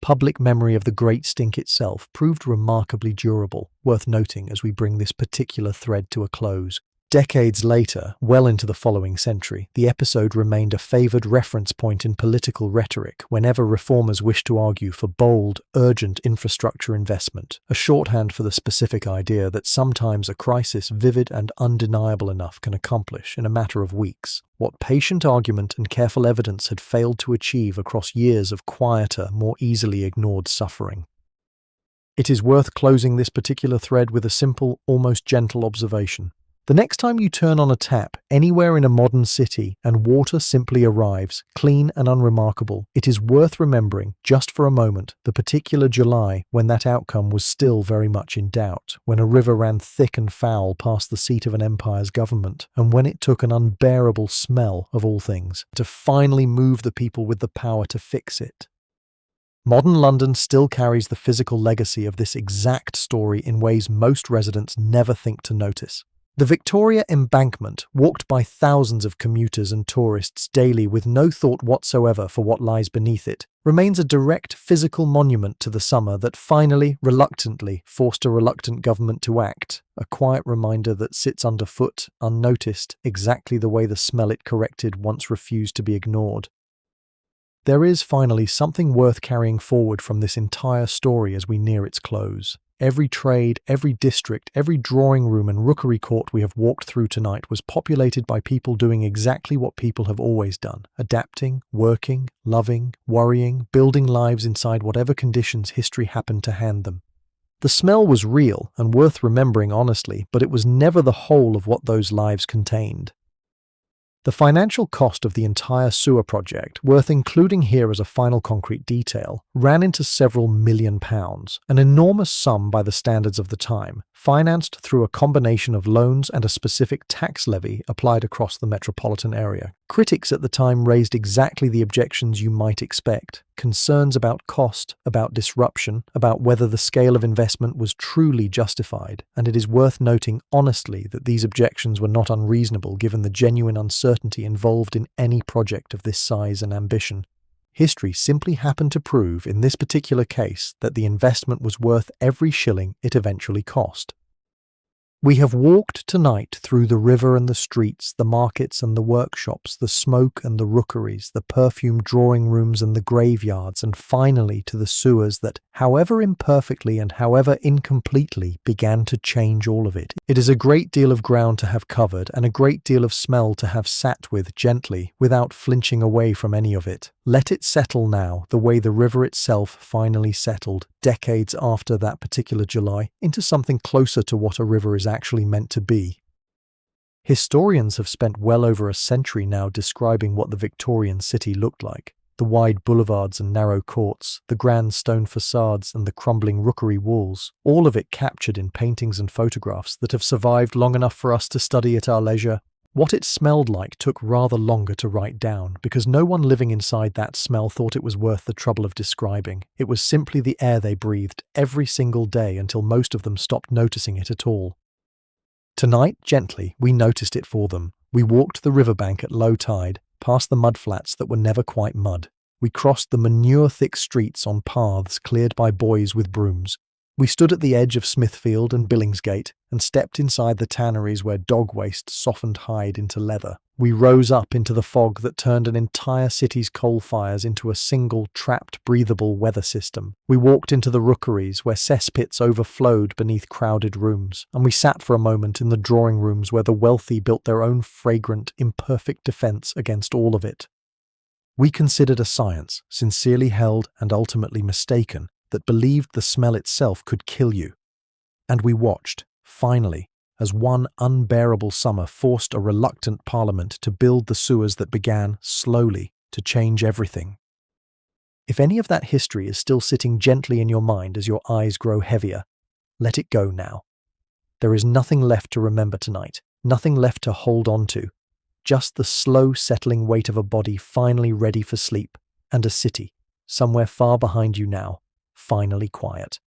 Public memory of the Great Stink itself proved remarkably durable, worth noting as we bring this particular thread to a close. Decades later, well into the following century, the episode remained a favoured reference point in political rhetoric whenever reformers wished to argue for bold, urgent infrastructure investment, a shorthand for the specific idea that sometimes a crisis vivid and undeniable enough can accomplish in a matter of weeks what patient argument and careful evidence had failed to achieve across years of quieter, more easily ignored suffering. It is worth closing this particular thread with a simple, almost gentle observation. The next time you turn on a tap anywhere in a modern city and water simply arrives, clean and unremarkable, it is worth remembering, just for a moment, the particular July when that outcome was still very much in doubt, when a river ran thick and foul past the seat of an empire's government, and when it took an unbearable smell, of all things, to finally move the people with the power to fix it. Modern London still carries the physical legacy of this exact story in ways most residents never think to notice. The Victoria Embankment, walked by thousands of commuters and tourists daily with no thought whatsoever for what lies beneath it, remains a direct physical monument to the summer that finally, reluctantly, forced a reluctant government to act, a quiet reminder that sits underfoot, unnoticed, exactly the way the smell it corrected once refused to be ignored. There is finally something worth carrying forward from this entire story as we near its close. Every trade, every district, every drawing room and rookery court we have walked through tonight was populated by people doing exactly what people have always done, adapting, working, loving, worrying, building lives inside whatever conditions history happened to hand them. The smell was real and worth remembering honestly, but it was never the whole of what those lives contained. The financial cost of the entire sewer project, worth including here as a final concrete detail, ran into several £1,000,000, an enormous sum by the standards of the time, financed through a combination of loans and a specific tax levy applied across the metropolitan area. Critics at the time raised exactly the objections you might expect. Concerns about cost, about disruption, about whether the scale of investment was truly justified, and it is worth noting honestly that these objections were not unreasonable given the genuine uncertainty involved in any project of this size and ambition. History simply happened to prove, in this particular case, that the investment was worth every shilling it eventually cost. We have walked tonight through the river and the streets, the markets and the workshops, the smoke and the rookeries, the perfumed drawing rooms and the graveyards, and finally to the sewers that, however imperfectly and however incompletely, began to change all of it. It is a great deal of ground to have covered and a great deal of smell to have sat with gently, without flinching away from any of it. Let it settle now, the way the river itself finally settled, decades after that particular July, into something closer to what a river is actually meant to be. Historians have spent well over a century now describing what the Victorian city looked like. The wide boulevards and narrow courts, the grand stone facades and the crumbling rookery walls, all of it captured in paintings and photographs that have survived long enough for us to study at our leisure. What it smelled like took rather longer to write down, because no one living inside that smell thought it was worth the trouble of describing. It was simply the air they breathed every single day until most of them stopped noticing it at all. Tonight, gently, we noticed it for them. We walked the riverbank at low tide, past the mudflats that were never quite mud. We crossed the manure-thick streets on paths cleared by boys with brooms. We stood at the edge of Smithfield and Billingsgate and stepped inside the tanneries where dog waste softened hide into leather. We rose up into the fog that turned an entire city's coal fires into a single, trapped, breathable weather system. We walked into the rookeries where cesspits overflowed beneath crowded rooms, and we sat for a moment in the drawing rooms where the wealthy built their own fragrant, imperfect defense against all of it. We considered a science, sincerely held and ultimately mistaken, that believed the smell itself could kill you. And we watched, finally, as one unbearable summer forced a reluctant parliament to build the sewers that began, slowly, to change everything. If any of that history is still sitting gently in your mind as your eyes grow heavier, let it go now. There is nothing left to remember tonight, nothing left to hold on to, just the slow settling weight of a body finally ready for sleep, and a city, somewhere far behind you now, finally quiet.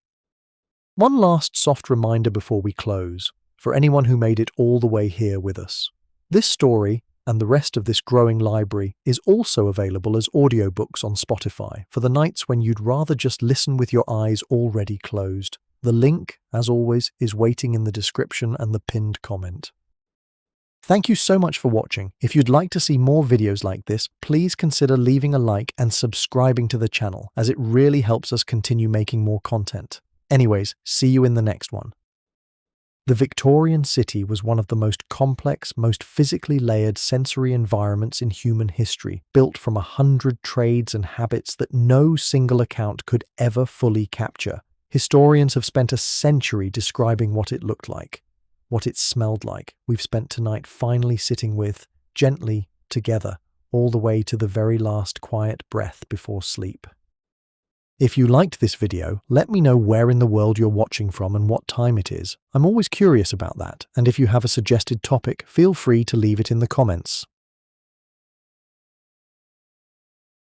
One last soft reminder before we close, for anyone who made it all the way here with us. This story, and the rest of this growing library, is also available as audiobooks on Spotify for the nights when you'd rather just listen with your eyes already closed. The link, as always, is waiting in the description and the pinned comment. Thank you so much for watching. If you'd like to see more videos like this, please consider leaving a like and subscribing to the channel, as it really helps us continue making more content. Anyways, see you in the next one. The Victorian city was one of the most complex, most physically layered sensory environments in human history, built from 100 trades and habits that no single account could ever fully capture. Historians have spent a century describing what it looked like, what it smelled like. We've spent tonight finally sitting with, gently, together, all the way to the very last quiet breath before sleep. If you liked this video, let me know where in the world you're watching from and what time it is. I'm always curious about that, and if you have a suggested topic, feel free to leave it in the comments.